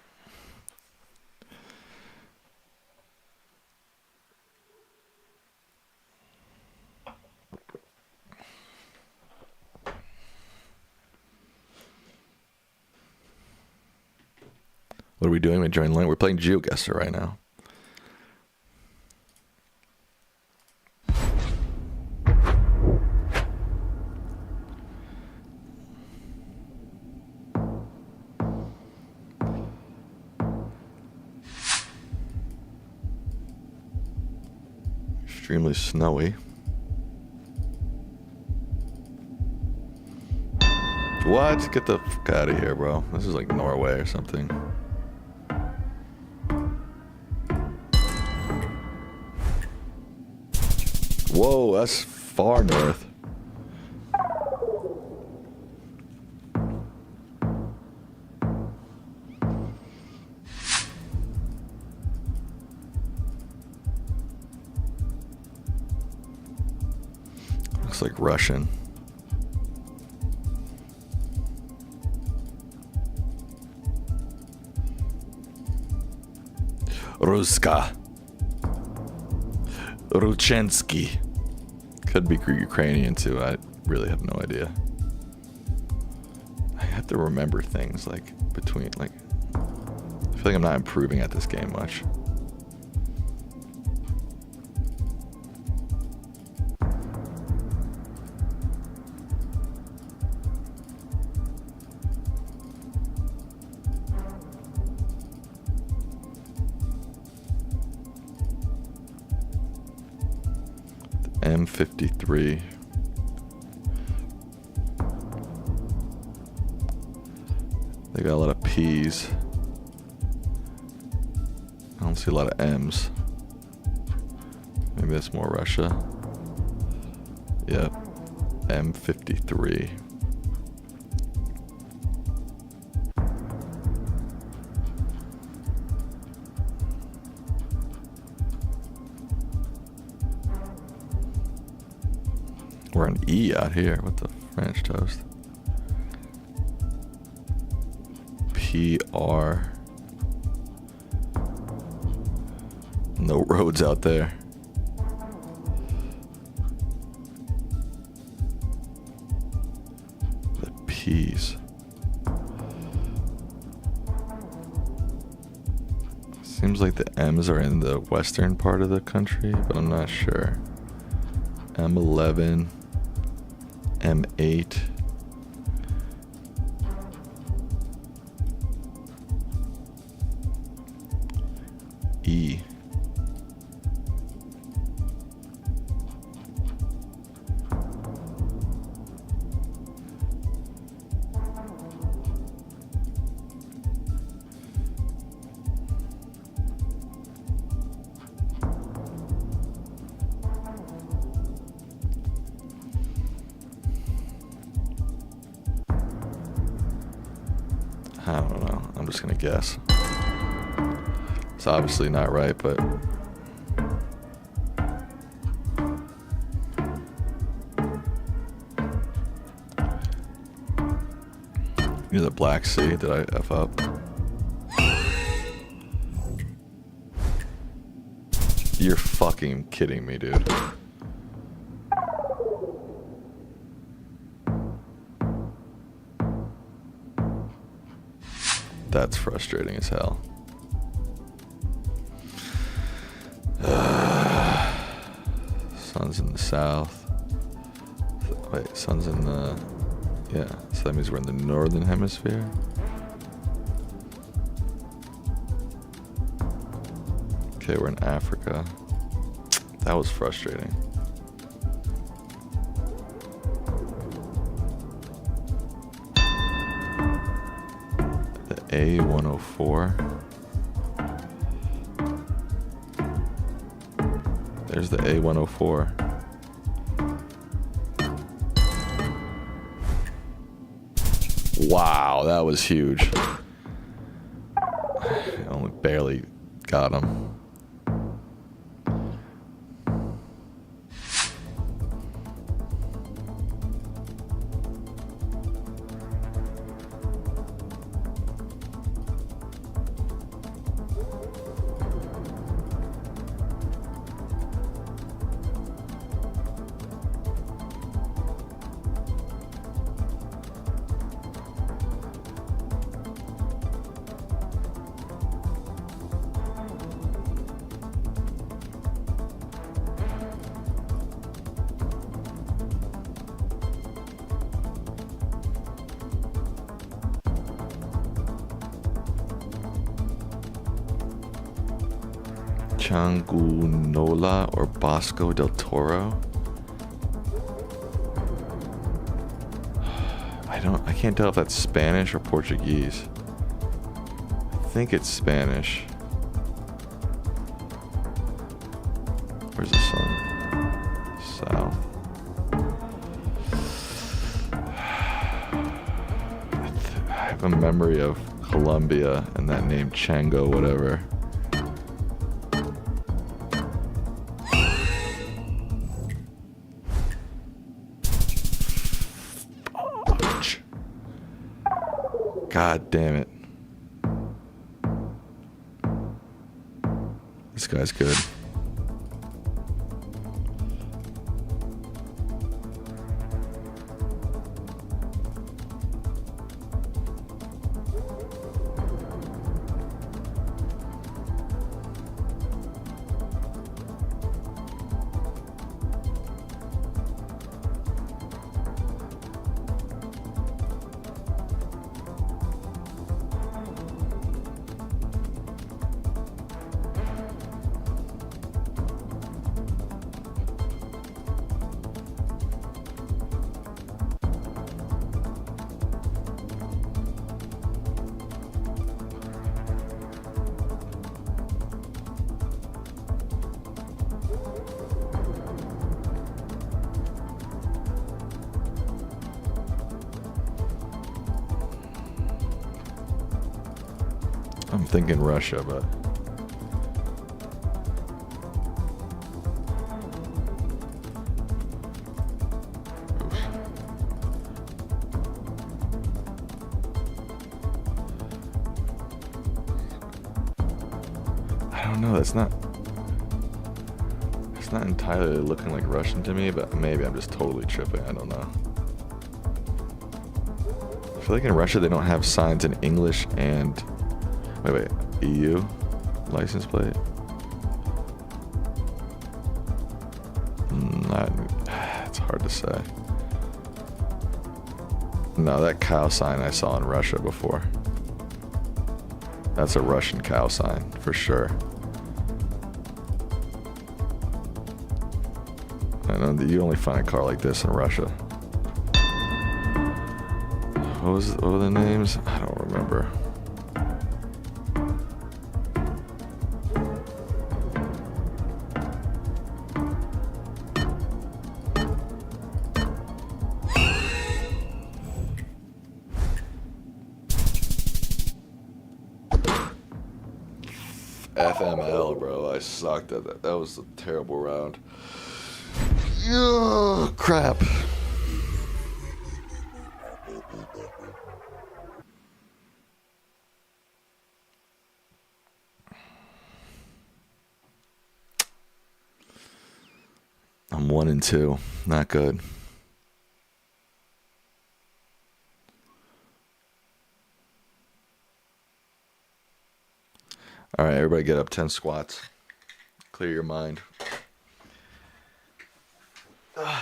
What are we doing? We join line. We're playing Geogesser right now. Extremely snowy. What? Get the fuck out of here, bro. This is like Norway or something. Whoa, that's far north. Looks like Russian. Ruska. Ruchensky. Could be Ukrainian too. I really have no idea. I have to remember things like between, like, I feel like I'm not improving at this game much. M53. They got a lot of P's. I don't see a lot of M's. Maybe that's more Russia. Yep. M53. We're an E out here. What the French toast? PR. No roads out there. The P's. Seems like the M's are in the western part of the country, but I'm not sure. M11, M8. E. I don't know. I'm just gonna guess. It's obviously not right, but you're the Black Sea. Did I F up? You're fucking kidding me, dude. That's frustrating as hell. Sun's in the south. Wait, sun's in the... Yeah, so that means we're in the northern hemisphere. Okay, we're in Africa. That was frustrating. The A104. There's the A104. Wow, that was huge. I only barely got him. Changunola or Bosco del Toro. I can't tell if that's Spanish or Portuguese. I think it's Spanish. Where's the sun? South. I have a memory of Colombia and that name Chango whatever. God damn it. This guy's good. I'm thinking Russia, but don't know. It's not entirely looking like Russian to me, but maybe I'm just totally tripping. I don't know. I feel like in Russia they don't have signs in English and wait, EU license plate. It's hard to say. No, that cow sign I saw in Russia before. That's a Russian cow sign for sure. I know that you only find a car like this in Russia. What were the names? I don't remember. FML, bro. I sucked at that. That was a terrible round. Oh, crap. I'm 1-2. Not good. All right, everybody get up 10 squats. Clear your mind. A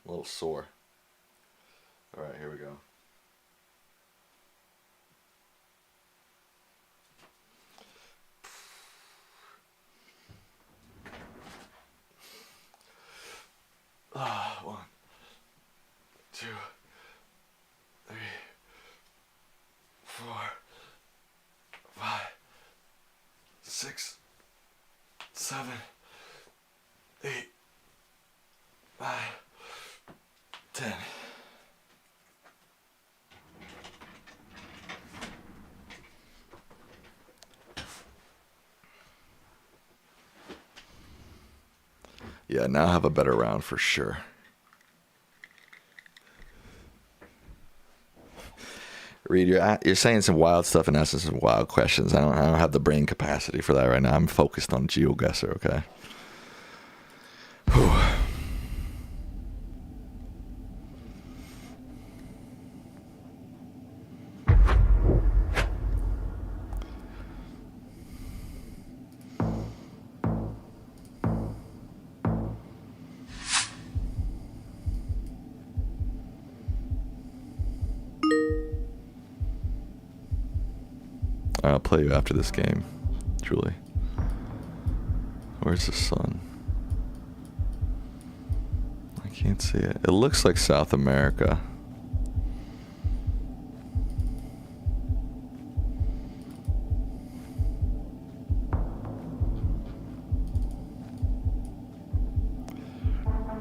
little sore. All right, here we go. One, two, three, 4, 5, 6, 7, 8, 9, 10. Yeah, now I have a better round for sure. Reed, you're saying some wild stuff and asking some wild questions. I don't have the brain capacity for that right now. I'm focused on Geogesser, okay? Whew. I'll play you after this game, truly. Where's the sun? I can't see it. It looks like South America.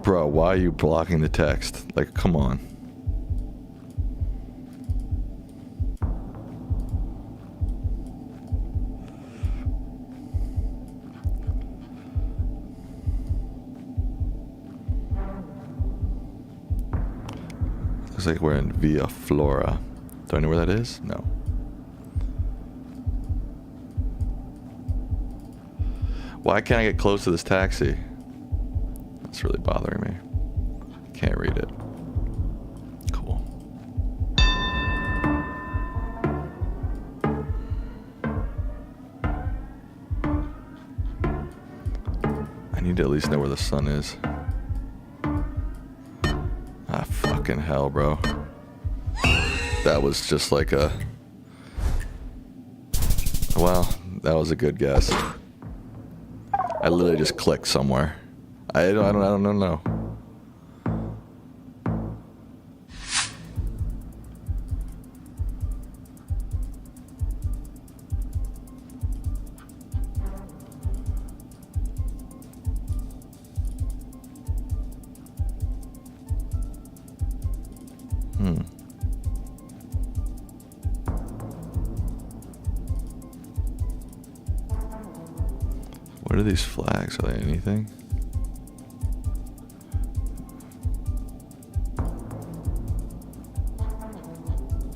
Bro, why are you blocking the text? Like, come on. Looks like we're in Villa Flora. Do I know where that is? No. Why can't I get close to this taxi? That's really bothering me. Can't read it. Cool. I need to at least know where the sun is. Ah, fucking hell, bro. That was just like a... Well, that was a good guess. I literally just clicked somewhere. I don't know. What are these flags? Are they anything?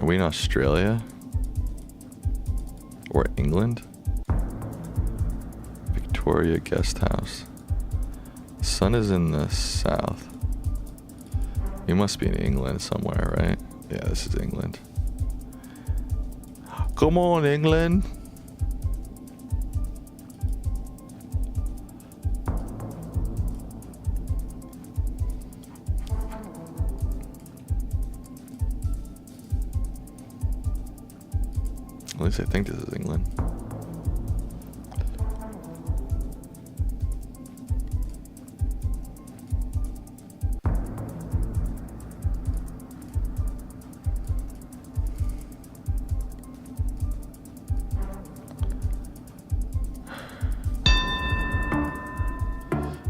we in Australia? Or England? Victoria Guest House. The sun is in the south. You must be in England somewhere, right? Yeah, this is England. Come on, England. At least I think this is England.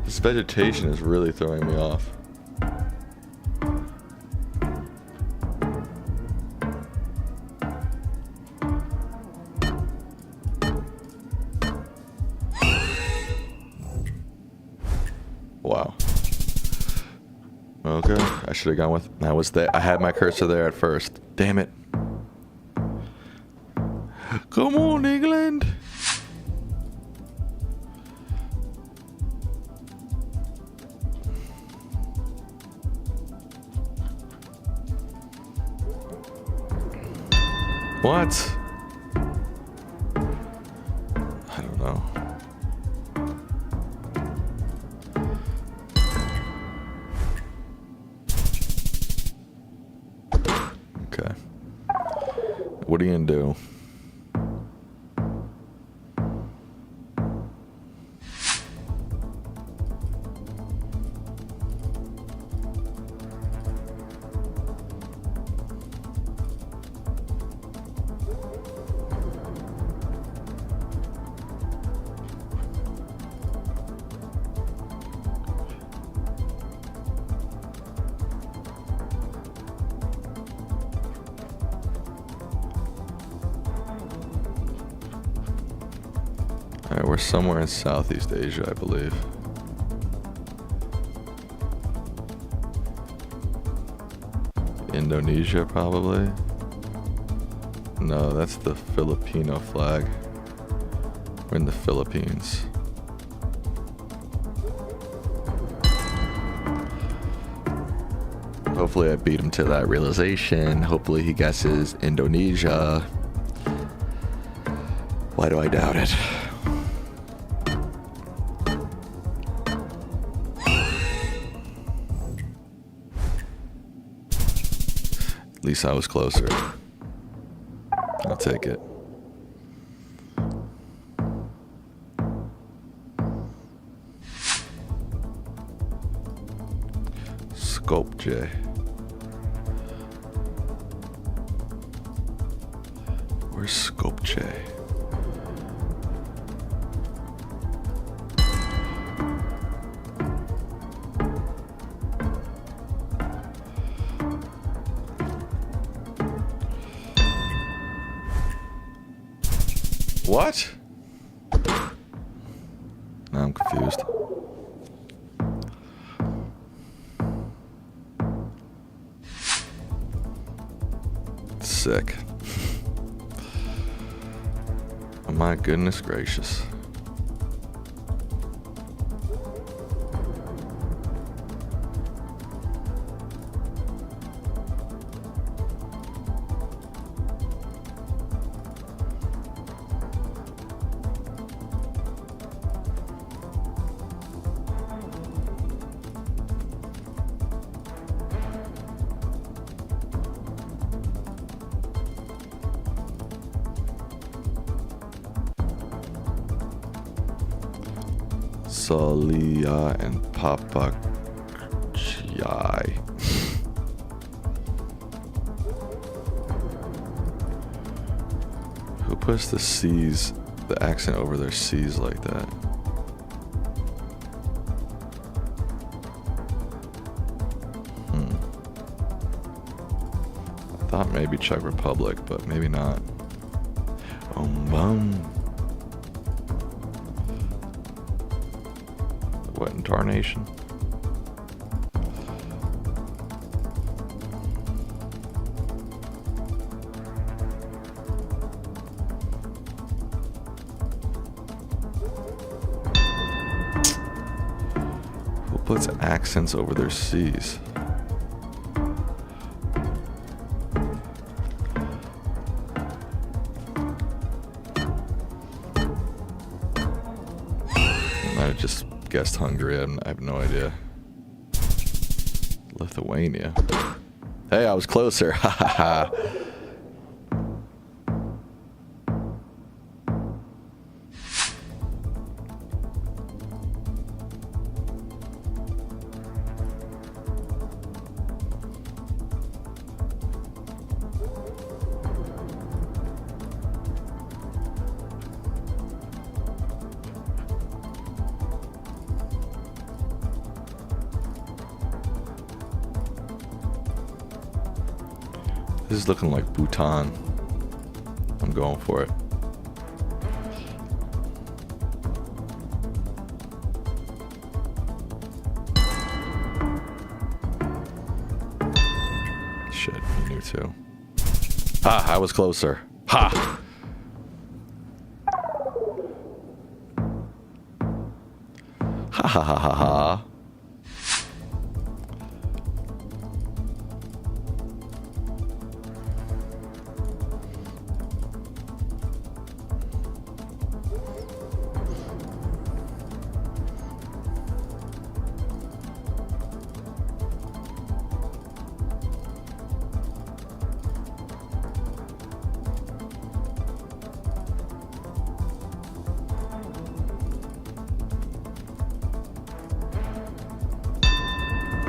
This vegetation is really throwing me off. Wow. Okay, I should have gone with. I was there. I had my cursor there at first. Damn it. Come on, England. What? I don't know. Okay. What are you gonna do? Alright, we're somewhere in Southeast Asia, I believe. Indonesia, probably. No, that's the Filipino flag. We're in the Philippines. Hopefully I beat him to that realization. Hopefully he guesses Indonesia. Why do I doubt it? At least I was closer. I'll take it. Skopje. Where's Skopje? What? Now I'm confused. Sick. Oh my goodness gracious. Salia and Papa Chai. Who puts the C's, the accent over their C's like that? I thought maybe Czech Republic, but maybe not. Bum. What in tarnation? puts accents over their C's? I just guessed Hungary. I have no idea. Lithuania. Hey, I was closer. Ha ha ha. This is looking like Bhutan. I'm going for it. Shit, you knew too. Ha, I was closer. Ha! Ha ha ha ha ha.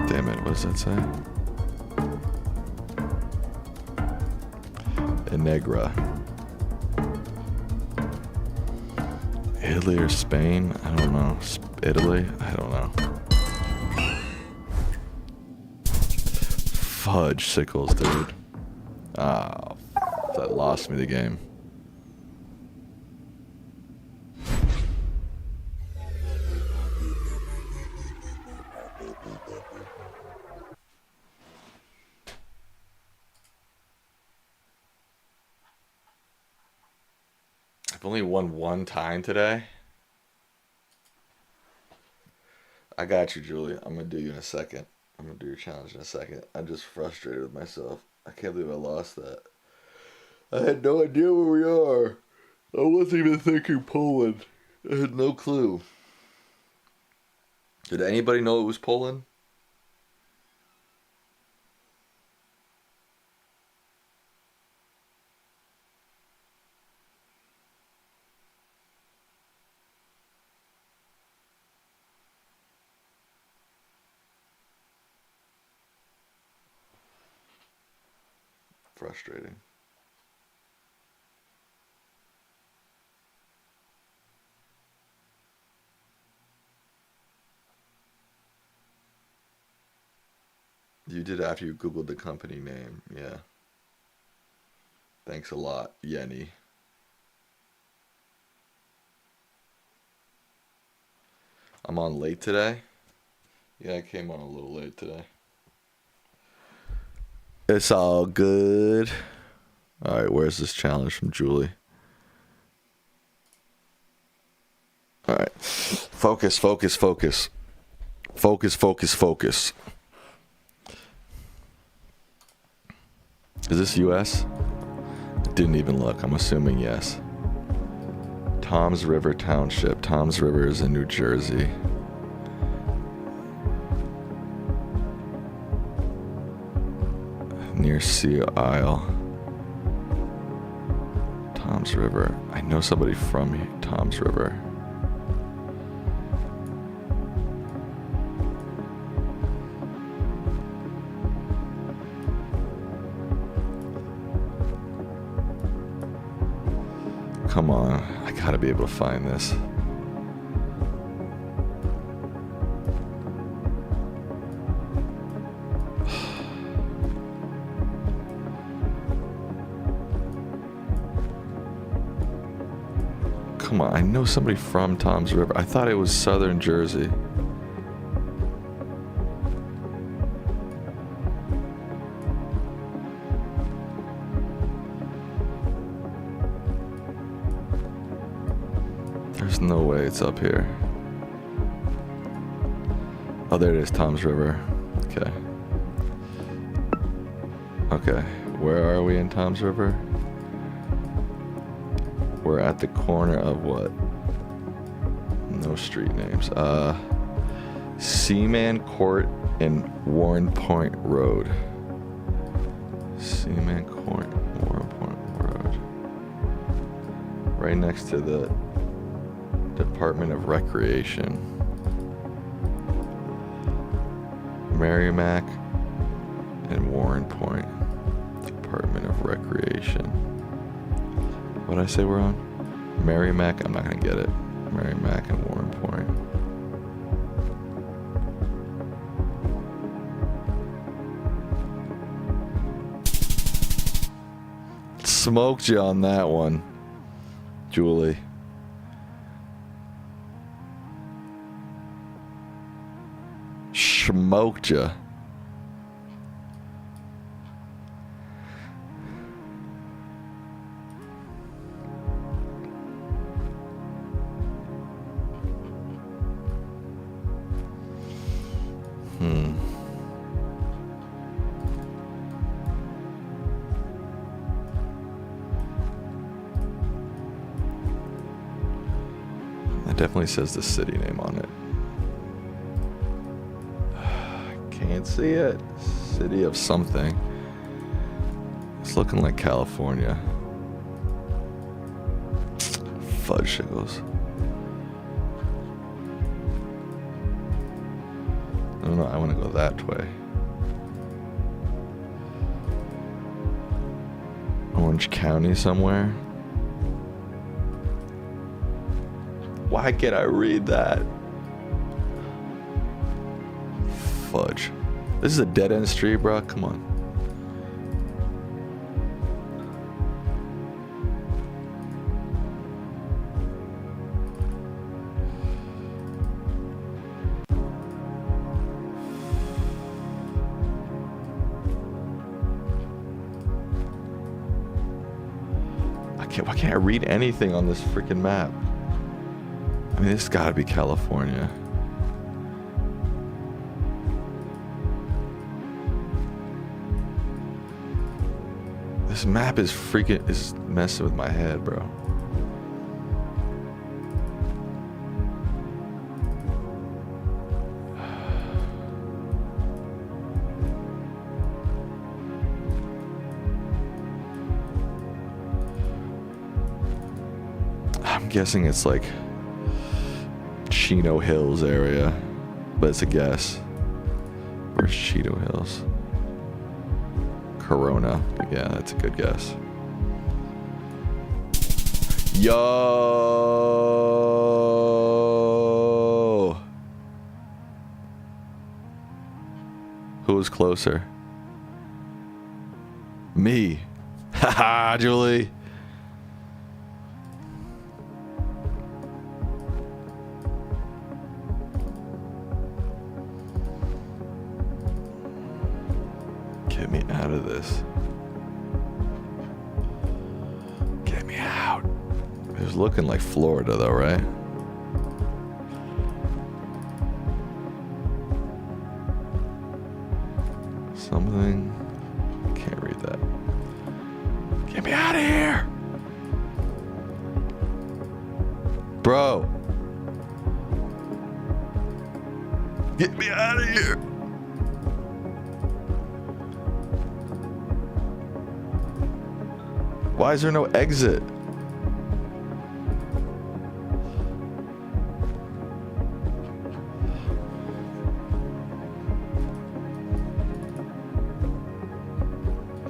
Damn it, what does that say? Negra. Italy or Spain? I don't know. Italy? I don't know. Fudge sickles, dude. Ah, that lost me the game. I've only won one time today. I got you, Julie. I'm going to do you in a second. I'm going to do your challenge in a second. I'm just frustrated with myself. I can't believe I lost that. I had no idea where we are. I wasn't even thinking Poland. I had no clue. Did anybody know it was Poland? Frustrating. You did after you Googled the company name, yeah. Thanks a lot, Yenny. I'm on late today. Yeah, I came on a little late today. It's all good. All right, where's this challenge from Julie? All right. Focus, focus, focus. Focus, focus, focus. Is this US? Didn't even look. I'm assuming yes. Toms River Township. Toms River is in New Jersey. Near Sea Isle. Toms River. I know somebody from here. Toms River. Come on. I gotta be able to find this. Come on, I know somebody from Toms River. I thought it was southern Jersey. There's no way it's up here. Oh, there it is, Tom's River. Okay. Okay, where are we in Tom's River? We're at the corner of what? No street names. Seaman Court and Warren Point Road. Seaman Court, Warren Point Road. Right next to the Department of Recreation. Merrimack and Warren Point. Department of Recreation. What'd I say we're on? Merrimack? I'm not gonna get it. Merrimack and Warren Point. Smoked you on that one, Julie. Smoked you. It definitely says the city name on it. Can't see it. City of something. It's looking like California. Fudge shiggles. No, I want to go that way. Orange County somewhere. Why can't I read that? Fudge. This is a dead-end street, bro. Come on. Why can't I read anything on this freaking map? I mean, this has got to be California. This map is messing with my head, bro. I'm guessing it's like Chino Hills area, but it's a guess. Where's Chino Hills? Corona. Yeah, that's a good guess. Yo! Who was closer? Me. Haha, Julie. Get me out of this. Get me out. It was looking like Florida though, right? Something. Can't read that. Get me out of here. Bro. Get me out of here. Why is there no exit?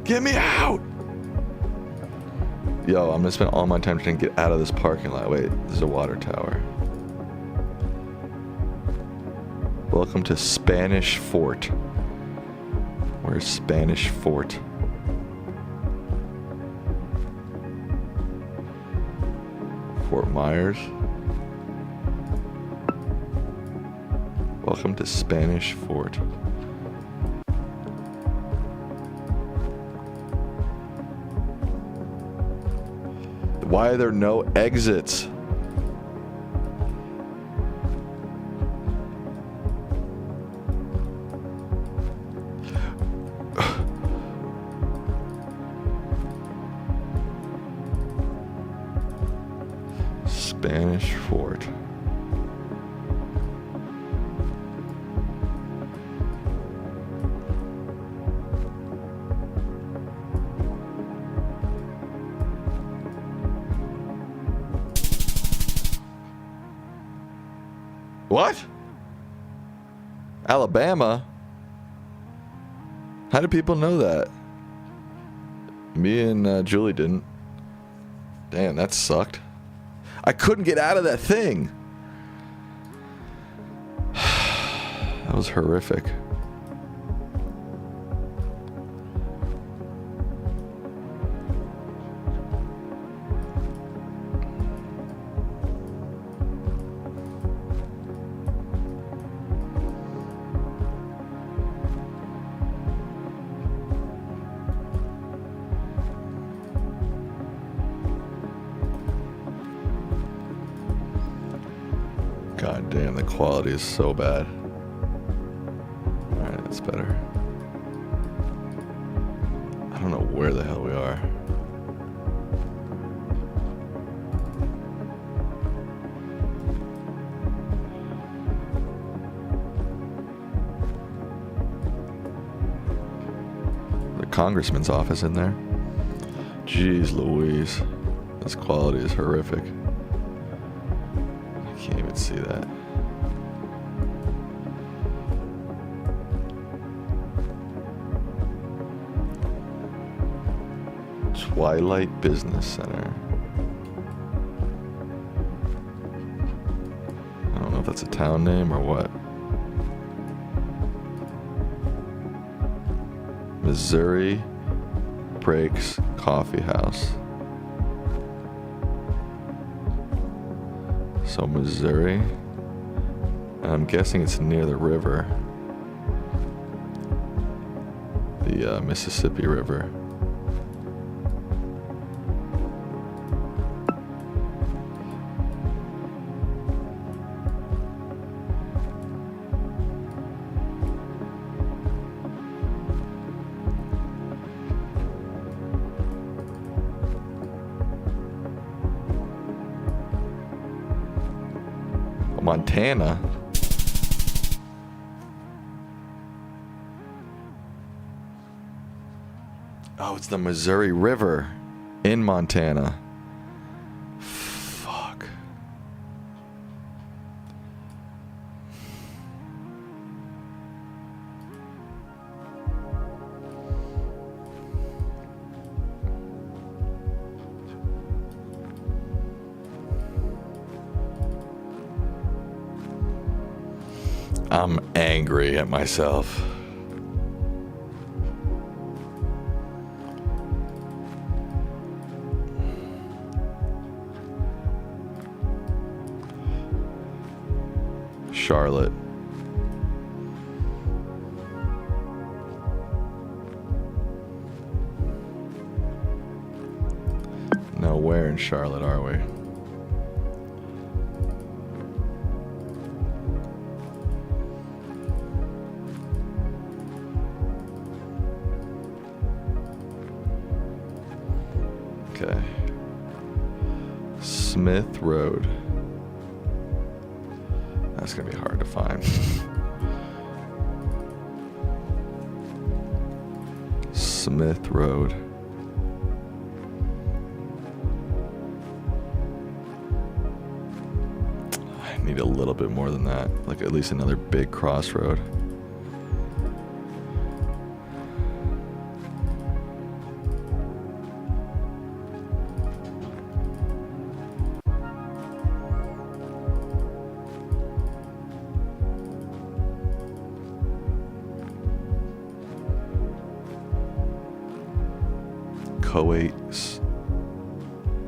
Get me out! Yo, I'm gonna spend all my time trying to get out of this parking lot. Wait, this is a water tower. Welcome to Spanish Fort. Where's Spanish Fort? Fort Myers. Welcome to Spanish Fort. Why are there no exits? Spanish fort. What? Alabama? How do people know that? Me and Julie didn't. Damn, that sucked. I couldn't get out of that thing. That was horrific. God damn, the quality is so bad. Alright, that's better. I don't know where the hell we are. The congressman's office in there. Jeez Louise. This quality is horrific. Can't even see that. Twilight Business Center. I don't know if that's a town name or what. Missouri Breaks Coffee House. So Missouri, and I'm guessing it's near the river, the Mississippi River. Montana. Oh, it's the Missouri River in Montana. Fuck. I'm angry at myself. Charlotte. Now, where in Charlotte are we? Okay. Smith Road. That's gonna be hard to find. Smith Road. I need a little bit more than that. Like at least another big crossroad.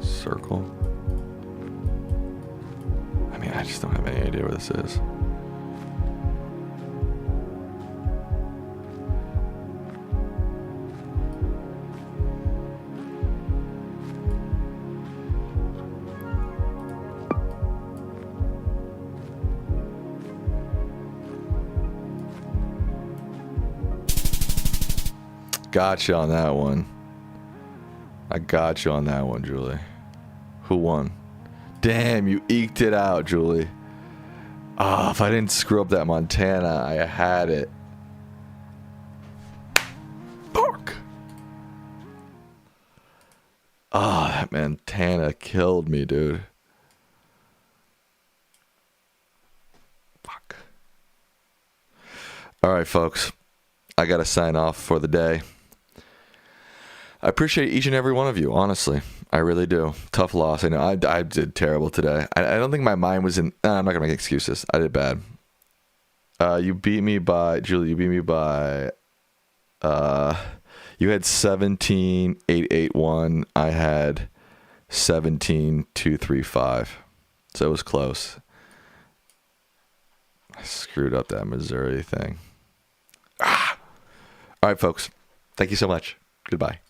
Circle. I mean, I just don't have any idea where this is. Gotcha on that one. I got you on that one, Julie. Who won? Damn, you eked it out, Julie. Ah, if I didn't screw up that Montana, I had it. Fuck. Ah, that Montana killed me, dude. Fuck. All right, folks. I got to sign off for the day. I appreciate each and every one of you, honestly. I really do. Tough loss. I know I did terrible today. I don't think my mind was in... I'm not going to make excuses. I did bad. You beat me by... Julie, you beat me by... you had 17,881. I had 17,235. So it was close. I screwed up that Missouri thing. Ah! All right, folks. Thank you so much. Goodbye.